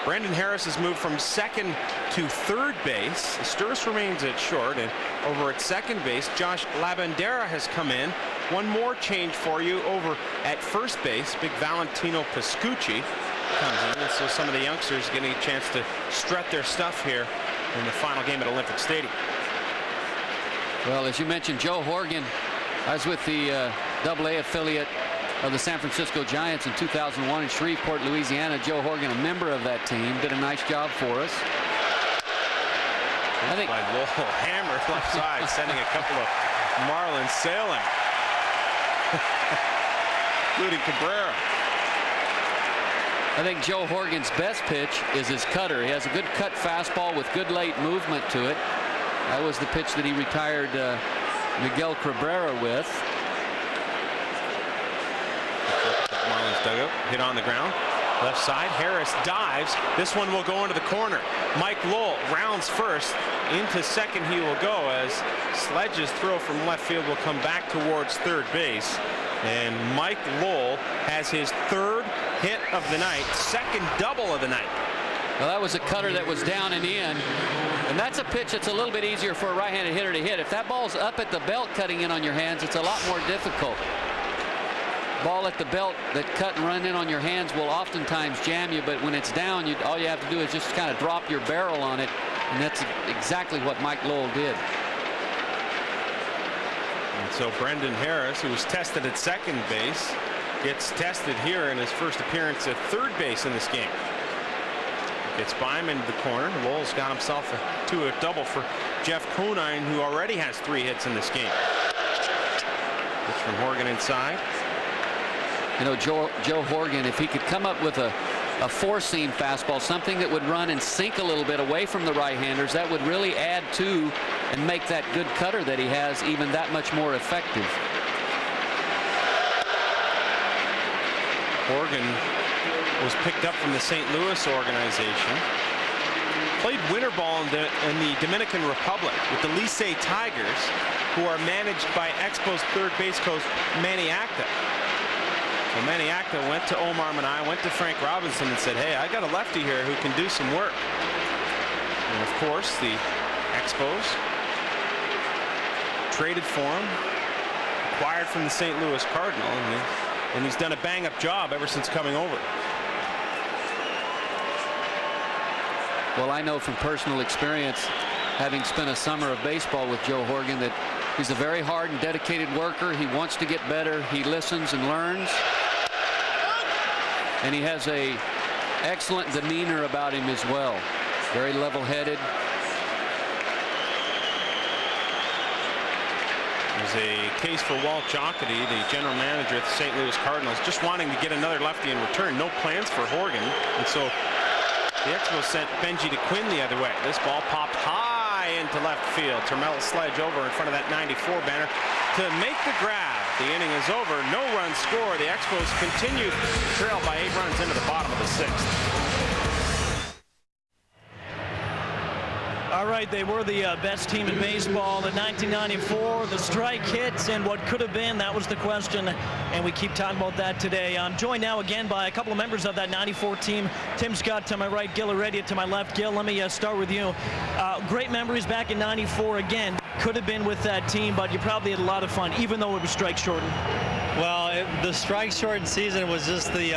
Brendan Harris has moved from second to third base. Sturris remains at short, and over at second base, Josh Labandera has come in. One more change for you over at first base. Big Valentino Pascucci comes in, and so some of the youngsters getting a chance to strut their stuff here in the final game at Olympic Stadium. Well, as you mentioned, Joe Horgan, I was with the AA affiliate of the San Francisco Giants in 2001 in Shreveport, Louisiana. Joe Horgan, a member of that team, did a nice job for us. I think by Lowell, hammered left side, sending a couple of Marlins sailing, including Cabrera. I think Joe Horgan's best pitch is his cutter. He has a good cut fastball with good late movement to it. That was the pitch that he retired Miguel Cabrera with. Marlins dugout, hit on the ground. Left side, Harris dives. This one will go into the corner. Mike Lowell rounds first. Into second he will go as Sledge's throw from left field will come back towards third base. And Mike Lowell has his third hit of the night, second double of the night. Well, that was a cutter that was down and in. And that's a pitch that's a little bit easier for a right-handed hitter to hit. If that ball's up at the belt cutting in on your hands, it's a lot more difficult. Ball at the belt that cut and run in on your hands will oftentimes jam you, but when it's down, all you have to do is just kind of drop your barrel on it, and that's exactly what Mike Lowell did. And so Brendan Harris, who was tested at second base, gets tested here in his first appearance at third base in this game. Gets by him into the corner. Lowell's got himself a double for Jeff Conine, who already has 3 hits in this game. Pitch from Horgan inside. You know, Joe Horgan, if he could come up with a four-seam fastball, something that would run and sink a little bit away from the right-handers, that would really add to and make that good cutter that he has even that much more effective. Horgan was picked up from the St. Louis organization. Played winter ball in the Dominican Republic with the Licey Tigers, who are managed by Expos third base coach Manny Acta. Well, Manny Acta went to Omar Minaya, went to Frank Robinson and said, hey, I got a lefty here who can do some work. And of course, the Expos traded for him, acquired from the St. Louis Cardinal, and he's done a bang-up job ever since coming over. Well, I know from personal experience, having spent a summer of baseball with Joe Horgan, that he's a very hard and dedicated worker. He wants to get better. He listens and learns. And he has a excellent demeanor about him as well. Very level-headed. There's a case for Walt Jocketty, the general manager of the St. Louis Cardinals, just wanting to get another lefty in return. No plans for Horgan. And so the Expos sent Benji DeQuinn the other way. This ball popped high into left field. Termel sledge over in front of that 94 banner to make the grab. The inning is over. No run score. The Expos continue to trail by 8 runs into the bottom of the 6th. All right, they were the best team in baseball in 1994. The strike hits and what could have been, that was the question. And we keep talking about that today. I'm joined now again by a couple of members of that 94 team. Tim Scott to my right, Gil Heredia to my left. Gil, let me start with you. Great memories back in 94 again. Could have been with that team, but you probably had a lot of fun, even though it was strike shortened. Well, the strike shortened season was just the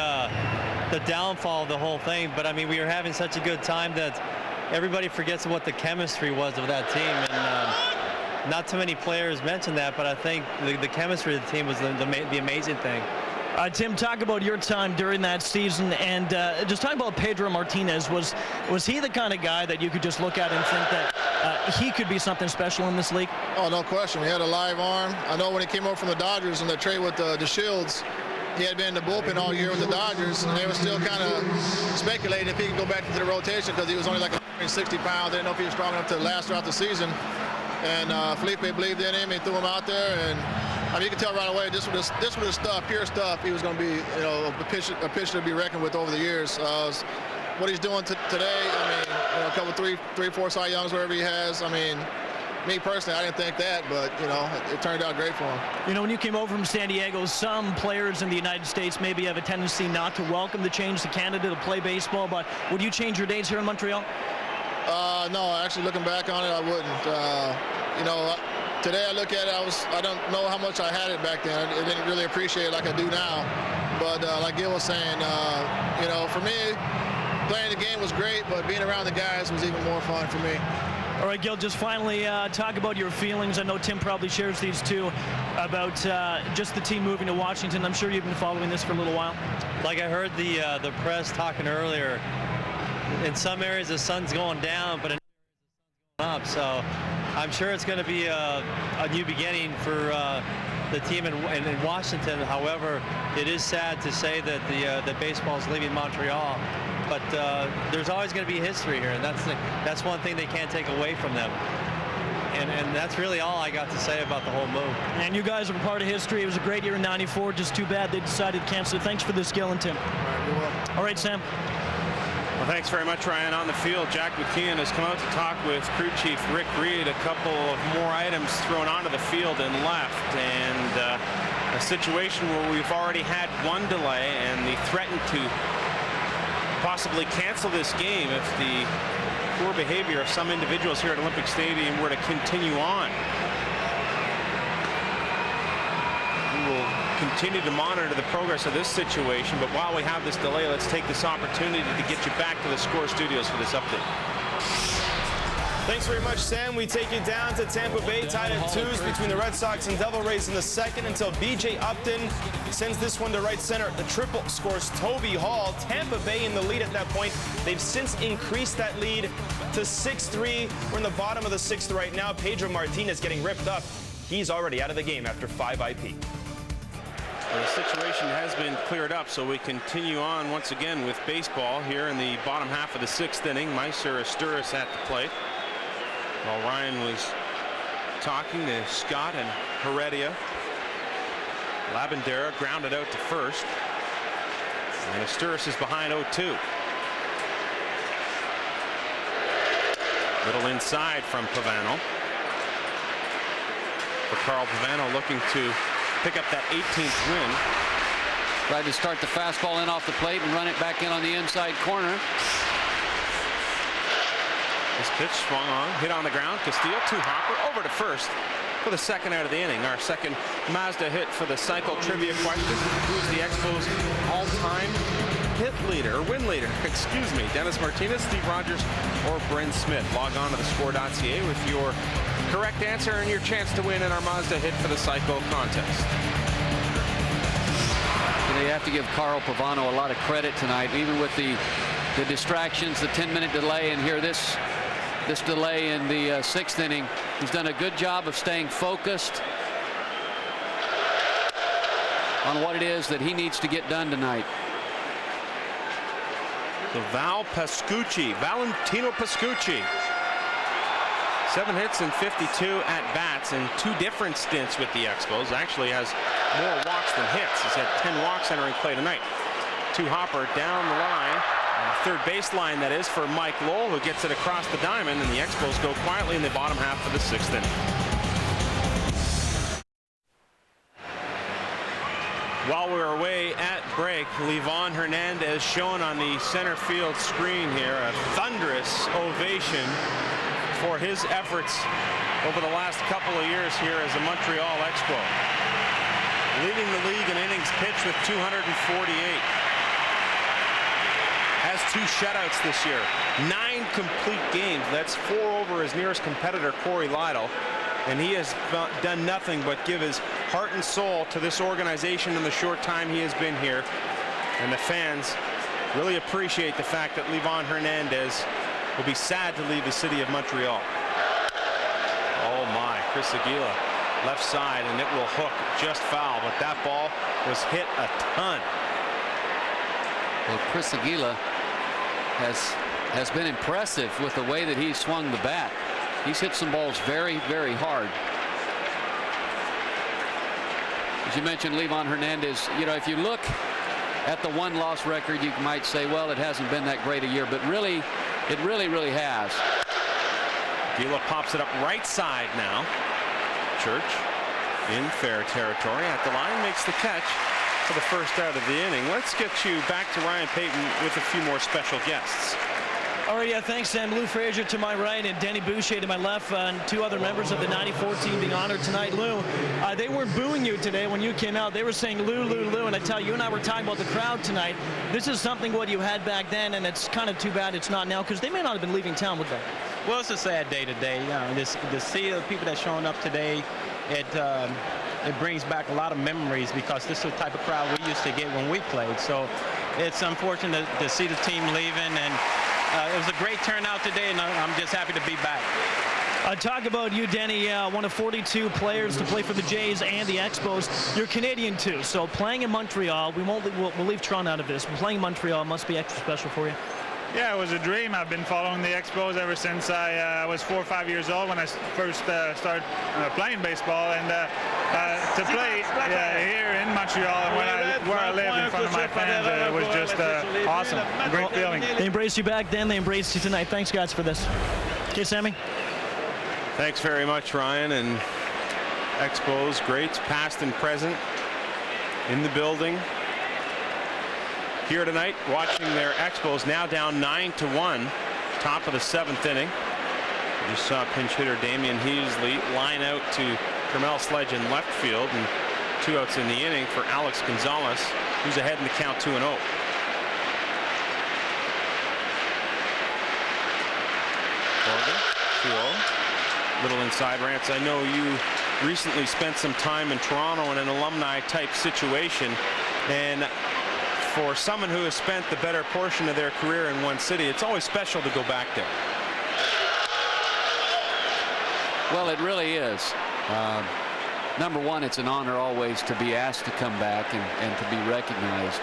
downfall of the whole thing. But I mean, we were having such a good time that everybody forgets what the chemistry was of that team, and not too many players mention that, but I think the chemistry of the team was the amazing thing. Tim, talk about your time during that season, and just talk about Pedro Martinez. Was he the kind of guy that you could just look at and think that he could be something special in this league? Oh, no question. He had a live arm. I know when he came over from the Dodgers in the trade with the Shields, he had been in the bullpen all year with the Dodgers, and they were still kind of speculating if he could go back into the rotation because he was only like 160 pounds. They didn't know if he was strong enough to last throughout the season. And Felipe believed in him. He threw him out there, and I mean, you can tell right away this was the stuff, pure stuff. He was going to be, you know, a pitcher to be reckoned with over the years. What he's doing today, I mean, you know, a couple, three, 4 Cy Youngs, whatever he has. I mean, me personally, I didn't think that, but, you know, it turned out great for him. You know, when you came over from San Diego, some players in the United States maybe have a tendency not to welcome the change to Canada to play baseball, but would you change your days here in Montreal? No, actually looking back on it, I wouldn't. You know, today I look at it, I don't know how much I had it back then. I didn't really appreciate it like I do now. But like Gil was saying, you know, for me, playing the game was great, but being around the guys was even more fun for me. All right, Gil, just finally talk about your feelings. I know Tim probably shares these too, about just the team moving to Washington. I'm sure you've been following this for a little while. Like I heard the press talking earlier, in some areas the sun's going down, but in others the sun's going up. So I'm sure it's going to be a new beginning for the team in Washington. However, it is sad to say that the baseball is leaving Montreal. But there's always going to be history here, and that's one thing they can't take away from them. And that's really all I got to say about the whole move. And you guys are part of history. It was a great year in '94. Just too bad they decided to cancel it. Thanks for this, Gil and Tim. All right, you're welcome. All right, Sam. Well, thanks very much, Ryan. On the field, Jack McKeon has come out to talk with crew chief Rick Reed. A couple of more items thrown onto the field and left, and a situation where we've already had one delay, and they threatened to possibly cancel this game if the poor behavior of some individuals here at Olympic Stadium were to continue on. We will continue to monitor the progress of this situation, but while we have this delay, let's take this opportunity to get you back to the Score Studios for this update. Thanks very much, Sam. We take you down to Tampa Bay, tied at 2s between the Red Sox and Devil Rays in the second until B.J. Upton sends this one to right center. The triple scores Toby Hall. Tampa Bay in the lead at that point. They've since increased that lead to 6-3. We're in the bottom of the 6th right now. Pedro Martinez getting ripped up. He's already out of the game after 5 IP. Well, the situation has been cleared up, so we continue on once again with baseball here in the bottom half of the 6th inning. Meiser Asturis at the plate. While Ryan was talking to Scott and Heredia, Labandera grounded out to first, and Asturis is behind 0-2. Little inside from Pavano. For Carl Pavano, looking to pick up that 18th win. Tried to start the fastball in off the plate and run it back in on the inside corner. This pitch swung on, hit on the ground. Castillo to Hopper, over to first for the second out of the inning. Our second Mazda hit for the cycle trivia question. Who's the Expos all-time hit leader, or win leader, excuse me, Dennis Martinez, Steve Rogers, or Bryn Smith. Log on to thescore.ca with your correct answer and your chance to win in our Mazda Hit for the Cycle contest. They have to give Carl Pavano a lot of credit tonight, even with the distractions, the 10-minute delay, and here this delay in the 6th inning. He's done a good job of staying focused on what it is that he needs to get done tonight. So Valentino Pascucci, 7 hits and 52 at-bats in 2 different stints with the Expos. Actually has more walks than hits. He's had 10 walks entering play tonight. 2 hopper down the line. Third baseline, that is, for Mike Lowell, who gets it across the diamond, and the Expos go quietly in the bottom half of the 6th inning. While we're away at break, Livan Hernandez shown on the center field screen here. A thunderous ovation for his efforts over the last couple of years here as a Montreal Expo. Leading the league in innings pitched with 248. Has 2 shutouts this year. 9 complete games. That's 4 over his nearest competitor, Corey Lytle. And he has done nothing but give his heart and soul to this organization in the short time he has been here. And the fans really appreciate the fact that Livan Hernandez will be sad to leave the city of Montreal. Oh my, Chris Aguila, left side, and it will hook just foul, but that ball was hit a ton. Well, Chris Aguila has been impressive with the way that he's swung the bat. He's hit some balls very, very hard. As you mentioned, Livan Hernandez, you know, if you look at the 1-loss record, you might say, well, it hasn't been that great a year, but really, it really has. Aguila pops it up right side now. Church in fair territory at the line, makes the catch for the first out of the inning. Let's get you back to Ryan Payton with a few more special guests. All right, yeah, thanks, Sam. Lou Frazier to my right and Danny Boucher to my left, and 2 other members of the 94 team being honored tonight. Lou, they weren't booing you today when you came out. They were saying Lou, Lou, Lou, and I tell you and I were talking about the crowd tonight. This is something what you had back then, and it's kind of too bad it's not now, because they may not have been leaving town with that. Well, it's a sad day today. You know, to see the people that's showing up today, it brings back a lot of memories, because this is the type of crowd we used to get when we played. So it's unfortunate to see the team leaving, and it was a great turnout today, and I'm just happy to be back. Talk about you, Denny, one of 42 players to play for the Jays and the Expos. You're Canadian, too, so playing in Montreal, we'll leave Toronto out of this, but playing in Montreal must be extra special for you. Yeah, it was a dream. I've been following the Expos ever since I was 4 or 5 years old when I first started playing baseball, and to play here in Montreal and where I live in front of my fans, it was just awesome. A great feeling. They embraced you back then. They embraced you tonight. Thanks, guys, for this. Okay, Sammy. Thanks very much, Ryan. And Expos greats, past and present, in the building here tonight, watching their Expos now down 9-1, top of the 7th inning. We just saw pinch hitter Damian Heasley line out to Kermel Sledge in left field, and 2 outs in the inning for Alex Gonzalez, who's ahead in the count 2-0. Morgan, 2-0. Little inside rants. I know you recently spent some time in Toronto in an alumni type situation, and for someone who has spent the better portion of their career in one city, it's always special to go back there. Well, it really is. Number one, it's an honor always to be asked to come back and to be recognized.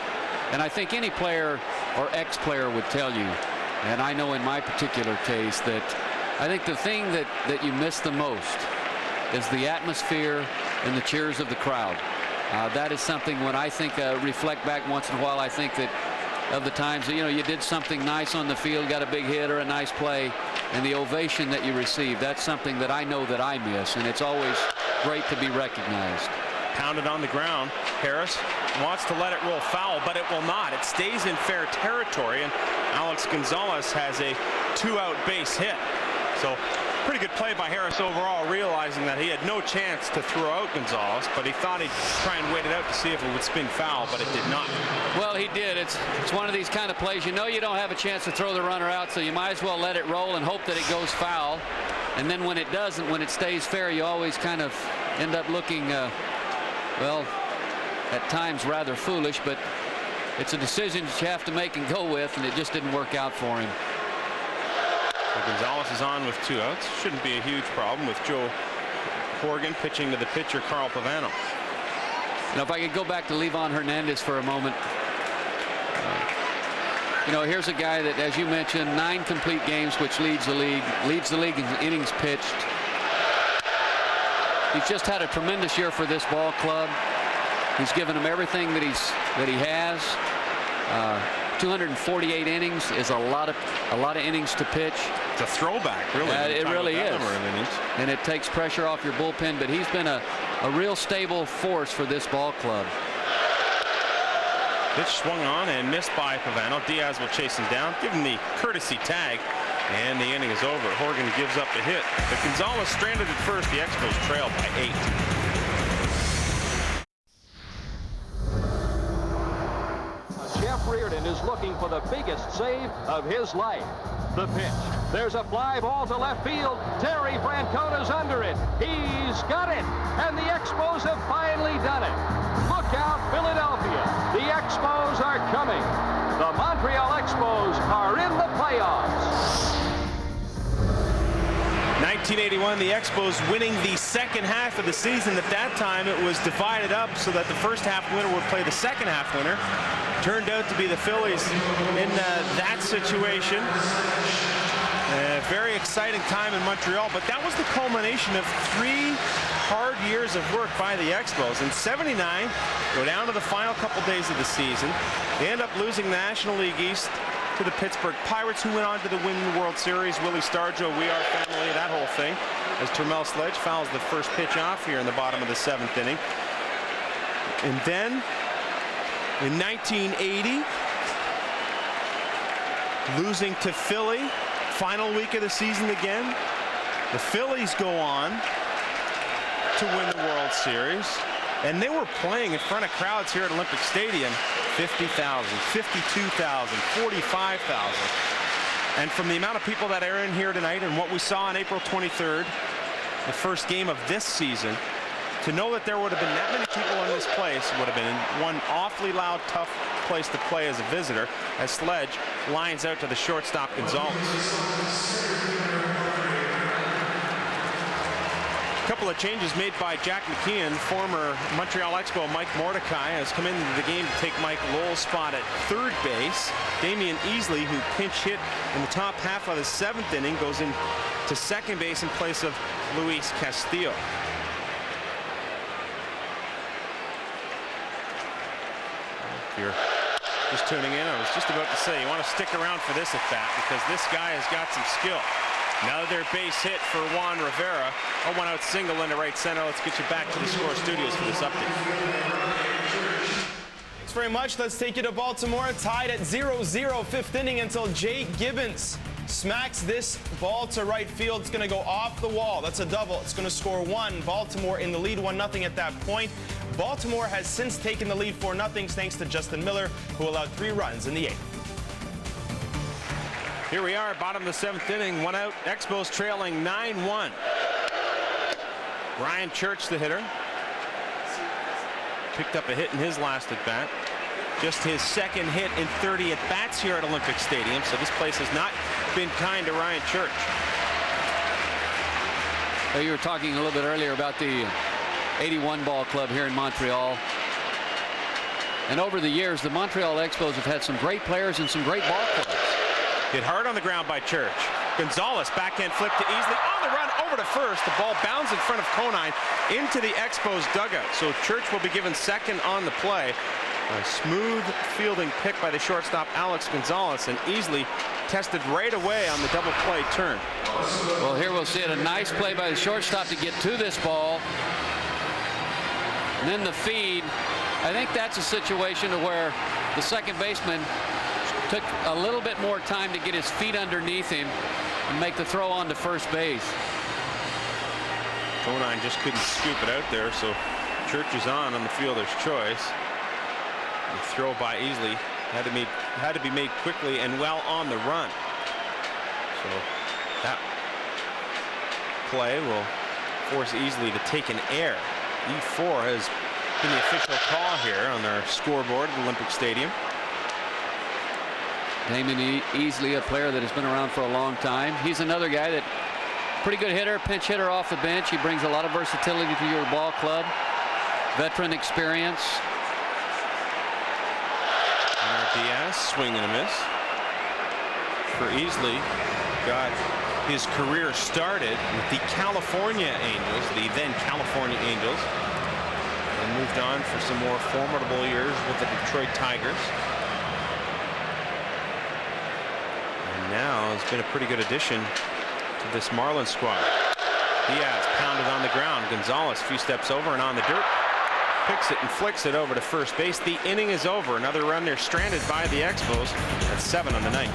And I think any player or ex-player would tell you, and I know in my particular case, that I think the thing that you miss the most is the atmosphere and the cheers of the crowd. That is something when I think reflect back once in a while, I think that of the times that, you know, you did something nice on the field, got a big hit or a nice play, and the ovation that you receive, that's something that I know that I miss, and it's always great to be recognized. Pounded on the ground. Harris wants to let it roll foul, but it will not. It stays in fair territory, and Alex Gonzalez has a 2-out base hit. So pretty good play by Harris overall, realizing that he had no chance to throw out Gonzalez, but he thought he'd try and wait it out to see if it would spin foul, but it did not. Well, he did. It's one of these kind of plays. You know you don't have a chance to throw the runner out, so you might as well let it roll and hope that it goes foul. And then when it doesn't, when it stays fair, you always kind of end up looking, well, at times rather foolish, but it's a decision that you have to make and go with, and it just didn't work out for him. Gonzalez is on with 2 outs. Shouldn't be a huge problem with Joe Horgan pitching to the pitcher, Carl Pavano. Now, if I could go back to Levon Hernandez for a moment. You know, here's a guy that, as you mentioned, 9 complete games, which leads the league in innings pitched. He's just had a tremendous year for this ball club. He's given them everything that he has. 248 innings is a lot of innings to pitch. It's a throwback, really. It really is. And it takes pressure off your bullpen, but he's been a real stable force for this ball club. Pitch swung on and missed by Pavano. Diaz will chase him down, give him the courtesy tag, and the inning is over. Horgan gives up the hit. But Gonzalez stranded at first. The Expos trail by 8. Jeff Reardon is looking for the biggest save of his life. The pitch. There's a fly ball to left field. Terry Francona's under it. He's got it. And the Expos have finally done it. Look out, Philadelphia. The Expos are coming. The Montreal Expos are in the playoffs. 1981, the Expos winning the second half of the season. At that time, it was divided up so that the first half winner would play the second half winner. Turned out to be the Phillies in that situation. Very exciting time in Montreal, but that was the culmination of 3 hard years of work by the Expos. In '79, go down to the final couple days of the season. They end up losing the National League East to the Pittsburgh Pirates, who went on to win the World Series. Willie Stargell, We Are Family, that whole thing. As Termel Sledge fouls the first pitch off here in the bottom of the 7th inning. And then in 1980, losing to Philly, final week of the season again. The Phillies go on to win the World Series, and they were playing in front of crowds here at Olympic Stadium, 50,000, 52,000, 45,000. And from the amount of people that are in here tonight and what we saw on April 23rd, the first game of this season, to know that there would have been that many people in this place would have been one awfully loud, tough place to play as a visitor, as Sledge lines out to the shortstop Gonzalez. A couple of changes made by Jack McKeon. Former Montreal Expo Mike Mordecai has come into the game to take Mike Lowell's spot at third base. Damian Easley, who pinch hit in the top half of the 7th inning, goes in to second base in place of Luis Castillo. If you're just tuning in, I was just about to say, you want to stick around for this at bat, because this guy has got some skill. Another base hit for Juan Rivera. A 1-out single into right center. Let's get you back to the Score Studios for this update. Thanks very much. Let's take you to Baltimore. Tied at 0-0, 5th inning, until Jake Gibbons smacks this ball to right field. It's going to go off the wall. That's a double. It's going to score 1. Baltimore in the lead, 1-0 at that point. Baltimore has since taken the lead 4-0 thanks to Justin Miller, who allowed 3 runs in the 8th. Here we are, bottom of the 7th inning, 1 out. Expos trailing 9-1. Brian Church, the hitter, picked up a hit in his last at bat. Just his second hit in 30 at bats here at Olympic Stadium, so this place has not been kind to Ryan Church. Well, you were talking a little bit earlier about the 81 ball club here in Montreal. And over the years, the Montreal Expos have had some great players and some great ball clubs. Hit hard on the ground by Church. Gonzalez, backhand flick to Easley. On the run over to first. The ball bounds in front of Conine into the Expos dugout. So Church will be given second on the play. A smooth fielding pick by the shortstop Alex Gonzalez, and Easley tested right away on the double play turn. Well, here we'll see it. A nice play by the shortstop to get to this ball. And then the feed. I think that's a situation where the second baseman took a little bit more time to get his feet underneath him, and make the throw on to first base. Conine just couldn't scoop it out there, so Church is on the fielder's choice. The throw by Easley had to be made quickly and well on the run. So that play will force Easley to take an error. E4 has been the official call here on their scoreboard at Olympic Stadium. Damon Easley, a player that has been around for a long time. He's another guy that pretty good hitter, pinch hitter off the bench. He brings a lot of versatility to your ball club. Veteran experience. Diaz, swing and a miss. For Easley, got his career started with the California Angels, the then California Angels, and moved on for some more formidable years with the Detroit Tigers. And now has been a pretty good addition to this Marlins squad. Diaz pounded on the ground. Gonzalez a few steps over and on the dirt. Picks it and flicks it over to first base. The inning is over. Another run there stranded by the Expos. That's 7 on the night.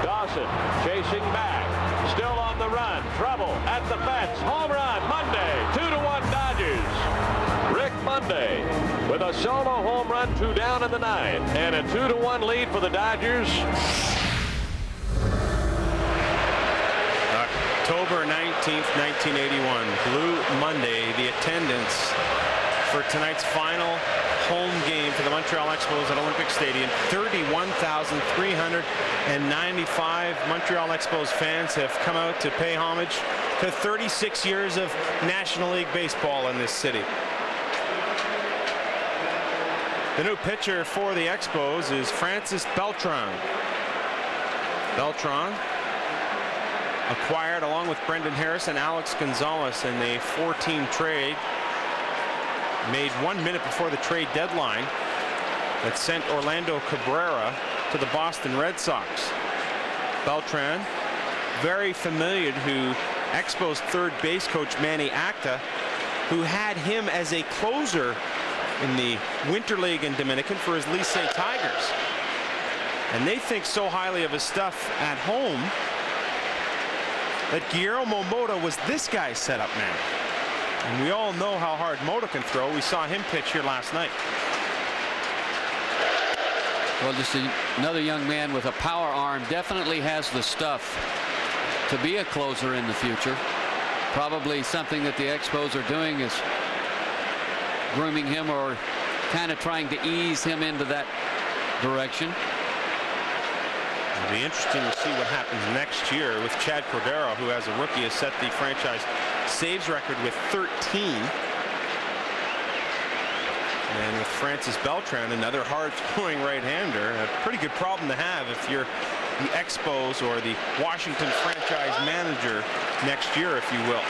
Dawson chasing back. Still on the run. Trouble at the fence. Home run. Monday. 2-1 Dodgers. Rick Monday with a solo home run, 2 down in the 9th, and a 2-1 lead for the Dodgers. October 19th, 1981, Blue Monday. The attendance for tonight's final home game for the Montreal Expos at Olympic Stadium. 31,395 Montreal Expos fans have come out to pay homage to 36 years of National League baseball in this city. The new pitcher for the Expos is Francis Beltran. Beltran acquired along with Brendan Harris and Alex Gonzalez in a 4-team trade made 1 minute before the trade deadline that sent Orlando Cabrera to the Boston Red Sox. Beltran, very familiar to Expos third base coach Manny Acta, who had him as a closer in the Winter League in Dominican for his Lee St. Tigers. And they think so highly of his stuff at home that Guillermo Mota was this guy's setup man. And we all know how hard Mota can throw. We saw him pitch here last night. Well, just another young man with a power arm. Definitely has the stuff to be a closer in the future. Probably something that the Expos are doing is grooming him or kind of trying to ease him into that direction. It'll be interesting to see what happens next year with Chad Cordero, who as a rookie has set the franchise saves record with 13. And with Francis Beltran, another hard-throwing right-hander, a pretty good problem to have if you're the Expos or the Washington franchise manager next year, if you will.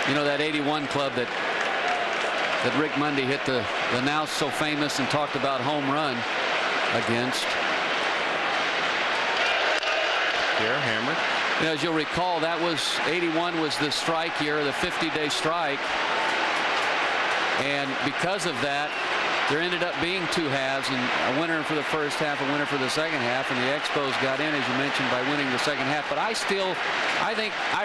You know, that 81 club that Rick Monday hit the now so famous and talked about home run against. Here, hammered. You know, as you'll recall, that was 81 was the strike year, the 50-day strike. And because of that, there ended up being 2 halves, and a winner for the first half, a winner for the second half, and the Expos got in, as you mentioned, by winning the second half. But I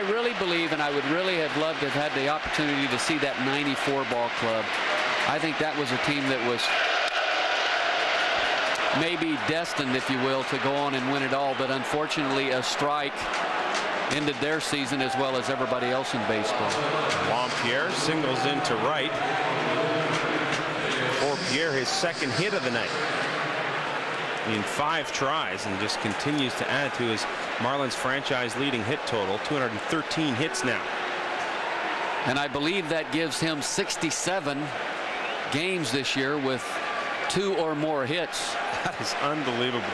really believe, and I would really have loved to have had the opportunity to see that 94 ball club. I think that was a team that was maybe destined, if you will, to go on and win it all. But unfortunately, a strike ended their season as well as everybody else in baseball. Lampierre singles into right. For Pierre, his second hit of the night in 5 tries, and just continues to add to his Marlins franchise leading hit total. 213 hits now. And I believe that gives him 67 games this year with 2 or more hits. That is unbelievable.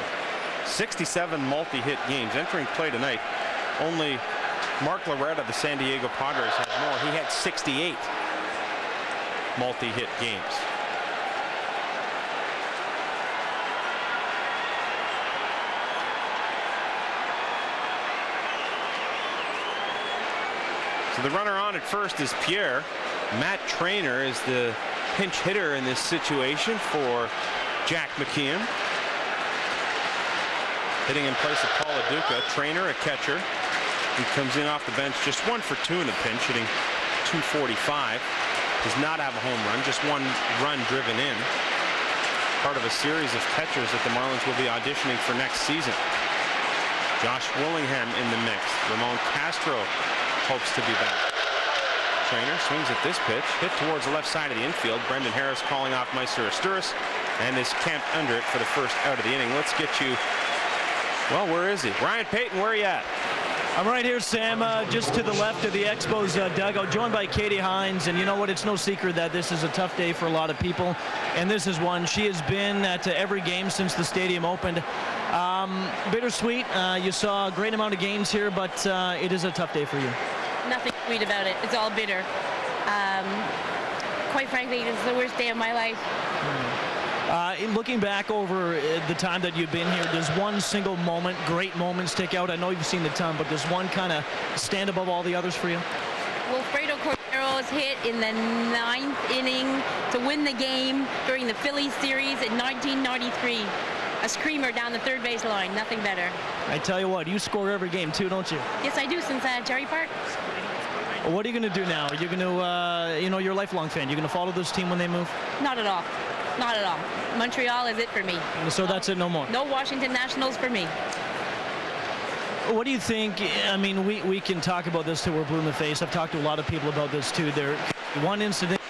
67 multi-hit games. Entering play tonight, only Mark Loretta of the San Diego Padres had more. He had 68 multi-hit games. So the runner on at first is Pierre. Matt Trainer is the pinch hitter in this situation for Jack McKeon. Hitting in place of Paul Aduca. Trainer, a catcher. He comes in off the bench, just 1 for 2 in the pinch, hitting .245. Does not have a home run, just 1 run driven in. Part of a series of catchers that the Marlins will be auditioning for next season. Josh Willingham in the mix. Ramon Castro hopes to be back. Trainer swings at this pitch, hit towards the left side of the infield. Brendan Harris calling off Meister Asturis and is camped under it for the first out of the inning. Let's get you, well, where is he? Ryan Payton, where are you at? I'm right here, Sam, just to the left of the Expos dugout, joined by Katie Hines. And you know what? It's no secret that this is a tough day for a lot of people. And this is one. She has been at every game since the stadium opened. Bittersweet. You saw a great amount of games here, but it is a tough day for you. Nothing sweet about it. It's all bitter. Quite frankly, it's the worst day of my life. Looking back over the time that you've been here, does one single moment, great moment, stick out? I know you've seen the ton, but does one kind of stand above all the others for you? Wilfredo Cordero's hit in the 9th inning to win the game during the Phillies series in 1993. A screamer down the third base line, nothing better. I tell you what, you score every game too, don't you? Yes, I do, since Cherry Park. What are you going to do now? You're going to, you're a lifelong fan. You're going to follow this team when they move? Not at all. Not at all. Montreal is it for me. So that's it, no more? No Washington Nationals for me. What do you think? I mean, we can talk about this till we're blue in the face. I've talked to a lot of people about this too. There, one incident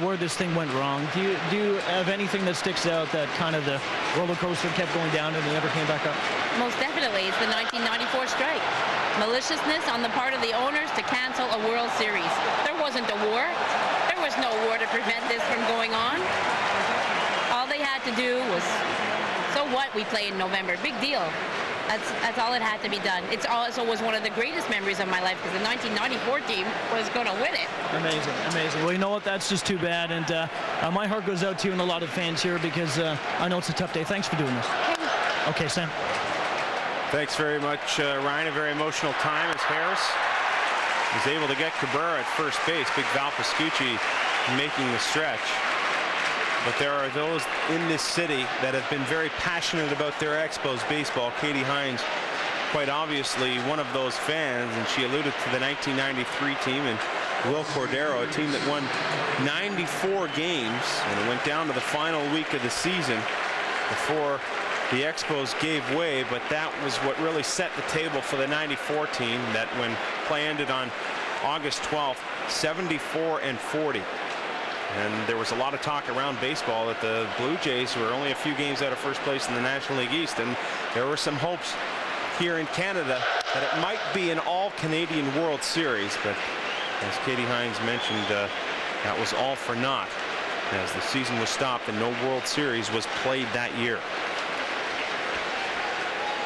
where this thing went wrong. Do you have anything that sticks out that kind of the roller coaster kept going down and it never came back up? Most definitely. It's the 1994 strike. Maliciousness on the part of the owners to cancel a World Series. There wasn't a war. There was no war to prevent this from going on. All they had to do was, so what, we play in November. Big deal. That's all it had to be done. It also was one of the greatest memories of my life because the 1994 team was going to win it. Amazing, amazing. Well, you know what? That's just too bad. And my heart goes out to you and a lot of fans here because I know it's a tough day. Thanks for doing this. Okay, Sam. Thanks very much, Ryan. A very emotional time as Harris was able to get Cabrera at first base. Big Val Pascucci making the stretch. But there are those in this city that have been very passionate about their Expos baseball. Katie Hines, quite obviously one of those fans, and she alluded to the 1993 team and Will Cordero, a team that won 94 games, and it went down to the final week of the season before the Expos gave way. But that was what really set the table for the 94 team, that when play ended on August 12th, 74-40. And there was a lot of talk around baseball that the Blue Jays were only a few games out of first place in the National League East, and there were some hopes here in Canada that it might be an all-Canadian World Series. But as Katie Hines mentioned, that was all for naught as the season was stopped and no World Series was played that year.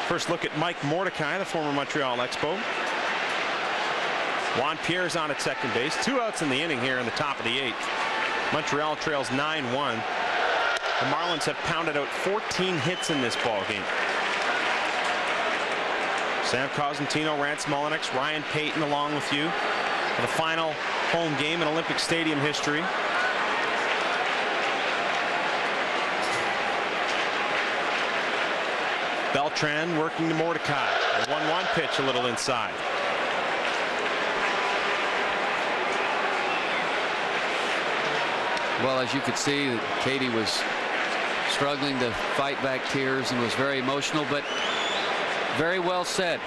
First look at Mike Mordecai, the former Montreal Expo. Juan Pierre's on at second base. 2 outs in the inning here in the top of the 8th. Montreal trails 9-1. The Marlins have pounded out 14 hits in this ball game. Sam Cosentino, Rance Mullinax, Ryan Payton along with you for the final home game in Olympic Stadium history. Beltran working to Mordecai. The 1-1 pitch a little inside. Well, as you could see, Katie was struggling to fight back tears and was very emotional, but very well said,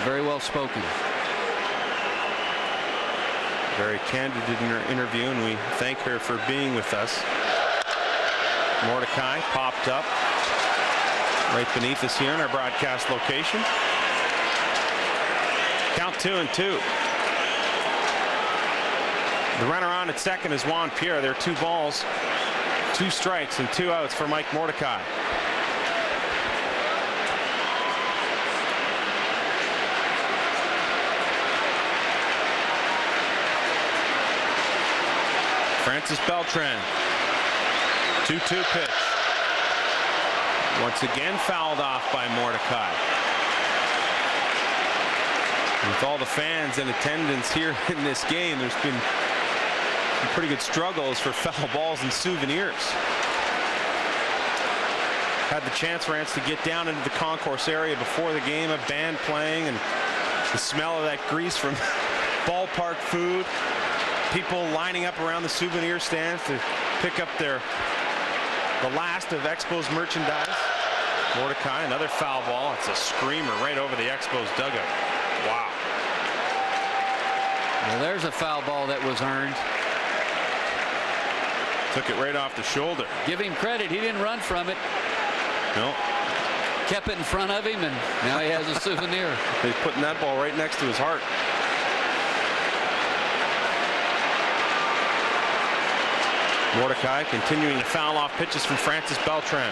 very well spoken. Very candid in her interview, and we thank her for being with us. Mordecai popped up right beneath us here in our broadcast location. Count 2-2. The runner on at second is Juan Pierre. There are 2 balls, 2 strikes, and 2 outs for Mike Mordecai. Francis Beltran. 2-2 pitch. Once again fouled off by Mordecai. With all the fans in attendance here in this game, there's been some pretty good struggles for foul balls and souvenirs. Had the chance, Rance, to get down into the concourse area before the game, a band playing, and the smell of that grease from ballpark food. People lining up around the souvenir stands to pick up the last of Expos merchandise. Mordecai, another foul ball. It's a screamer right over the Expos dugout. Wow. Well, there's a foul ball that was earned. Took it right off the shoulder. Give him credit. He didn't run from it. No. Kept it in front of him, and now he has a souvenir. He's putting that ball right next to his heart. Mordecai continuing to foul off pitches from Francis Beltran.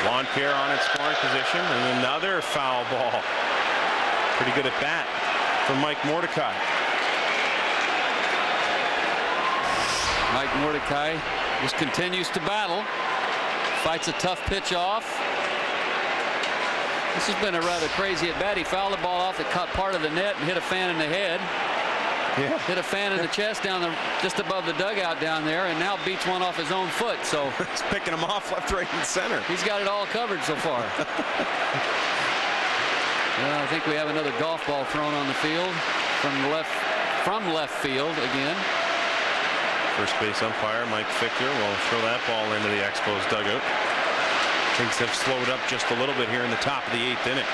Juan Pierre on in scoring position, and another foul ball. Pretty good at bat for Mike Mordecai. Mike Mordecai just continues to battle. Fights a tough pitch off. This has been a rather crazy at bat. He fouled the ball off the cut part of the net and hit a fan in the head. Yeah. Hit a fan in the chest down just above the dugout down there, and now beats one off his own foot. So he's picking him off left, right, and center. He's got it all covered so far. Well, I think we have another golf ball thrown on the field from left field again. First base umpire Mike Fichtner will throw that ball into the Expos dugout. Things have slowed up just a little bit here in the top of the 8th inning.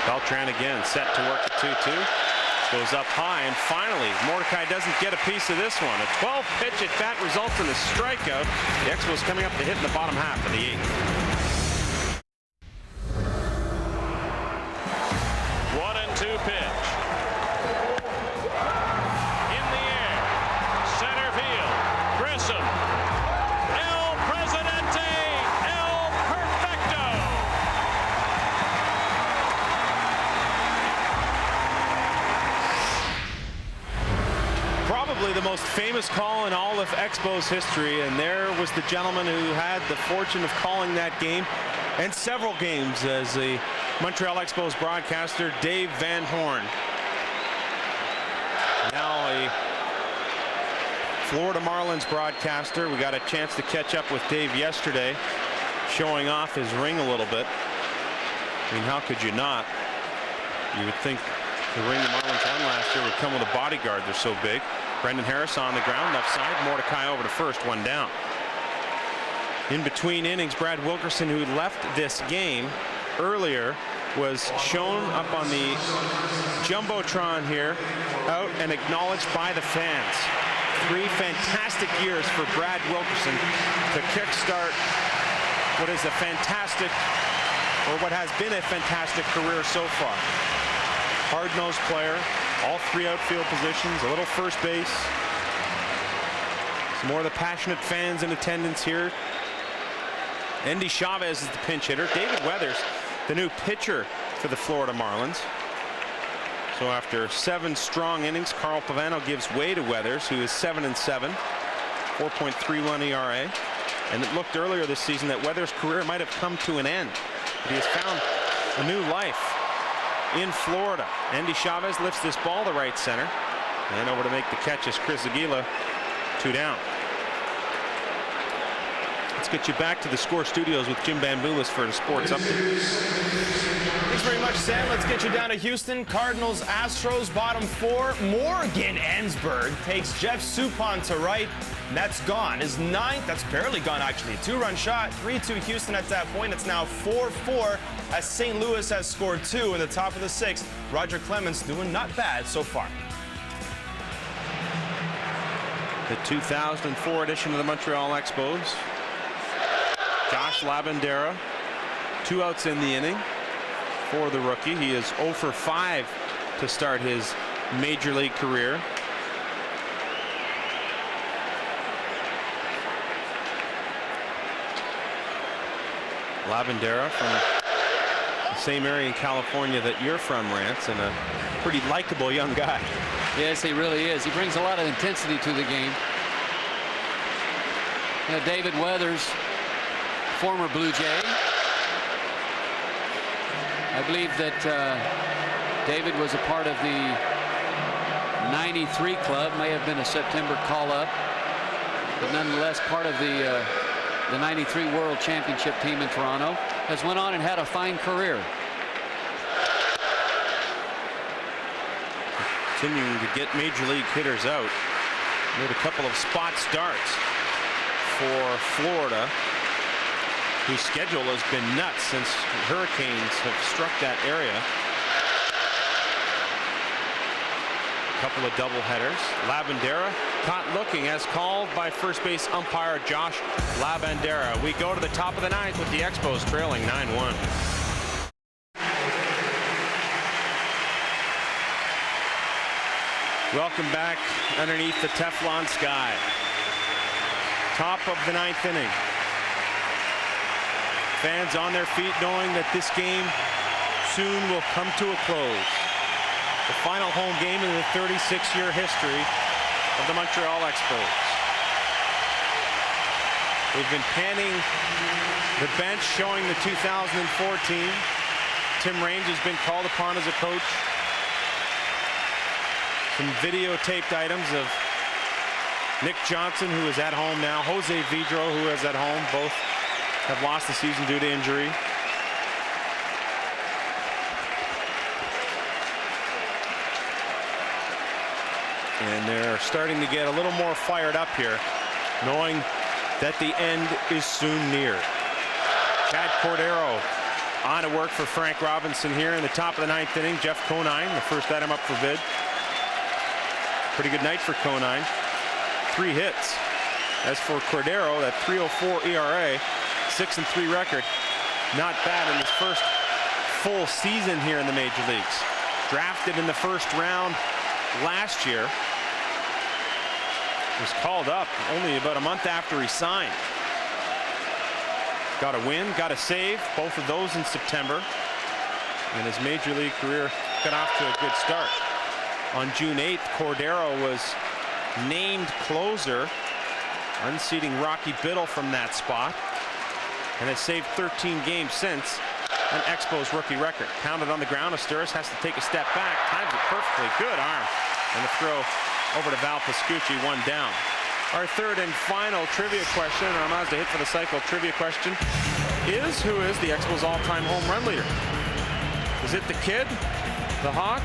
Beltran again set to work the 2-2. Goes up high, and finally Mordecai doesn't get a piece of this one. A 12-pitch at bat results in a strikeout. The Expos coming up to hit in the bottom half of the 8th. 1-2 pitch. In the air. Center field. Grissom. El Presidente. El Perfecto. Probably the most famous call in all of Expos history, and there was the gentleman who had the fortune of calling that game and several games as the Montreal Expos broadcaster, Dave Van Horn. Now a Florida Marlins broadcaster. We got a chance to catch up with Dave yesterday, showing off his ring a little bit. I mean, how could you not? You would think the ring the Marlins won last year would come with a bodyguard. They're so big. Brendan Harris on the ground, left side. Mordecai over to first, one down. In between innings, Brad Wilkerson, who left this game earlier, was shown up on the Jumbotron here, out and acknowledged by the fans. 3 fantastic years for Brad Wilkerson to kickstart what is a fantastic, or what has been a fantastic career so far. Hard-nosed player, all 3 outfield positions, a little first base. Some more of the passionate fans in attendance here. Endy Chavez is the pinch hitter. David Weathers, the new pitcher for the Florida Marlins. So after 7 strong innings, Carl Pavano gives way to Weathers, who is 7-7, 4.31 ERA. And it looked earlier this season that Weathers' career might have come to an end, but he has found a new life in Florida. Endy Chavez lifts this ball to right center, and over to make the catch is Chris Aguila, 2 down. Let's get you back to the Score Studios with Jim Bambulis for the sports update. Thanks very much, Sam. Let's get you down to Houston. Cardinals, Astros, bottom 4. Morgan Ensberg takes Jeff Suppan to right. That's gone. His 9th, that's barely gone, actually. 2-run shot, 3-2 Houston at that point. It's now 4-4 as St. Louis has scored 2 in the top of the 6th. Roger Clemens doing not bad so far. The 2004 edition of the Montreal Expos. Josh Labandera, 2 outs in the inning for the rookie. He is 0 for 5 to start his major league career. Labandera from the same area in California that you're from, Rance, and a pretty likable young guy. Yes, he really is. He brings a lot of intensity to the game. David Weathers, former Blue Jay. I believe that David was a part of the '93 club, may have been a September call-up, but nonetheless part of the '93 World Championship team in Toronto. Has went on and had a fine career. Continuing to get major league hitters out. Made a couple of spot starts for Florida, whose schedule has been nuts since hurricanes have struck that area. A couple of doubleheaders. Lavandera caught looking as called by first base umpire Josh Lavandera. We go to the top of the ninth with the Expos trailing 9-1. Welcome back underneath the Teflon sky. Top of the ninth inning. Fans on their feet knowing that this game soon will come to a close. The final home game in the 36-year history of the Montreal Expos. They've been panning the bench showing the 2014. Tim Raines has been called upon as a coach. Some videotaped items of Nick Johnson, who is at home now, Jose Vidro, who is at home. Both have lost the season due to injury. And they're starting to get a little more fired up here, knowing that the end is soon near. Chad Cordero on to work for Frank Robinson here in the top of the ninth inning. Jeff Conine, the first item up for bid. Pretty good night for Conine. 3 hits. As for Cordero, that 3.04 ERA, 6-3 record. Not bad in his first full season here in the major leagues. Drafted in the first round last year. Was called up only about a month after he signed. Got a win, got a save, both of those in September. And his major league career got off to a good start. On June 8th, Cordero was named closer, unseating Rocky Biddle from that spot, and has saved 13 games since, an Expos rookie record. Pounded on the ground, Asturis has to take a step back, times it perfectly, good arm, and the throw over to Val Pascucci, 1 down. Our third and final trivia question, our Mazda hit for the cycle trivia question, is who is the Expos all-time home run leader? Is it the Kid, the Hawk,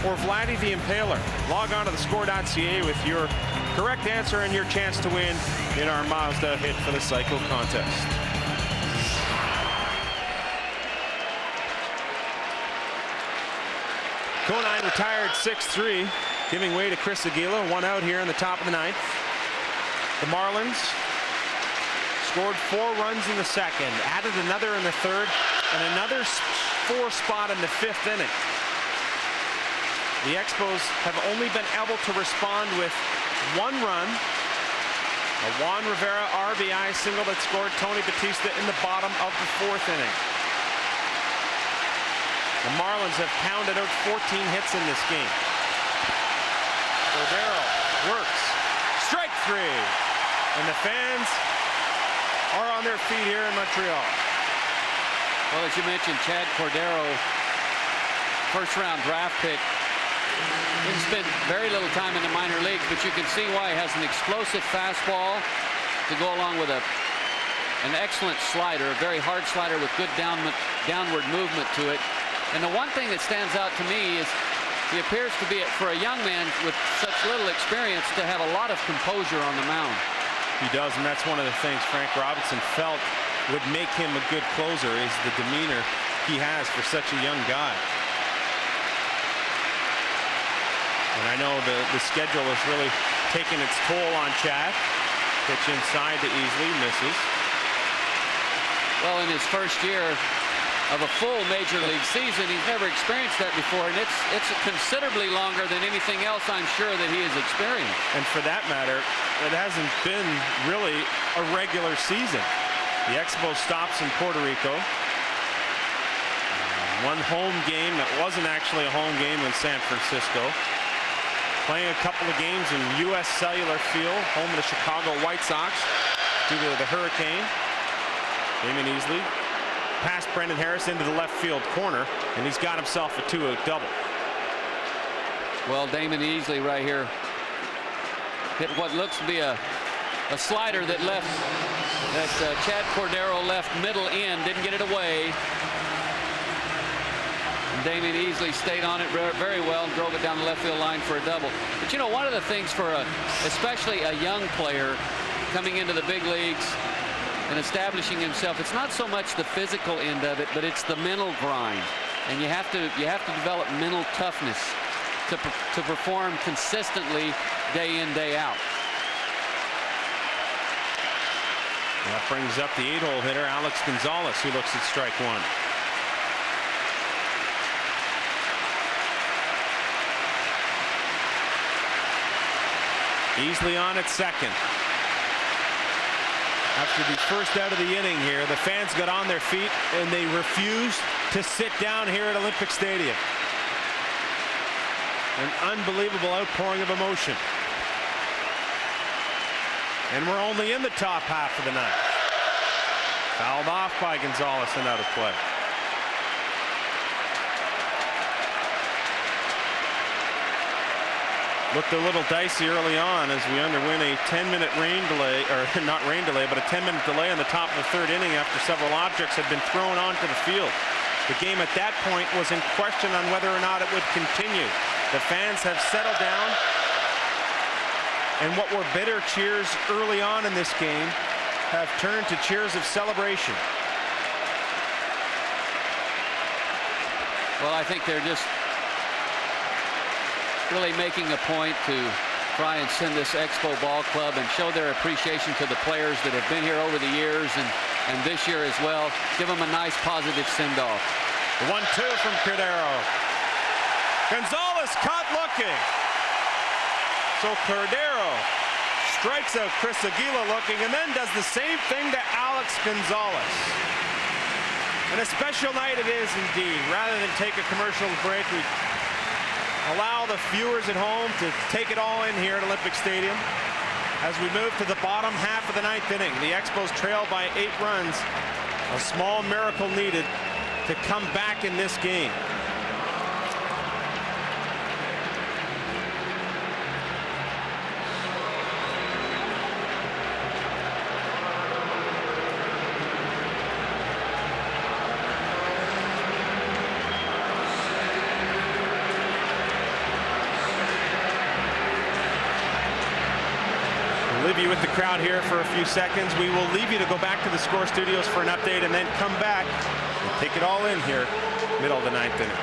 or Vladdy the Impaler? Log on to thescore.ca with your correct answer and your chance to win in our Mazda hit for the cycle contest. Conine retired 6-3, giving way to Chris Aguila. 1 out here in the top of the ninth. The Marlins scored 4 runs in the second, added another in the third, and another 4 spot in the 5th inning. The Expos have only been able to respond with 1 run. A Juan Rivera RBI single that scored Tony Batista in the bottom of the 4th inning. The Marlins have pounded out 14 hits in this game. Cordero works. Strike 3. And the fans are on their feet here in Montreal. Well, as you mentioned, Chad Cordero, first-round draft pick. Didn't spend very little time in the minor leagues, but you can see why he has an explosive fastball to go along with an excellent slider, a very hard slider with good downward movement to it. And the one thing that stands out to me is he appears to be, for a young man with such little experience, to have a lot of composure on the mound. He does, and that's one of the things Frank Robinson felt would make him a good closer, is the demeanor he has for such a young guy. And I know the schedule has really taken its toll on Chad. Pitch inside to Easley, misses. Well, in his first year of a full major league season, he's never experienced that before, and it's considerably longer than anything else I'm sure that he has experienced. And for that matter, it hasn't been really a regular season. The Expos stops in Puerto Rico. 1 home game that wasn't actually a home game in San Francisco. playing a couple of games in U.S. Cellular Field, home of the Chicago White Sox, due to the hurricane. Damon Easley past Brendan Harris into the left field corner, and he's got himself a 2-out double. Well, Damon Easley right here hit what looks to be a slider that left, Chad Cordero left middle in, didn't get it away. And Damon Easley stayed on it very well and drove it down the left field line for a double. But you know, one of the things for especially a young player coming into the big leagues and establishing himself, it's not so much the physical end of it, but it's the mental grind. And you have to develop mental toughness to perform consistently day in, day out. That brings up the 8-hole hitter, Alex Gonzalez, who looks at strike one. Easley on at second. After the first out of the inning here, the fans got on their feet and they refused to sit down here at Olympic Stadium. An unbelievable outpouring of emotion. And we're only in the top half of the ninth. Fouled off by Gonzalez and out of play. Looked a little dicey early on as we underwent a 10-minute rain delay, or not rain delay, but a 10-minute delay in the top of the third inning after several objects had been thrown onto the field. The game at that point was in question on whether or not it would continue. The fans have settled down, and what were bitter cheers early on in this game have turned to cheers of celebration. Well, I think they're just really making a point to try and send this Expo Ball Club and show their appreciation to the players that have been here over the years and this year as well. Give them a nice positive send-off. The 1-2 from Cordero. Gonzalez caught looking. So Cordero strikes out Chris Aguila looking and then does the same thing to Alex Gonzalez. And a special night it is indeed. Rather than take a commercial break, we allow the viewers at home to take it all in here at Olympic Stadium as we move to the bottom half of the ninth inning. The Expos trail by 8 runs. A small miracle needed to come back in this game. Leave you with the crowd here for a few seconds. We will leave you to go back to the Score Studios for an update and then come back and take it all in here, middle of the ninth inning.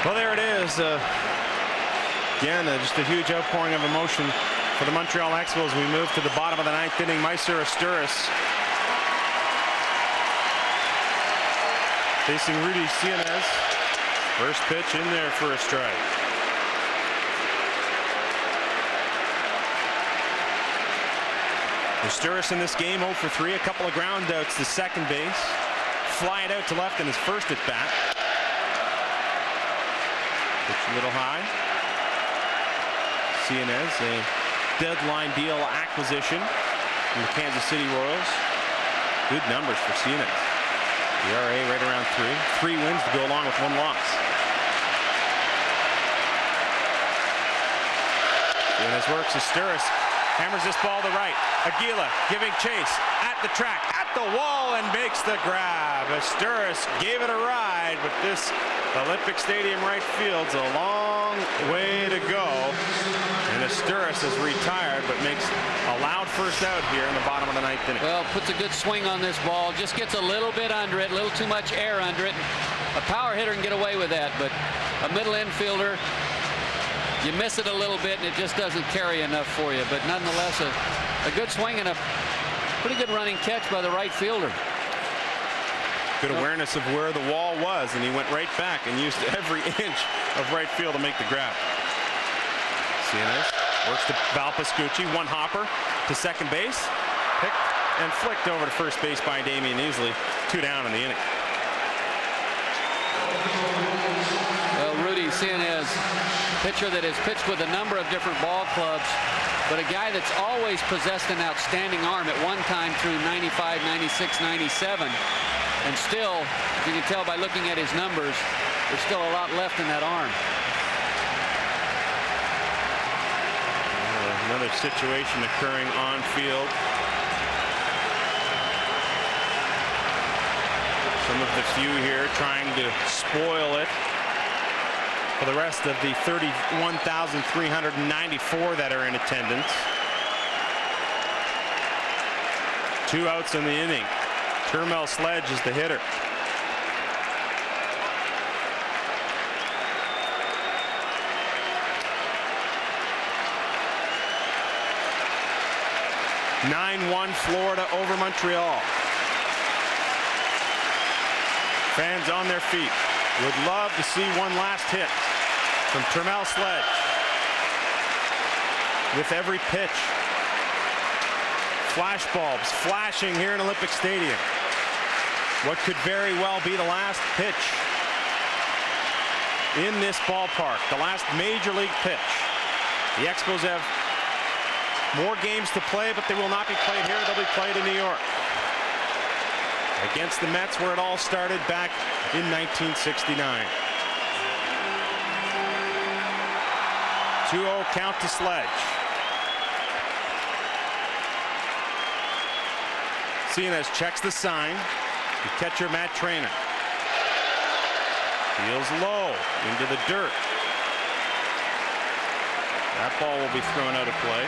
Well, there it is. Again, just a huge outpouring of emotion for the Montreal Expos. We move to the bottom of the ninth inning. Meister Asturis facing Rudy Cianez. First pitch in there for a strike. Asturis in this game 0 for 3, a couple of ground outs to second base. fly it out to left in his first at bat. Pitch a little high. Cianez, a deadline deal acquisition from the Kansas City Royals. Good numbers for Cianez. ERA right around 3. 3 wins to go along with 1 loss. Cianez works. Asturis hammers this ball to right. Aguila giving chase at the track, at the wall, and makes the grab. Asturis gave it a ride, but this Olympic Stadium right field's a long way to go. And Asturis is retired, but makes a loud first out here in the bottom of the 9th inning. Well, puts a good swing on this ball. Just gets a little bit under it, a little too much air under it. A power hitter can get away with that, but a middle infielder, you miss it a little bit and it just doesn't carry enough for you. But nonetheless, a good swing and a pretty good running catch by the right fielder. Good awareness of where the wall was, and he went right back and used every inch of right field to make the grab. Cianez works to Valpascucci, 1 hopper to second base, picked and flicked over to first base by Damian Easley. 2 down in the inning. Well, Rudy Cianez, pitcher that has pitched with a number of different ball clubs, but a guy that's always possessed an outstanding arm at one time through 95, 96, 97. And still, as you can tell by looking at his numbers, there's still a lot left in that arm. Another situation occurring on field. Some of the few here trying to spoil it for the rest of the 31,394 that are in attendance. 2 outs in the inning. Termel Sledge is the hitter. (9-1) Florida over Montreal. Fans on their feet. Would love to see one last hit from Termel Sledge. With every pitch, flash bulbs flashing here in Olympic Stadium. What could very well be the last pitch in this ballpark, the last major league pitch. The Expos have more games to play, but they will not be played here. They'll be played in New York against the Mets, where it all started back in 1969. 2-0 count to Sledge. Cianez checks the sign. The catcher, Matt Trainer. Feels low into the dirt. That ball will be thrown out of play.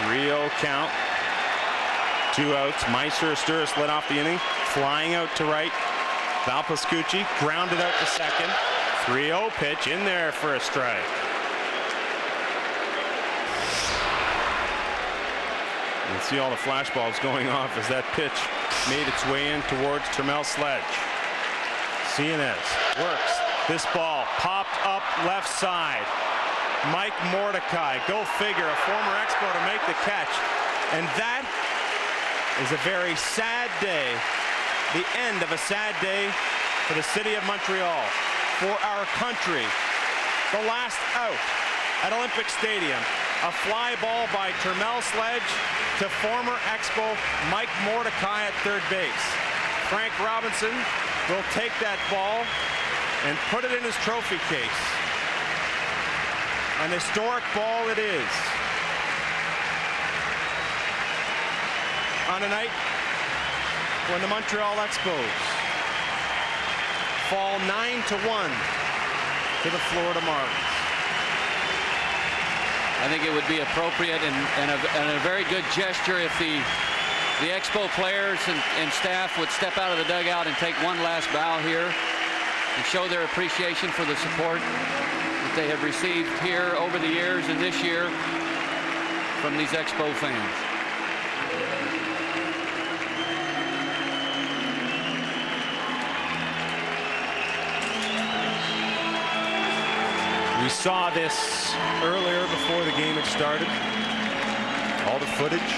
.3-0 count. 2 outs. Meister Asturis led off the inning. Flying out to right. Valpascucci grounded out to second. 3-0 pitch in there for a strike. You can see all the flash bulbs going off as that pitch made its way in towards Termel Sledge. Cianez works. This ball popped up left side. Mike Mordecai, go figure, a former Expo to make the catch. And that is a very sad day, the end of a sad day for the city of Montreal, for our country. The last out at Olympic Stadium. A fly ball by Termel Sledge to former Expo Mike Mordecai at third base. Frank Robinson will take that ball and put it in his trophy case. An historic ball it is. On a night when the Montreal Expos fall 9-1 to the Florida Marlins. I think it would be appropriate and a very good gesture if the Expo players and staff would step out of the dugout and take one last bow here and show their appreciation for the support that they have received here over the years and this year from these Expo fans. We saw this earlier before the game had started. All the footage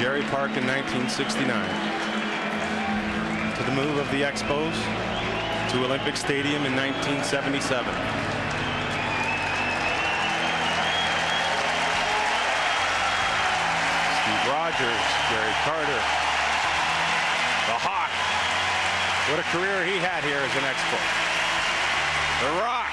Jerry Park in 1969. To the move of the Expos to Olympic Stadium in 1977. Steve Rogers, Jerry Carter, the Hawk. What a career he had here as an Expo. The Rock.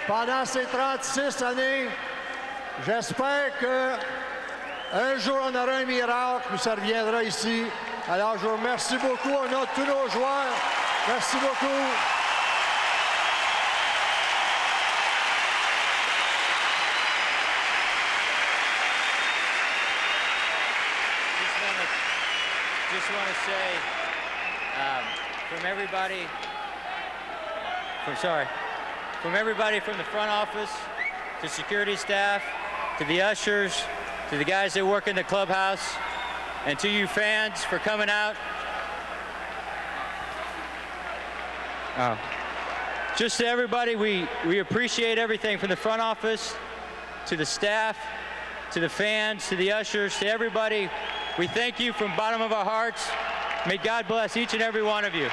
Pendant ces 36 années, j'espère qu'un jour on aura un miracle, puis ça reviendra ici. Alors je vous remercie beaucoup au nom de tous nos joueurs. Merci beaucoup. Just want to say from everybody, from everybody from the front office, to security staff, to the ushers, to the guys that work in the clubhouse, and to you fans for coming out. Just to everybody, we appreciate everything from the front office, to the staff, to the fans, to the ushers, to everybody. We thank you from the bottom of our hearts. May God bless each and every one of you.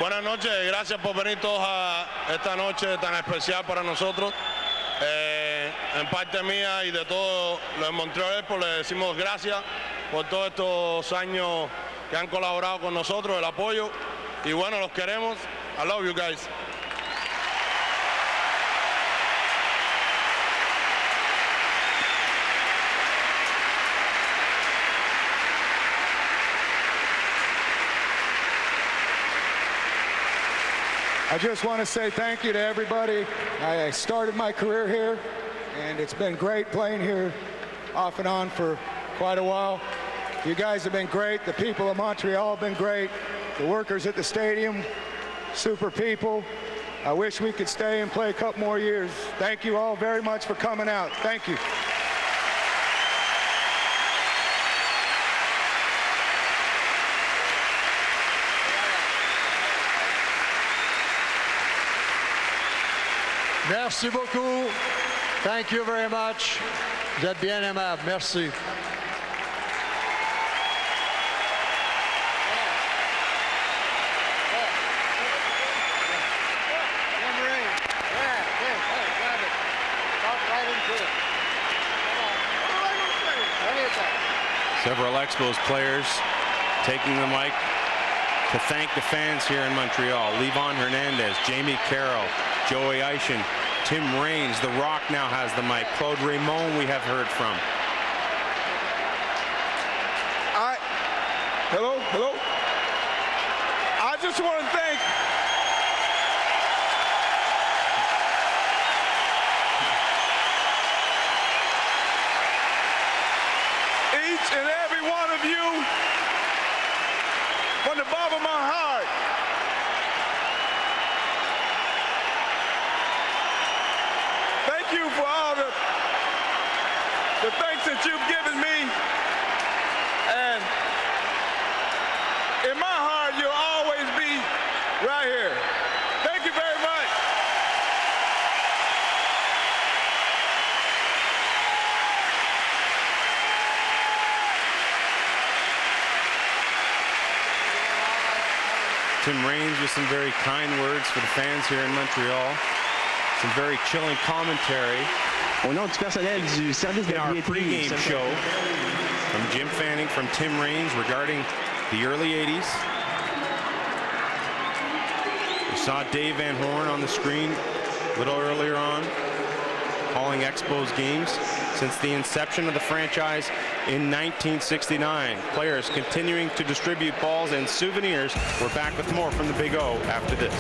Buenas noches, gracias por venir todos a esta noche tan especial para nosotros. En parte mía y de todos los de Montreal Expos les decimos gracias por todos estos años que han colaborado con nosotros, el apoyo. Y bueno, los queremos. I love you guys. I just want to say thank you to everybody. I started my career here, and it's been great playing here off and on for quite a while. You guys have been great. The people of Montreal have been great. The workers at the stadium, super people. I wish we could stay and play a couple more years. Thank you all very much for coming out. Thank you. Merci beaucoup. Thank you very much. Vous êtes bien aimable. Merci. Several Expos players taking the mic to thank the fans here in Montreal. Levon Hernandez, Jamie Carroll, Joey Eischen, Tim Raines. The Rock now has the mic. Claude Raymond we have heard from. Hello. I just want to thank each and every one of you from the bottom of my heart. Thank you for all the thanks that you've given me. And in my heart, you'll always be right here. Thank you very much. Tim Raines with some very kind words for the fans here in Montreal. Some very chilling commentary. Au nom du personnel du service de in our billetterie. pregame show from Jim Fanning, from Tim Raines regarding the early 80s. We saw Dave Van Horn on the screen a little earlier on, calling Expos games since the inception of the franchise in 1969. Players continuing to distribute balls and souvenirs. We're back with more from the Big O after this.